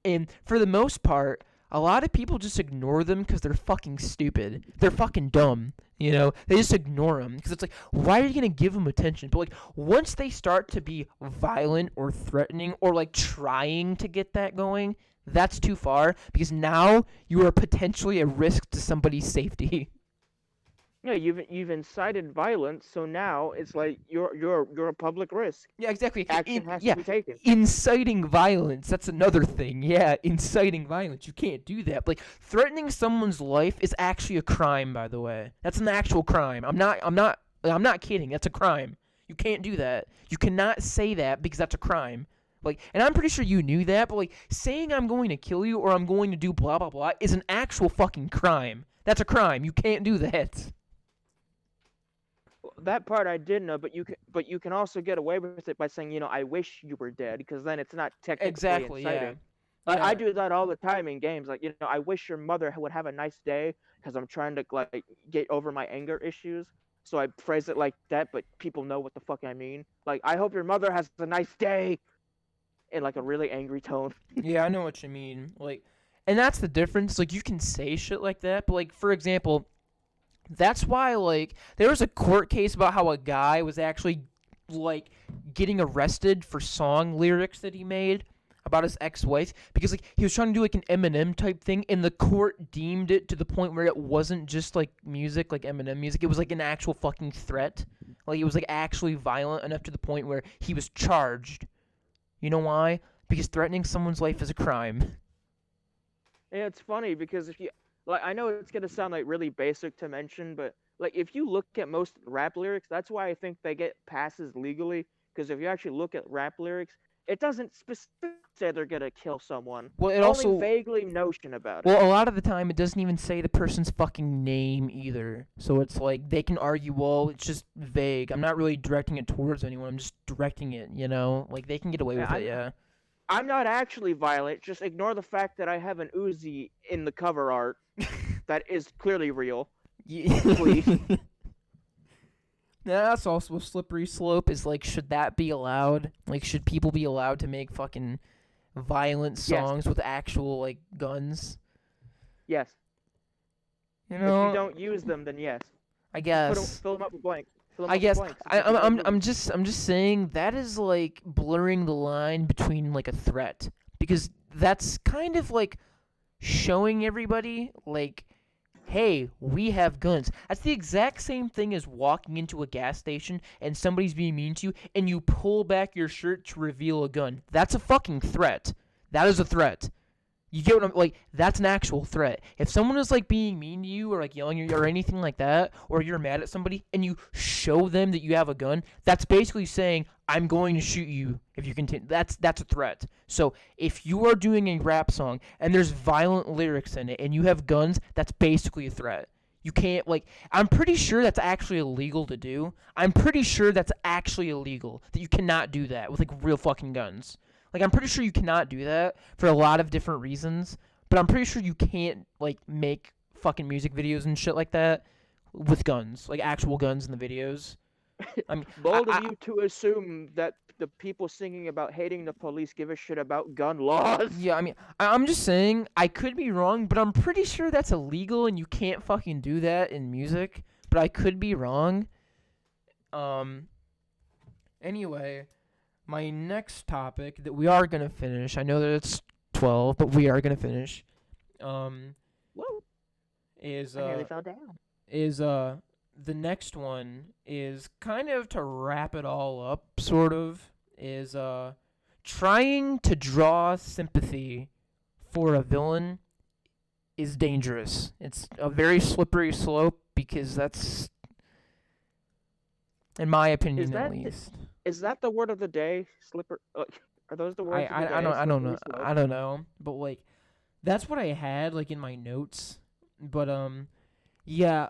And for the most part... A lot of people just ignore them because they're fucking stupid. They're fucking dumb, They just ignore them because it's like, why are you going to give them attention? But, like, once they start to be violent or threatening or, like, trying to get that going, that's too far because now you are potentially a risk to somebody's safety. Yeah, you've incited violence, so now it's like you're a public risk. Yeah, exactly. Action has to Yeah, be taken. inciting violence. That's another thing. Yeah, inciting violence. You can't do that. Like threatening someone's life is actually a crime. By the way, that's an actual crime. I'm not kidding. That's a crime. You can't do that. You cannot say that because that's a crime. Like, and I'm pretty sure you knew that. But like, saying I'm going to kill you or I'm going to do blah blah blah is an actual fucking crime. That's a crime. You can't do that. That part I did know, but you can also get away with it by saying, I wish you were dead, because then it's not technically Exactly. Yeah. inciting. I Yeah. do that all the time in games. Like, I wish your mother would have a nice day, because I'm trying to like get over my anger issues. So I phrase it like that, but people know what the fuck I mean. Like, I hope your mother has a nice day, in like a really angry tone. Yeah, I know what you mean. Like, and that's the difference. Like, you can say shit like that, but like, for example, that's why like there was a court case about how a guy was actually like getting arrested for song lyrics that he made about his ex-wife because like he was trying to do like an Eminem type thing and the court deemed it to the point where it wasn't just like music like Eminem music, it was like an actual fucking threat. Like it was like actually violent enough to the point where he was charged. You know why? Because threatening someone's life is a crime. Yeah, it's funny because if you like, I know it's gonna sound like really basic to mention, but like if you look at most rap lyrics, that's why I think they get passes legally. Because if you actually look at rap lyrics, it doesn't specifically say they're gonna kill someone. Well, it Only also vaguely notion about it. Well, a lot of the time it doesn't even say the person's fucking name either. So it's like they can argue, well, it's just vague. I'm not really directing it towards anyone. I'm just directing it, you know? Like they can get away Yeah, with it, yeah. I'm not actually violent. Just ignore the fact that I have an Uzi in the cover art that is clearly real. Please. Now, that's also a slippery slope is like should that be allowed? Like should people be allowed to make fucking violent Yes. songs with actual like guns? Yes. You If know, you don't use them, then yes. I guess. Fill them up with blanks. Fill 'em I up with guess blanks. I, It's like I'm a I'm I'm just saying that is like blurring the line between like a threat because that's kind of like showing everybody like, hey, we have guns. That's the exact same thing as walking into a gas station and somebody's being mean to you and you pull back your shirt to reveal a gun. That's a fucking threat. That is a threat. You get what I'm like? That's an actual threat. If someone is like being mean to you or like yelling at you or anything like that, or you're mad at somebody and you show them that you have a gun, that's basically saying I'm going to shoot you if you continue. That's a threat. So if you are doing a rap song and there's violent lyrics in it and you have guns, that's basically a threat. You can't like. I'm pretty sure that's actually illegal to do. I'm pretty sure that's actually illegal that you cannot do that with like real fucking guns. Like, I'm pretty sure you cannot do that for a lot of different reasons, but I'm pretty sure you can't, like, make fucking music videos and shit like that with guns, like actual guns in the videos. I mean, Bold of you to assume that the people singing about hating the police give a shit about gun laws. yeah, I mean, I'm just saying, I could be wrong, but I'm pretty sure that's illegal and you can't fucking do that in music, but I could be wrong. Anyway, my next topic that we are gonna finish. I know that it's 12, but we are gonna finish. Um, Whoa! is I nearly fell down. is the next one is kind of to wrap it all up. Sort of is trying to draw sympathy for a villain is dangerous. It's a very slippery slope because that's, in my opinion, that at least. Is that the word of the day? Slipper. Are those the words of the day? I don't know. Slippery slope? I don't know. But like that's what I had like in my notes. But yeah,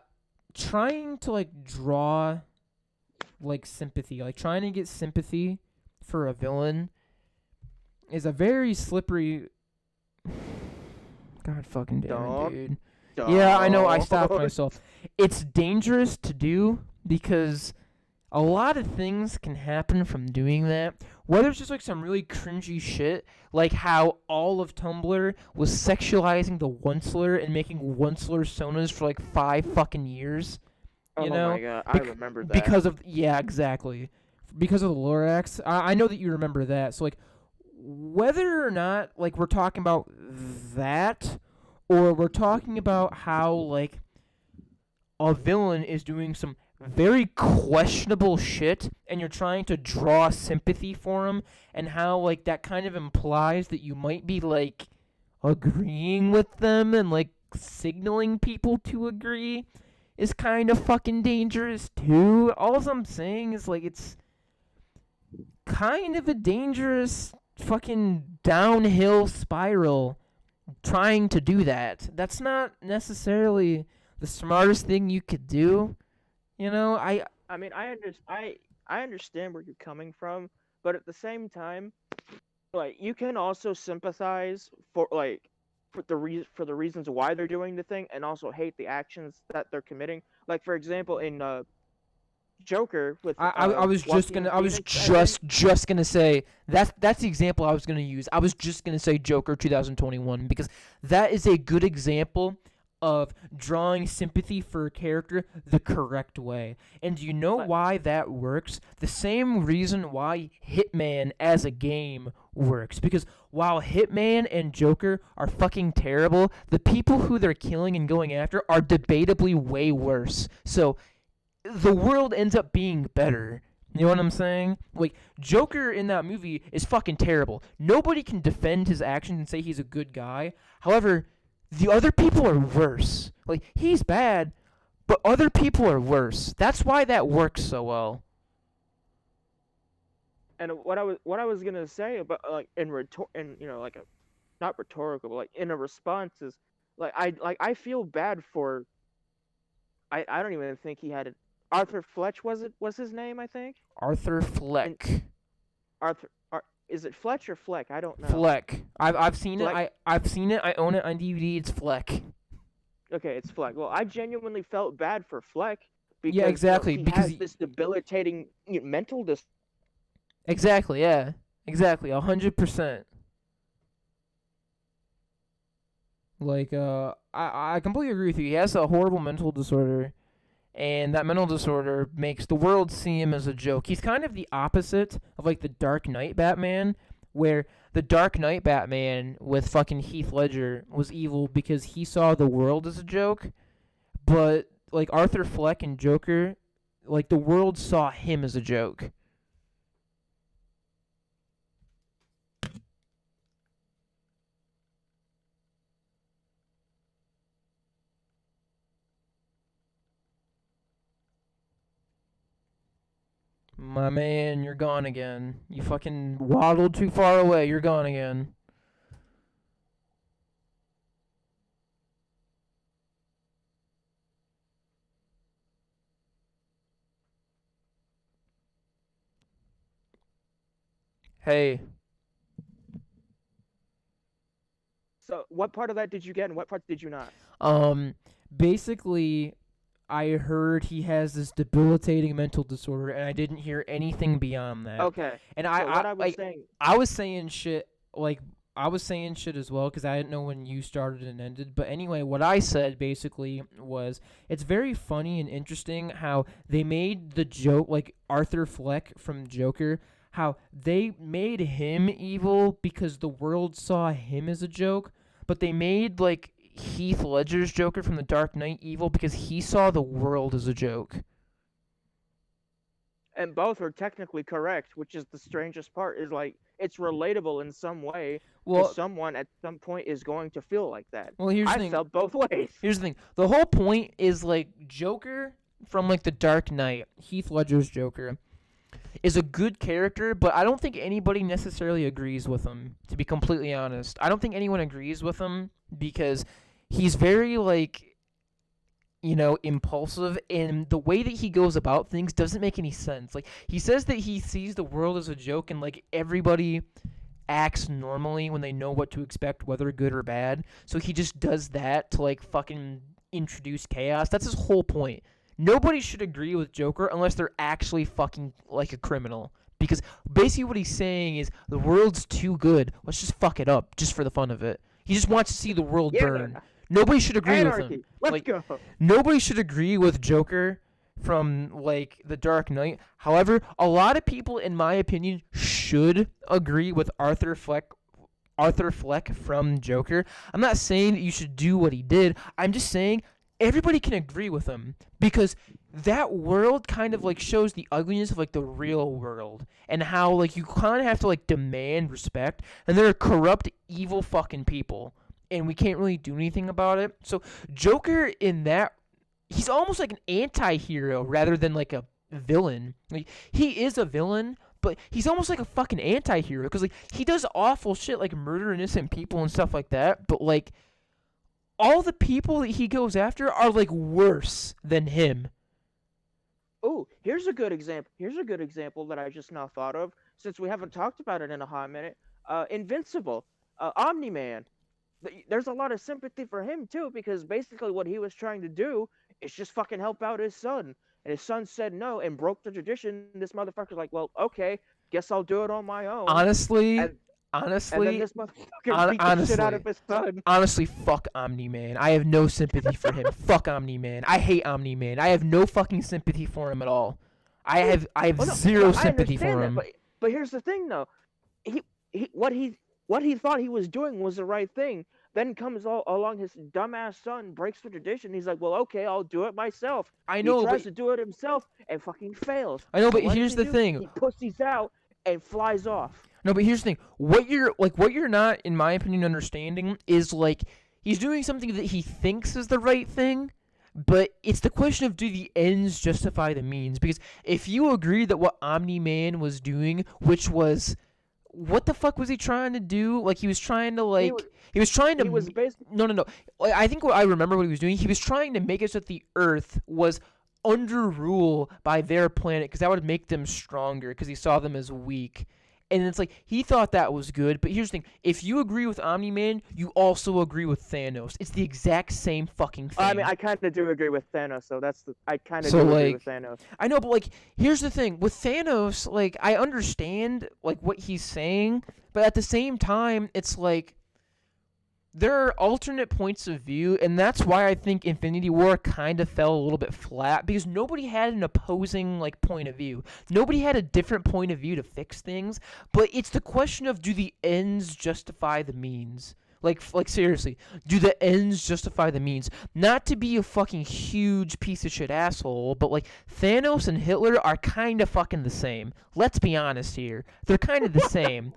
trying to like draw like sympathy, like trying to get sympathy for a villain is a very slippery God fucking damn it, dude. Yeah, I know I stopped myself. It's dangerous to do because a lot of things can happen from doing that. Whether it's just like some really cringy shit, like how all of Tumblr was sexualizing the Onceler and making Onceler sonas for like 5 fucking years. You know? Oh my god, I remember that. Because of, yeah, exactly. Because of the Lorax. I know that you remember that. So like, whether or not like we're talking about that, or we're talking about how like a villain is doing some very questionable shit and you're trying to draw sympathy for him, and how like that kind of implies that you might be like agreeing with them and like signaling people to agree is kind of fucking dangerous too. All I'm saying is like it's kind of a dangerous fucking downhill spiral trying to do that. That's not necessarily the smartest thing you could do. You know, I mean, I understand where you're coming from, but at the same time, like you can also sympathize for like for the reasons why they're doing the thing, and also hate the actions that they're committing. Like for example, in Joker with I was just Joaquin gonna I was Phoenix, I think. just gonna say that's the example I was gonna use. I was just gonna say Joker 2021 because that is a good example of drawing sympathy for a character the correct way. And do you know But why that works? The same reason why Hitman as a game works. Because while Hitman and Joker are fucking terrible, the people who they're killing and going after are debatably way worse. So the world ends up being better. You know what I'm saying? Like, Joker in that movie is fucking terrible. Nobody can defend his actions and say he's a good guy. However, the other people are worse. Like, he's bad, but other people are worse. That's why that works so well. and what I was gonna say about like in you know like a not rhetorical but like in a response is like I feel bad for I don't even think he had it. Arthur Fletch was his name, I think. Arthur And Fleck. is it Fletch or Fleck? I don't know. Fleck. I've seen it. Fleck. I've seen it. I own it on DVD. It's Fleck. Okay, it's Fleck. Well, I genuinely felt bad for Fleck Yeah, because exactly. he Because has this debilitating mental dis. exactly, yeah, exactly, 100%. Like, I completely agree with you. He has a horrible mental disorder, and that mental disorder makes the world see him as a joke. He's kind of the opposite of like the Dark Knight Batman, where the Dark Knight Batman with fucking Heath Ledger was evil because he saw the world as a joke, but like Arthur Fleck and Joker, like the world saw him as a joke. My man, you're gone again. You fucking waddled too far away. You're gone again. Hey, So, what part of that did you get, and what parts did you not? um, basically, I heard he has this debilitating mental disorder, and I didn't hear anything beyond that. Okay. And So what I was like, saying, I was saying shit like I was saying shit as well because I didn't know when you started and ended. But anyway, what I said basically was it's very funny and interesting how they made the joke like Arthur Fleck from Joker. How they made him evil because the world saw him as a joke, but they made like Heath Ledger's Joker from The Dark Knight evil because he saw the world as a joke. and both are technically correct, which is the strangest part. Is like it's relatable in some way because Well, someone at some point is going to feel like that. here's the I thing. felt both ways. Here's the thing. The whole point is like Joker from like The Dark Knight, Heath Ledger's Joker, is a good character, but I don't think anybody necessarily agrees with him, to be completely honest. I don't think anyone agrees with him because he's very like impulsive, and the way that he goes about things doesn't make any sense. Like he says that he sees the world as a joke and like everybody acts normally when they know what to expect, whether good or bad. So he just does that to like fucking introduce chaos. That's his whole point. Nobody should agree with Joker unless they're actually fucking like a criminal. Because basically what he's saying is the world's too good. Let's just fuck it up just for the fun of it. He just wants to see the world burn. Yeah, Nobody should agree with anarchy. him. Let's Like go. nobody should agree with Joker from like The Dark Knight. However, a lot of people in my opinion should agree with Arthur Fleck from Joker. I'm not saying that you should do what he did. I'm just saying everybody can agree with him because that world kind of like shows the ugliness of like the real world and how like you kind of have to like demand respect, and they're corrupt, evil fucking people, and we can't really do anything about it. So Joker in that, he's almost like an anti-hero rather than like a villain. Like he is a villain, but he's almost like a fucking anti-hero because like he does awful shit like murder innocent people and stuff like that, but like all the people that he goes after are like worse than him. Oh, here's a good example. Here's a good example that I just now thought of, since we haven't talked about it in a hot minute. Invincible, Omni Man. There's a lot of sympathy for him too, because basically what he was trying to do is just fucking help out his son, and his son said no and broke the tradition. This motherfucker's like, well, okay, guess I'll do it on my own. Honestly, And and then honestly, this motherfucker beat the shit out of his son. honestly, fuck Omni Man. I have no sympathy for him. Fuck Omni Man. I hate Omni Man. I have no fucking sympathy for him at all. I have Well, no, zero I sympathy understand for that, him. but here's the thing though. He what he thought he was doing was the right thing. Then comes along his dumbass son, breaks the tradition. He's like, well, okay, I'll do it myself. I He know, tries but to do it himself and fucking fails. I know, So but what does here's he the do? thing. He pussies out and flies off. No, but here's the thing. What you're not, in my opinion, understanding is like he's doing something that he thinks is the right thing, but it's the question of do the ends justify the means? Because if you agree that what Omni Man was doing, which was what the fuck was he trying to do? Like he was trying to He like he was trying to he was basically no. Like, I think what I remember what he was doing. He was trying to make it so that the Earth was under rule by their planet because that would make them stronger because he saw them as weak. And it's like he thought that was good, but here's the thing: if you agree with Omni Man, you also agree with Thanos. It's the exact same fucking thing. I mean, I kind of do agree with Thanos, so I kind of So, do agree like, with Thanos. I know, but like, here's the thing with Thanos. Like, I understand like what he's saying, but at the same time, it's like there are alternate points of view, and that's why I think Infinity War kind of fell a little bit flat because nobody had an opposing like point of view. Nobody had a different point of view to fix things, but it's the question of do the ends justify the means? Like seriously, do the ends justify the means? Not to be a fucking huge piece of shit asshole, but like Thanos and Hitler are kind of fucking the same. Let's be honest here. They're kind of the same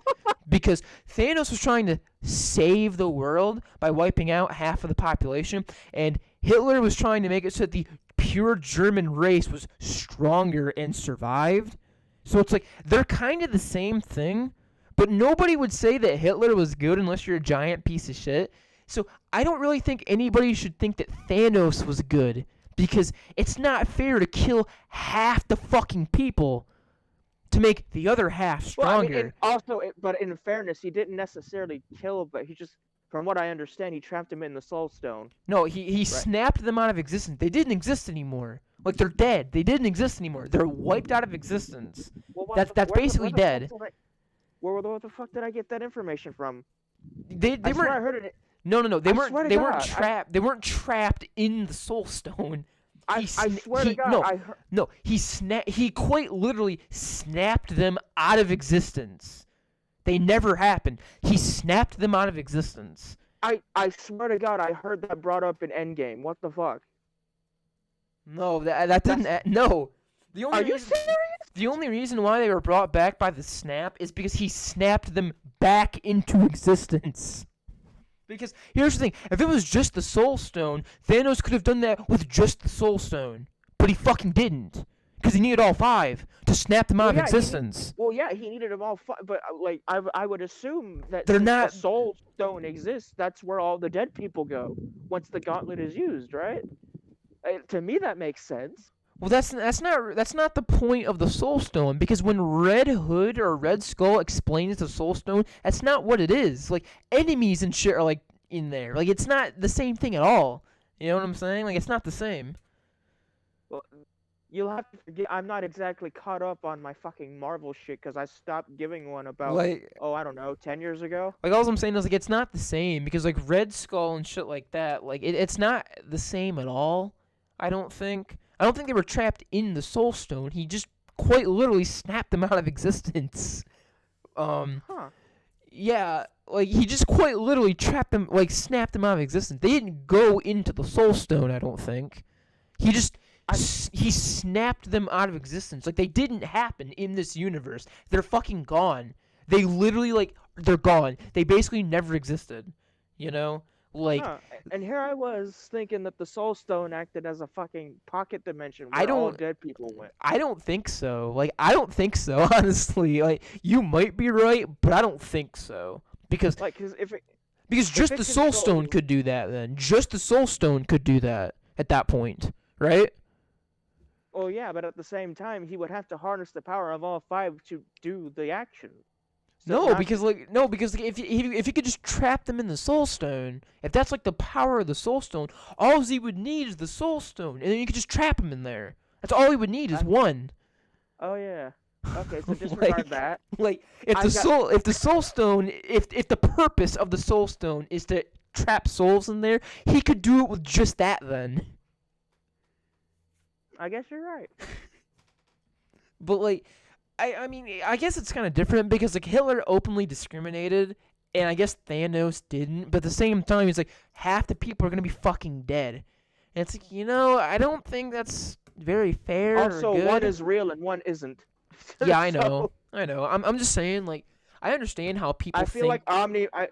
because Thanos was trying to save the world by wiping out half of the population, and Hitler was trying to make it so that the pure German race was stronger and survived. So it's like they're kind of the same thing, but nobody would say that Hitler was good unless you're a giant piece of shit. So I don't really think anybody should think that Thanos was good because it's not fair to kill half the fucking people to make the other half stronger. Well, I mean, but in fairness, he didn't necessarily kill, but he just, from what I understand, he trapped him in the Soul Stone. No, he snapped them out of existence. They didn't exist anymore. Like they're dead. They didn't exist anymore. They're wiped out of existence. Well, That's basically dead. Where the fuck did I get that information from? They I swear I weren't. heard it. No. They I weren't. swear to They weren't God, trapped. They weren't trapped in the Soul Stone. I swear to God, no, I heard. no. He quite literally snapped them out of existence. They never happened. He snapped them out of existence. I swear to God, I heard that brought up in Endgame. What the fuck? No, that didn't. No. Are you serious? The only reason why they were brought back by the snap is because he snapped them back into existence. Because here's the thing, if it was just the Soul Stone, Thanos could have done that with just the Soul Stone. But he fucking didn't. Because he needed all 5 to snap them out of existence. He needed them all, but like I would assume that They're since not. the Soul Stone exists, that's where all the dead people go once the gauntlet is used, right? To me, that makes sense. Well, that's not the point of the Soul Stone, because when Red Hood or Red Skull explains the Soul Stone, that's not what it is. Like, enemies and shit are like in there. Like, it's not the same thing at all. You know what I'm saying? Like, it's not the same. Well, you'll have to forget. I'm not exactly caught up on my fucking Marvel shit because I stopped giving one about Like, I don't know, 10 years ago. Like, all I'm saying is like it's not the same because like Red Skull and shit like that. Like, it's not the same at all. I don't think they were trapped in the Soul Stone. He just quite literally snapped them out of existence. Huh. Yeah, like he just quite literally trapped them, like snapped them out of existence. They didn't go into the Soul Stone, I don't think. He just I he snapped them out of existence. Like they didn't happen in this universe. They're fucking gone. They literally like they're gone. They basically never existed. You know? Like Huh. And here I was thinking that the Soul Stone acted as a fucking pocket dimension I where all don't dead people went. I don't think so. Like I don't think so, honestly. Like you might be right, but I don't think so. Because Like, cause because if just it the Soul Stone controls, could do that then. Just the Soul Stone could do that at that point, right? well, yeah, but at the same time, he would have to harness the power of all five to do the action. So No, not because if you could just trap them in the Soul Stone, if that's like the power of the Soul Stone, all he would need is the Soul Stone, and then you could just trap him in there. That's all he would need is I, one. oh yeah. Okay, so disregard that. Like if I the got Soul Stone, if the purpose of the Soul Stone is to trap souls in there, he could do it with just that then. I guess you're right. But like, I mean, I guess it's kind of different because like Hitler openly discriminated, and I guess Thanos didn't. But at the same time, he's like half the people are gonna be fucking dead, and it's like I don't think that's very fair Also, or good. one is real and one isn't. Yeah, I So, know, I know. I'm just saying like I understand how people I feel think. like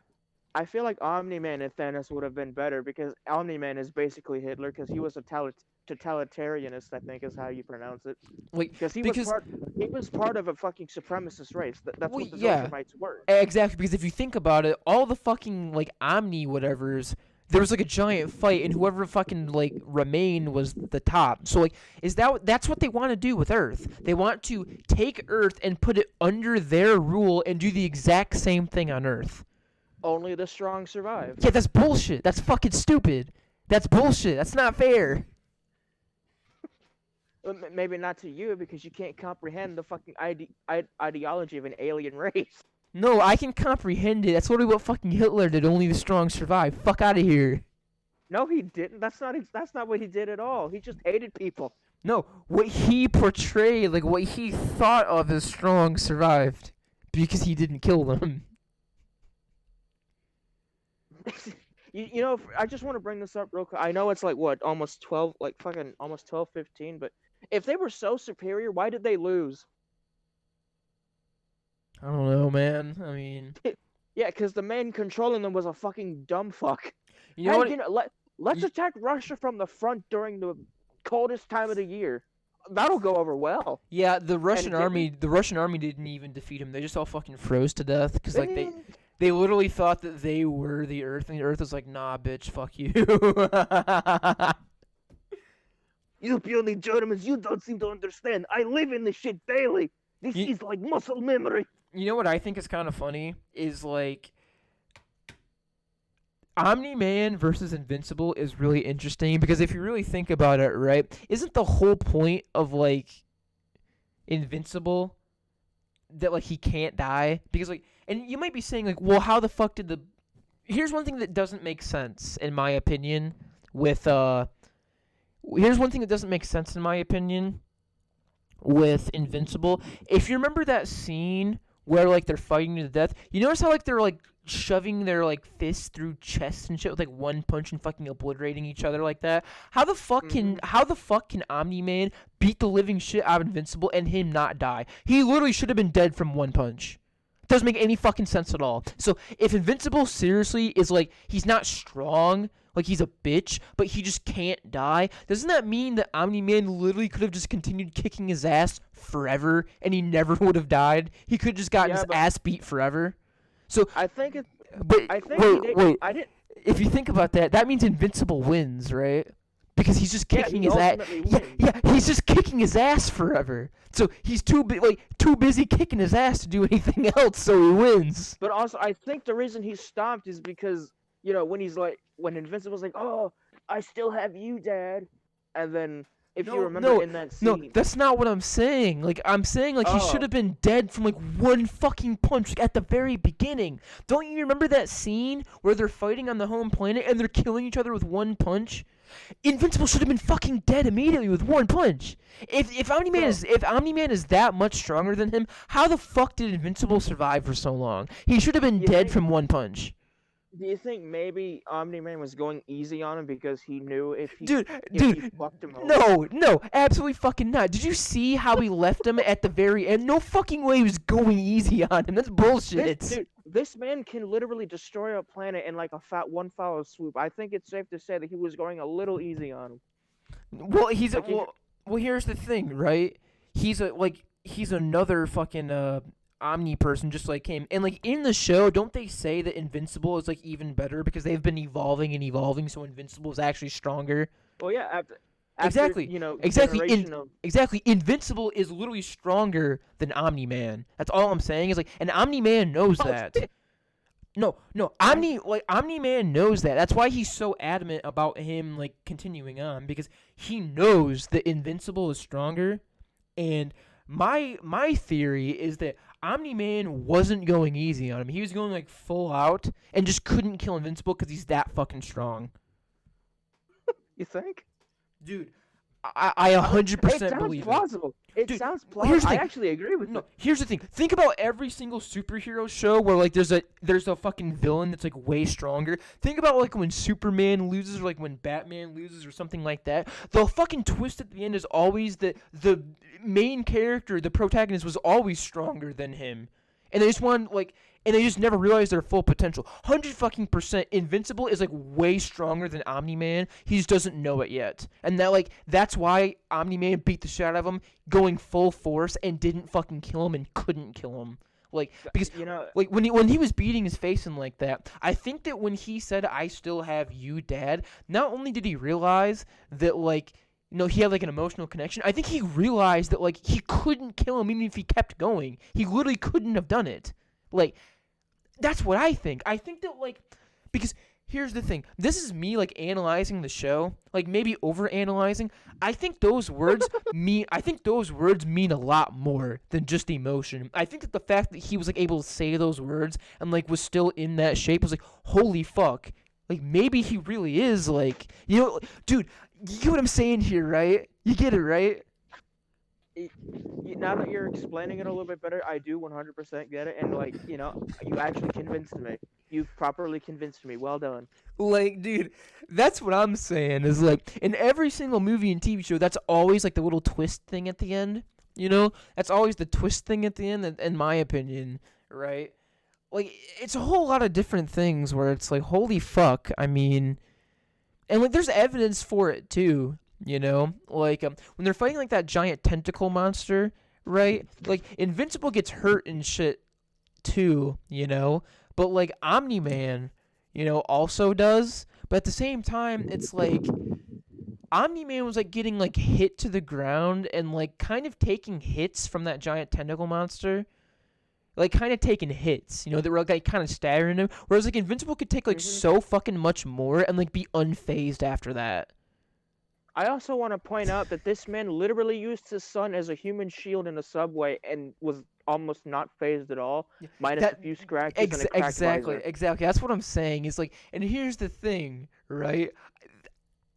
I feel like Omni-Man and Thanos would have been better because Omni-Man is basically Hitler because he was a totalitarianist, I think is how you pronounce it. Like Because because he was part of a fucking supremacist race. That's well, what the yeah, Viltrumites were. exactly. Because if you think about it, all the fucking like Omni whatevers, there was like a giant fight, and whoever fucking like remained was the top. So like, that's what they want to do with Earth? They want to take Earth and put it under their rule and do the exact same thing on Earth. Only the strong survive. Yeah, that's bullshit. That's fucking stupid. That's bullshit. That's not fair. Maybe not to you because you can't comprehend the fucking ideology of an alien race. No, I can comprehend it. That's literally what fucking Hitler did. Only the strong survive. Fuck out of here. No, he didn't. That's not what he did at all. He just hated people. No, what he portrayed, like what he thought of as strong, survived because he didn't kill them. I just want to bring this up real quick. I know it's like what, almost 12, like fucking almost 12, 15, but if they were so superior, why did they lose? I don't know, man. I mean, Yeah, because the man controlling them was a fucking dumb fuck. you know And what? let's You- attack Russia from the front during the coldest time of the year. That'll go over well. Yeah, the Russian get army, the Russian army didn't even defeat him. They just all fucking froze to death because like they literally thought that they were the Earth, and the Earth was like, nah, bitch, fuck you. You puny Germans, you don't seem to understand. I live in this shit daily. This You- is like muscle memory. You know what I think is kind of funny is like Omni-Man versus Invincible is really interesting because if you really think about it, right, isn't the whole point of like Invincible that like he can't die? Because like, and you might be saying like, well, how the fuck did the? Here's one thing that doesn't make sense in my opinion. Here's one thing that doesn't make sense in my opinion with Invincible. If you remember that scene where like they're fighting to the death, you notice how like they're like shoving their like fists through chests and shit with like one punch and fucking obliterating each other like that. How the fuck can Omni-Man beat the living shit out of Invincible and him not die? He literally should have been dead from one punch. Doesn't make any fucking sense at all. So if Invincible seriously is like he's not strong, like he's a bitch, but he just can't die, doesn't that mean that Omni-Man literally could have just continued kicking his ass forever and he never would have died? He could have just gotten Yeah, his but ass beat forever. So I think it. but I think he did. wait. I didn't. If you think about that, that means Invincible wins, right? Because he's just Yeah, kicking he his ass. ultimately Yeah, wins. yeah, he's just kicking his ass forever. So he's too busy kicking his ass to do anything else. So he wins. But also, I think the reason he stopped is because when he's like, when Invincible's like, "Oh, I still have you, Dad," and then If you No, remember no, in that no, scene. that's not what I'm saying. Like, I'm saying, like, he should Oh, have been dead from, like, one fucking punch like, at the very beginning. Don't you remember that scene where they're fighting on the home planet and they're killing each other with one punch? Invincible should have been fucking dead immediately with one punch. If so Omni Man is that much stronger than him, how the fuck did Invincible survive for so long? He should have been you dead think? from one punch. Do you think maybe Omni Man was going easy on him because he knew Dude, if he dude, fucked him over? no, absolutely fucking not. Did you see how he left him at the very end? No fucking way he was going easy on him. That's bullshit. This man can literally destroy a planet in like one foul swoop. I think it's safe to say that he was going a little easy on him. Well, Like he, well. Here's the thing, right? He's another fucking Omni person, just like him. And like in the show, don't they say that Invincible is like even better because they've been evolving and evolving, so Invincible is actually stronger. well, yeah, Exactly. you know, Exactly. generation of Exactly. Invincible is literally stronger than Omni Man. That's all I'm saying. Is like, and Omni Man knows that. No, Omni Man knows that. That's why he's so adamant about him like continuing on because he knows that Invincible is stronger. And my theory is that Omni Man wasn't going easy on him. He was going like full out and just couldn't kill Invincible because he's that fucking strong. you think? Dude, I 100% believe it. Plausible. It Dude, sounds well, here's plausible. the I thing. actually agree with No, you. here's the thing. Think about every single superhero show where like there's a fucking villain that's like way stronger. Think about like when Superman loses or like when Batman loses or something like that. The fucking twist at the end is always that the main character, the protagonist, was always stronger than him. And they just want like and they just never realize their full potential. 100% Invincible is like way stronger than Omni-Man. He just doesn't know it yet. And that's why Omni-Man beat the shit out of him going full force and didn't fucking kill him and couldn't kill him. Like because like when he was beating his face in like that, I think that when he said I still have you, Dad, not only did he realize that like he had like an emotional connection. I think he realized that like he couldn't kill him even if he kept going. He literally couldn't have done it. Like that's what I think. I think that like because here's the thing. This is me like analyzing the show, like maybe over analyzing. I think those words mean a lot more than just emotion. I think that the fact that he was like able to say those words and like was still in that shape was like holy fuck. Like maybe he really is like dude, you get what I'm saying here, right? You get it, right? Now that you're explaining it a little bit better, I do 100% get it, and like you actually convinced me. You've properly convinced me. Well done. Like, dude, that's what I'm saying. Is like in every single movie and TV show, that's always like the little twist thing at the end. That's always the twist thing at the end, in my opinion, right? Like, it's a whole lot of different things where it's like, holy fuck. I mean, and like, there's evidence for it too. Like when they're fighting like that giant tentacle monster, right? Like Invincible gets hurt and shit too, but like Omni-Man, also does. But at the same time, it's like Omni-Man was like getting like hit to the ground and like kind of taking hits from that giant tentacle monster. Like kind of taking hits, that were like kind of staggering him. Whereas like Invincible could take like so fucking much more and like be unfazed after that. I also want to point out that this man literally used his son as a human shield in a subway and was almost not phased at all, minus a few scratches and a cracked visor. Exactly. That's what I'm saying. Is like, and here's the thing, right?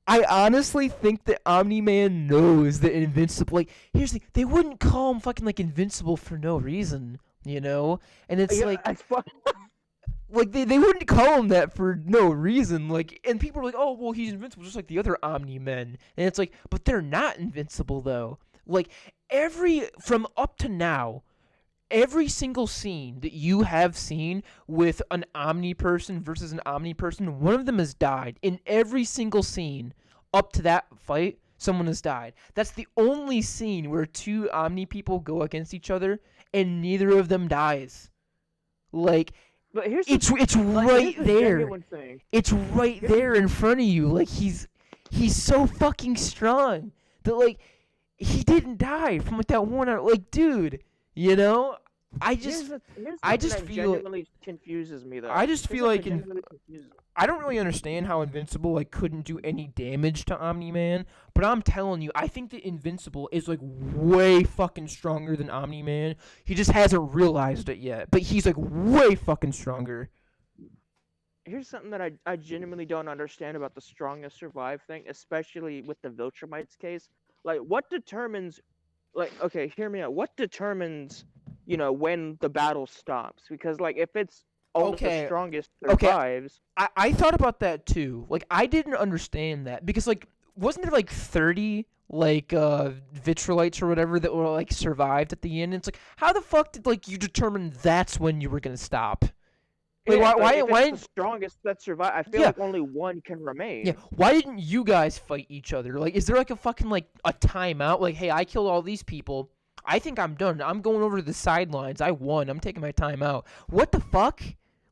I honestly think that Omni-Man knows that Invincible. Like, here's the thing: they wouldn't call him fucking like Invincible for no reason, And it's like. Like, they wouldn't call him that for no reason. Like, and people are like, oh, well, he's invincible just like the other Omni-Men. And it's like, but they're not invincible, though. Like, from up to now, every single scene that you have seen with an Omni-person versus an Omni-person, one of them has died. In every single scene up to that fight, someone has died. That's the only scene where two Omni people go against each other, and neither of them dies. Like... But here's it's right there. It's right there in front of you. Like he's so fucking strong that like he didn't die from like that one. Like dude, I Here's just the here's I something just that feel genuinely confuses me I though. just Here's feel something like that genuinely confuses me. I don't really understand how Invincible like couldn't do any damage to Omni-Man, but I'm telling you, I think that Invincible is like way fucking stronger than Omni-Man. He just hasn't realized it yet, but he's like way fucking stronger. Here's something that I genuinely don't understand about the strongest survive thing, especially with the Viltrumites case. Like, what determines, like, okay, hear me out. What determines, when the battle stops? Because, like, if it's only the Okay, strongest okay, survives, I thought about that too. Like I didn't understand that because like wasn't there like 30 like vitrolites or whatever that were like survived at the end? It's like how the fuck did like you determine that's when you were gonna stop? Like yeah, like, if it's why the strongest that survive, I feel yeah, like only one can yeah, remain. why didn't you guys fight each other? Like is there like a fucking like a timeout? Like hey, I killed all these people. I think I'm done. I'm going over to the sidelines. I won. I'm taking my time out. What the fuck?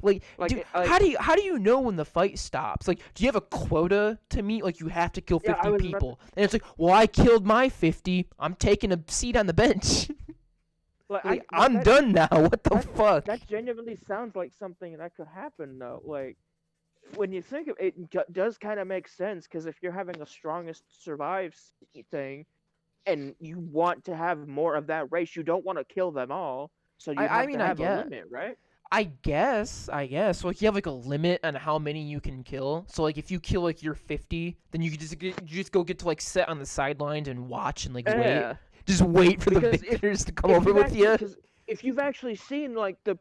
Like, Like, dude, like, how do you know when the fight stops? Like, do you have a quota to meet? Like, you have to kill yeah, I 50 was about to, people, and it's like, well, I killed my 50. I'm taking a seat on the bench. like, Like, but I'm done now. What the that fuck? that genuinely sounds like something that could happen though. Like, when you think of it, does kind of make sense because if you're having a strongest survives thing and you want to have more of that race, you don't want to kill them all, so you'd I have to mean, have a limit, right? I guess. Like, you have like a limit on how many you can kill. So, like, if you kill like your 50, then you just go get to like sit on the sidelines and watch and like wait, Yeah, just wait for the because victors to come over with you. if you've actually seen like the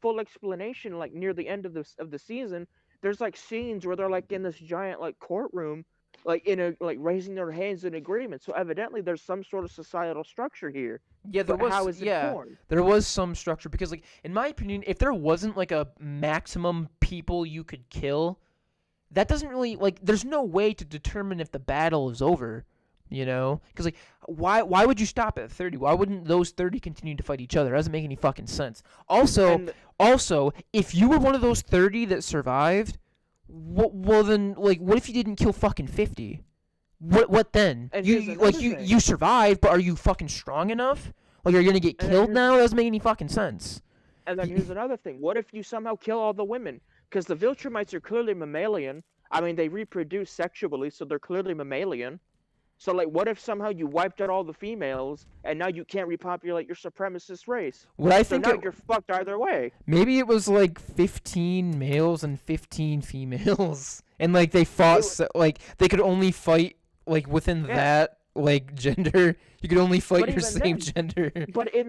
full explanation like near the end of the season, there's like scenes where they're like in this giant like courtroom, like in a like raising their hands in agreement. So evidently there's some sort of societal structure here, Yeah, but how is it formed? there was some structure because like in my opinion, if there wasn't like a maximum people you could kill, that doesn't really like there's no way to determine if the battle is over, you know? Cuz like why would you stop at 30? Why wouldn't those 30 continue to fight each other? It doesn't make any fucking sense. Also, And also, if you were one of those 30 that survived, well then like what if you didn't kill fucking 50? What then? and here's Like another thing. you survived, but are you fucking strong enough? Like are you gonna get And then killed here's now? That doesn't make any fucking sense. And then here's another thing. What if you somehow kill all the women? Because the Viltrumites are clearly mammalian. I mean, they reproduce sexually, so they're clearly mammalian. So, like, what if somehow you wiped out all the females, and now you can't repopulate your supremacist race? What I So think now it you're fucked either way. maybe it was like 15 males and 15 females, and like they fought It, like they could only fight like within yeah, that like gender. You could only fight but your even same then, gender. but in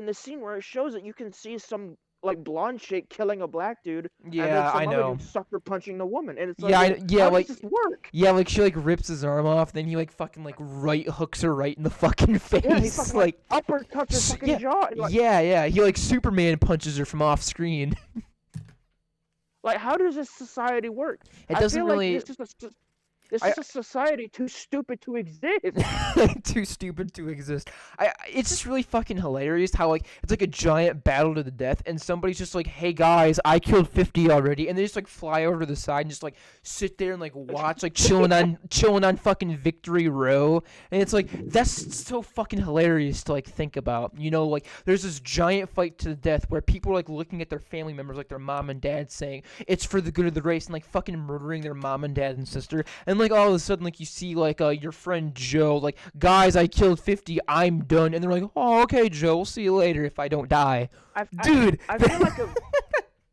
the scene where it shows it, you can see some like blonde chick killing a black dude, and then Yeah, I some other know. dude sucker punching the woman, and it's like, Yeah, well, yeah, how does like this work? yeah, like she like rips his arm off, then he like fucking like right hooks her right in the fucking Yeah, he face, fucking like like uppercuts her fucking yeah, jaw, and like, yeah. He like Superman punches her from off screen. how does this society work? It I doesn't feel like really. this I is a society too stupid to exist. too stupid to exist. It's just really fucking hilarious how like it's like a giant battle to the death, and somebody's just like, "Hey guys, I killed 50 already," and they just like fly over to the side and just like sit there and like watch, like chilling on fucking Victory Row, and it's like that's so fucking hilarious to like think about. You know, like there's this giant fight to the death where people are like looking at their family members, like their mom and dad, saying it's for the good of the race, and like fucking murdering their mom and dad and sister, and like all of a sudden like you see like your friend Joe like, guys, I killed 50, I'm done, and they're like, oh okay Joe, we'll see you later if I don't die. I, I, Dude. I feel like a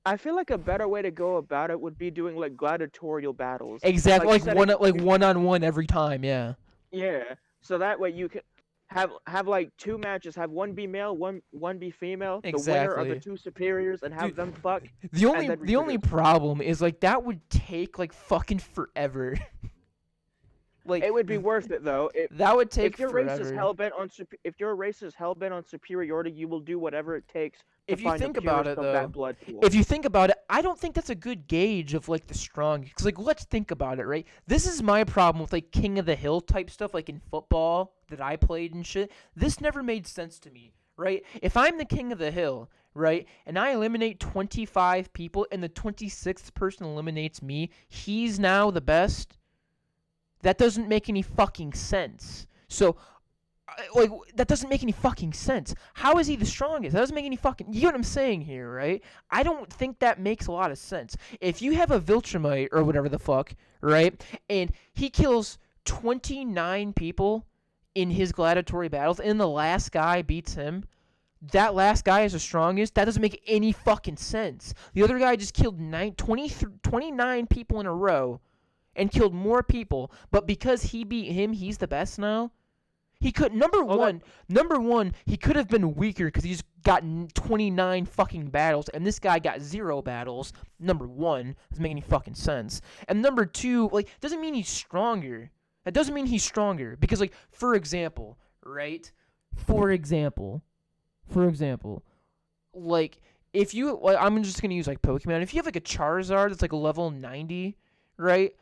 I feel like a better way to go about it would be doing like gladiatorial battles. Exactly, like Setting one on one every time. Yeah, yeah. So that way you can have like two matches, have one be male, one be female, the winner are the exactly. two superiors, and have Dude, them fuck the and only then the only reproduce. problem is like that would take like fucking forever. Like It would be worth it though. that would take If your race is forever. hell bent on if your race is hell bent on superiority, you will do whatever it takes to If you find the think about purest it of though, that blood pool. if you think about it, I don't think that's a good gauge of like the strong. Because like, let's think about it, right? This is my problem with like King of the Hill type stuff, like in football that I played and shit. This never made sense to me, right? If I'm the King of the Hill, right, and I eliminate 25 people, and the 26th person eliminates me, he's now the best. That doesn't make any fucking sense. So Like, that doesn't make any fucking sense. How is he the strongest? That doesn't make any fucking. You know what I'm saying here, right? I don't think that makes a lot of sense. If you have a Viltrumite or whatever the fuck, right, and he kills 29 people in his gladiatory battles, and the last guy beats him, that last guy is the strongest. That doesn't make any fucking sense. The other guy just killed 29 people in a row and killed more people, but because he beat him, he's the best now. He could number one. He could have been weaker because he's got 29 fucking battles, and this guy got 0 battles. Number one, doesn't make any fucking sense. And number two, like, doesn't mean he's stronger. That doesn't mean he's stronger because, like, for example, right? For example, like, if you, like, I'm just gonna use like Pokemon. If you have like a Charizard that's like a level 90, right?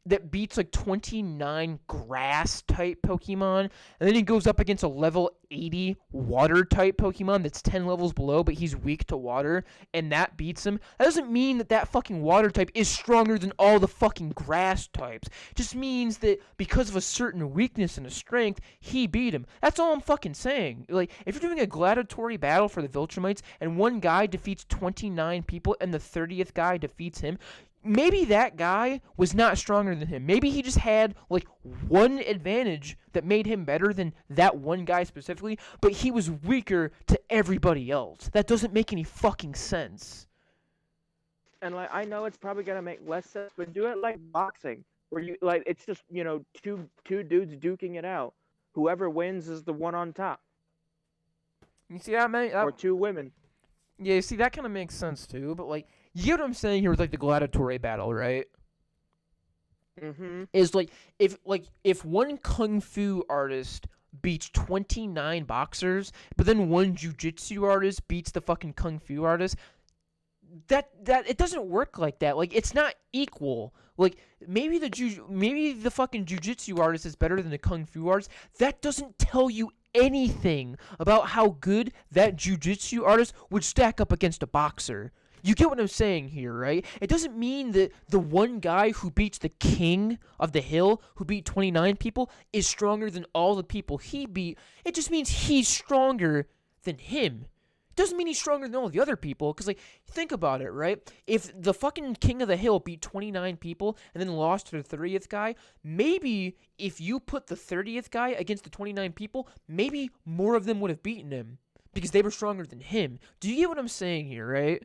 That beats like 29 grass type Pokemon, and then he goes up against a level 80 water type Pokemon that's 10 levels below, but he's weak to water, and that beats him. That doesn't mean that that fucking water type is stronger than all the fucking grass types. It just means that because of a certain weakness and a strength, he beat him. That's all I'm fucking saying. Like, if you're doing a gladiatory battle for the Viltrumites, and one guy defeats 29 people, and the 30th guy defeats him, maybe that guy was not stronger than him. Maybe he just had, like, one advantage that made him better than that one guy specifically, but he was weaker to everybody else. That doesn't make any fucking sense. And, like, I know it's probably gonna make less sense, but do it like boxing, where you, like, it's just, you know, two dudes duking it out. Whoever wins is the one on top. You see that, man? Or two women. Yeah, you see, that kind of makes sense, too, but, like, you get what I'm saying here with, like, the gladiatory battle, right? Mm-hmm. Is, like, if one kung fu artist beats 29 boxers, but then one jiu-jitsu artist beats the fucking kung fu artist, that it doesn't work like that. Like, it's not equal. Like, maybe the fucking jiu-jitsu artist is better than the kung fu artist. That doesn't tell you anything about how good that jiu-jitsu artist would stack up against a boxer. You get what I'm saying here, right? It doesn't mean that the one guy who beats the king of the hill, who beat 29 people, is stronger than all the people he beat. It just means he's stronger than him. It doesn't mean he's stronger than all the other people, because, like, think about it, right? If the fucking king of the hill beat 29 people and then lost to the 30th guy, maybe if you put the 30th guy against the 29 people, maybe more of them would have beaten him, because they were stronger than him. Do you get what I'm saying here, right?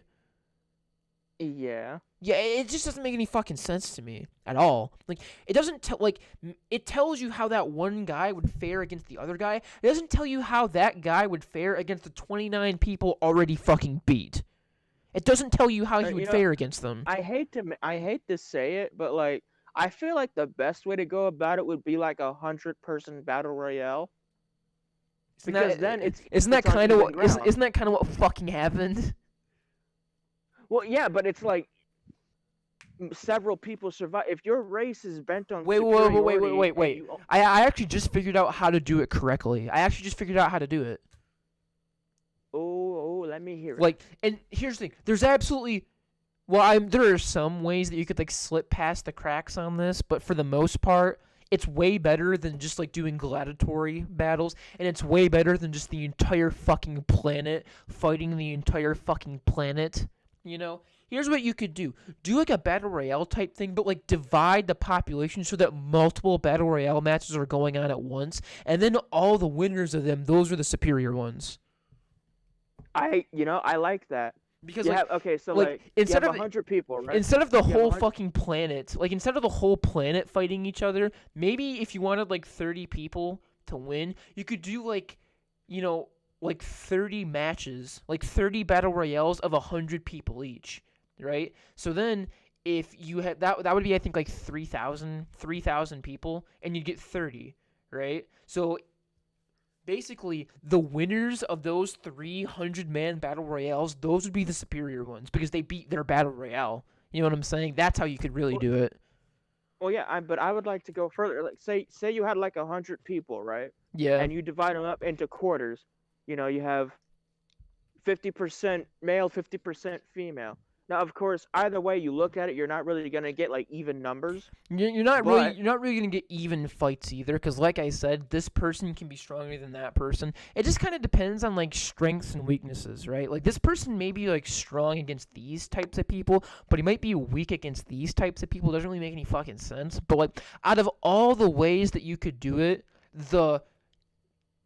Yeah. Yeah, it just doesn't make any fucking sense to me at all. Like, it doesn't it tells you how that one guy would fare against the other guy. It doesn't tell you how that guy would fare against the 29 people already fucking beat. It doesn't tell you how he would fare against them. I hate to say it, but, like, I feel like the best way to go about it would be like 100-person battle royale. Because then isn't that kind of what fucking happened? Well, yeah, but it's like several people survive. If your race is bent on wait. I actually just figured out how to do it correctly. Oh, let me hear it. Like, and here's the thing. There's absolutely, there are some ways that you could, like, slip past the cracks on this, but for the most part, it's way better than just, like, doing gladiatory battles, and it's way better than just the entire fucking planet fighting the entire fucking planet. You know, here's what you could do. Do, like, a battle royale type thing, but, like, divide the population so that multiple battle royale matches are going on at once, and then all the winners of them, those are the superior ones. I like that. Because, like, instead of 100 people, right? Instead of the whole fucking planet, like, instead of the whole planet fighting each other, maybe if you wanted, like, 30 people to win, you could do, like, you know, like 30 matches, like 30 battle royales of 100 people each, right? So then if you had that would be, I think, like 3,000 people, and you'd get 30, right? So basically the winners of those 300-man battle royales, those would be the superior ones because they beat their battle royale. You know what I'm saying? That's how you could really do it. Well, yeah, but I would like to go further. Like, say you had like 100 people, right? Yeah. And you divide them up into quarters. You know, you have 50% male, 50% female. Now, of course, either way you look at it, you're not really gonna get like even numbers. You're not really But you're not really gonna get even fights either, because like I said, this person can be stronger than that person. It just kind of depends on like strengths and weaknesses, right? Like this person may be like strong against these types of people, but he might be weak against these types of people. It doesn't really make any fucking sense. But like out of all the ways that you could do it, the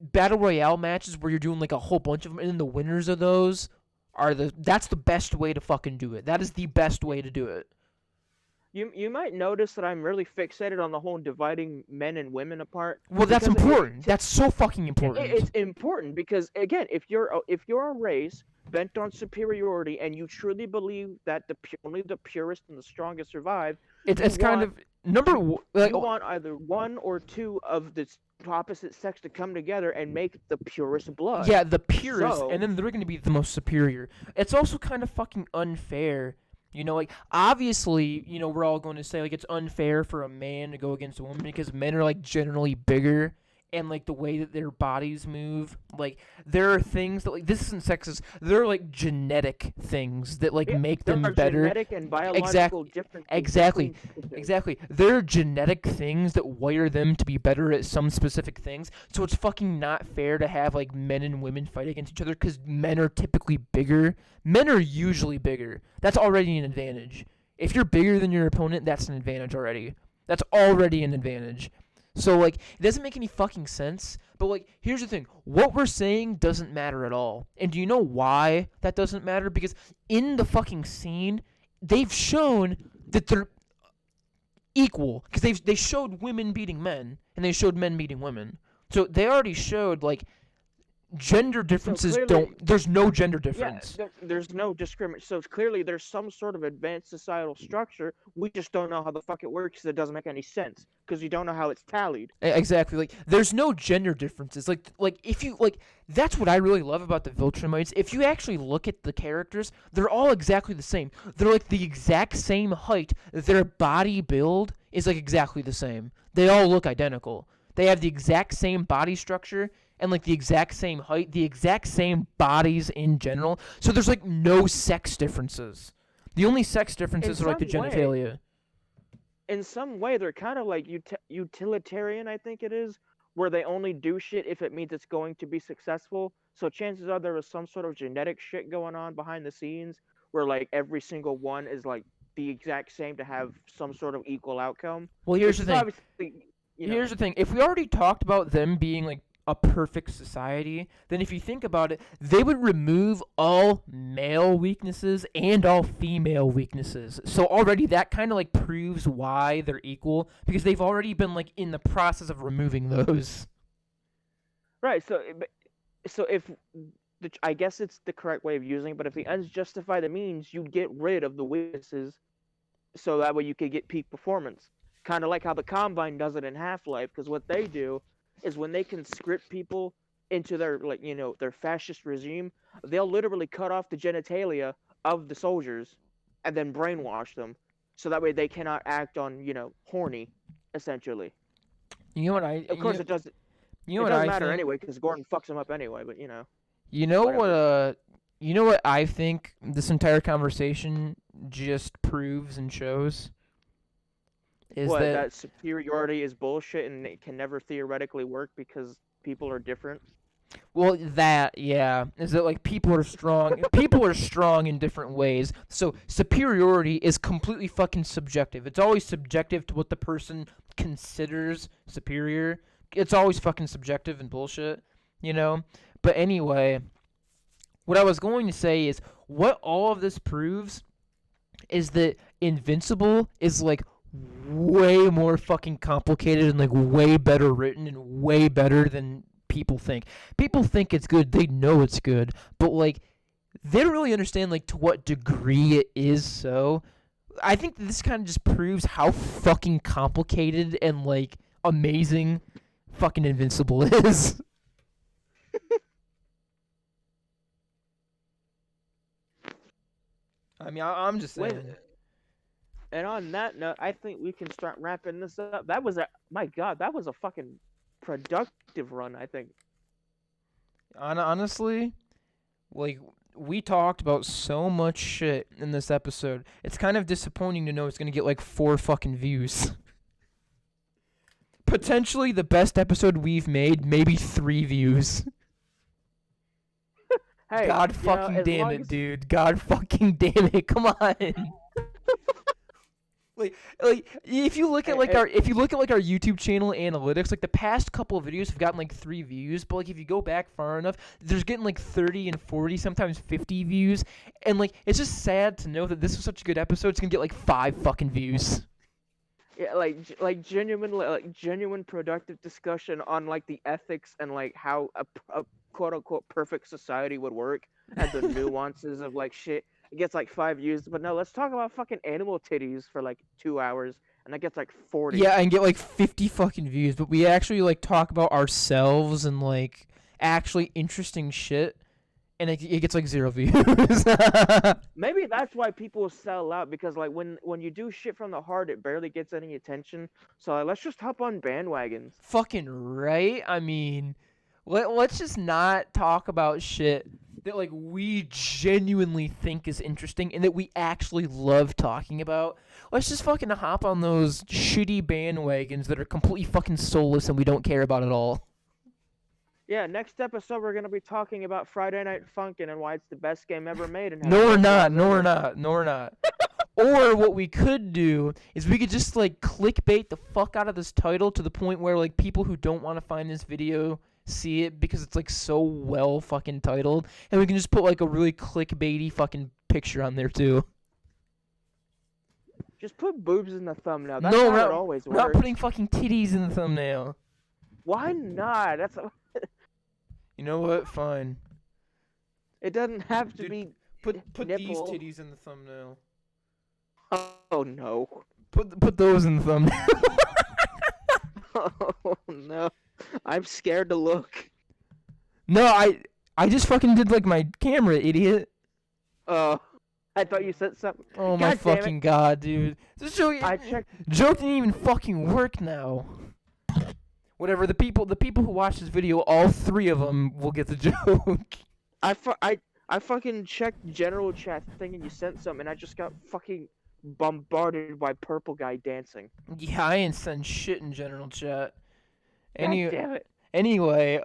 battle royale matches where you're doing like a whole bunch of them, and then the winners of those are that's the best way to fucking do it. That is the best way to do it. you might notice that I'm really fixated on the whole dividing men and women apart. Well, that's Because important. That's so fucking it's important. important because again, if you're a race bent on superiority and you truly believe that only the purest and the strongest survive, It's you it's kind want of like you want either one or two of the opposite sex to come together and make the purest blood. yeah, the purest, So and then they're gonna be the most superior. It's also kind of fucking unfair. Like obviously, we're all going to say like it's unfair for a man to go against a woman because men are like generally bigger and like the way that their bodies move. Like there are things that like this isn't sexist. There are like genetic things that like yeah, make there them are better. genetic and biological differences Exactly. between people. Exactly. There are genetic things that wire them to be better at some specific things. So it's fucking not fair to have like men and women fight against each other because men are typically bigger. Men are usually bigger. That's already an advantage. If you're bigger than your opponent, that's an advantage already. That's already an advantage. So like it doesn't make any fucking sense. But like here's the thing. What we're saying doesn't matter at all. And do you know why that doesn't matter? Because in the fucking scene, they've shown that they're equal because they showed women beating men and they showed men beating women. So they already showed like gender differences clearly, there's no gender yeah, difference. there's no discrimination. So clearly, there's some sort of advanced societal structure. We just don't know how the fuck it works because it doesn't make any sense because you don't know how it's tallied. Exactly. Like there's no gender differences. Like if you like that's what I really love about the Viltrumites. If you actually look at the characters, they're all exactly the same. They're like the exact same height. Their body build is like exactly the same. They all look identical. They have the exact same body structure and like the exact same height, the exact same bodies in general. So there's like no sex differences. The only sex differences are like the genitalia. In some way, they're kind of like utilitarian, I think it is, where they only do shit if it means it's going to be successful. So chances are there was some sort of genetic shit going on behind the scenes where like every single one is like the exact same to have some sort of equal outcome. Well, here's the thing. Obviously, Here's the thing. If we already talked about them being like a perfect society, then if you think about it, they would remove all male weaknesses and all female weaknesses. So already that kind of like proves why they're equal because they've already been like in the process of removing those. right. So if I guess it's the correct way of using it, but if the ends justify the means, you get rid of the weaknesses so that way you could get peak performance. Kind of like how the Combine does it in Half-Life, because what they do is when they conscript people into their their fascist regime, they'll literally cut off the genitalia of the soldiers and then brainwash them, so that way they cannot act on horny, essentially. You know what I? Of course, it doesn't. You know It what doesn't I matter think? anyway, because Gordon fucks them up anyway. But You know whatever. what? You know what I think this entire conversation just proves and shows is That superiority is bullshit and it can never theoretically work because people are different. well, that, yeah, is that like people are strong. People are strong in different ways. So superiority is completely fucking subjective. It's always subjective to what the person considers superior. It's always fucking subjective and bullshit, you know? But anyway, what I was going to say is what all of this proves is that Invincible is like way more fucking complicated and like way better written and way better than people think. People think it's good, they know it's good, but like they don't really understand like to what degree it is so. I think this kind of just proves how fucking complicated and like amazing fucking Invincible is. I mean, I'm just saying. And on that note, I think we can start wrapping this up. That was my God, that was a fucking productive run, I think. Honestly, like we talked about so much shit in this episode. It's kind of disappointing to know it's gonna get like 4 fucking views. Potentially the best episode we've made, maybe 3 views. Hey, God fucking damn it, dude. God fucking damn it. Come on. like if you look at like our YouTube channel analytics, like the past couple of videos have gotten like 3 views, but like if you go back far enough, there's getting like 30 and 40, sometimes 50 views, and like it's just sad to know that this was such a good episode. It's gonna get like 5 fucking views. Yeah, like genuine productive discussion on like the ethics and like how a quote unquote perfect society would work and the nuances of like shit. It gets like 5 views, but no, let's talk about fucking animal titties for like 2 hours, and that gets like 40. Yeah, and get like 50 fucking views, but we actually like talk about ourselves and like actually interesting shit, and it gets like 0 views. Maybe that's why people sell out, because like when you do shit from the heart, it barely gets any attention. So like, let's just hop on bandwagons. Fucking right. I mean, let's just not talk about shit that like we genuinely think is interesting and that we actually love talking about. Let's just fucking hop on those shitty bandwagons that are completely fucking soulless and we don't care about at all. Yeah, next episode we're gonna be talking about Friday Night Funkin' and why it's the best game ever made. And No, we're not. Or what we could do is we could just like clickbait the fuck out of this title to the point where like people who don't want to find this video see it because it's like so well fucking titled, and we can just put like a really clickbaity fucking picture on there too. Just put boobs in the thumbnail. That's how it always works. We're not putting fucking titties in the thumbnail. Why not? That's. You know what? Fine. It doesn't have to be. Put these nipple. titties in the thumbnail. Oh no. Put those in the thumbnail. Oh no. I'm scared to look. No, I just fucking did like my camera, idiot. Oh, I thought you said something. Oh my fucking god, dude. This joke didn't even fucking work now. Whatever, the people who watch this video, all 3 of them will get the joke. I fucking checked general chat thinking you sent something, and I just got fucking bombarded by purple guy dancing. Yeah, I ain't sent shit in general chat. God damn it. Anyway,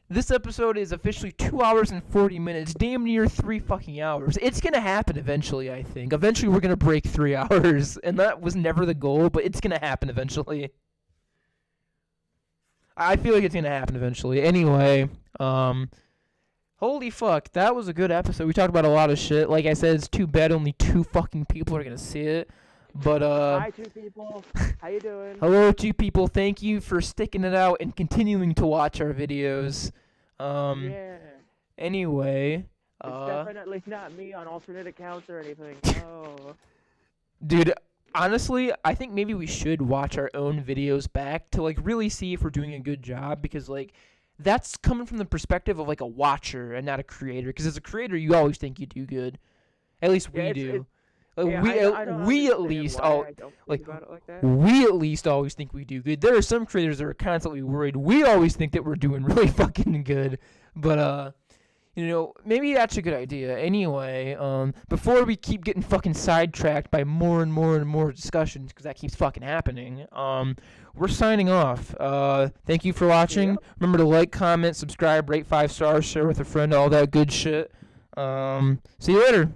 this episode is officially 2 hours and 40 minutes, damn near 3 fucking hours. It's gonna happen eventually, I think. Eventually we're gonna break 3 hours, and that was never the goal, but it's gonna happen eventually. I feel like it's gonna happen eventually. Anyway, holy fuck, that was a good episode. We talked about a lot of shit. Like I said, it's too bad only 2 fucking people are gonna see it. But Hi 2 people. How you doing? Hello 2 people. Thank you for sticking it out and continuing to watch our videos. Yeah. Anyway, it's definitely not me on alternate accounts or anything. No. Dude, honestly, I think maybe we should watch our own videos back to like really see if we're doing a good job, because like that's coming from the perspective of like a watcher and not a creator, because as a creator you always think you do good. At least we do. We at least always think we do good. There are some creators that are constantly worried. We always think that we're doing really fucking good. But you know, maybe that's a good idea. Anyway, before we keep getting fucking sidetracked by more and more and more discussions, because that keeps fucking happening, we're signing off. Thank you for watching. Yep. Remember to like, comment, subscribe, rate 5 stars, share with a friend, all that good shit. See you later.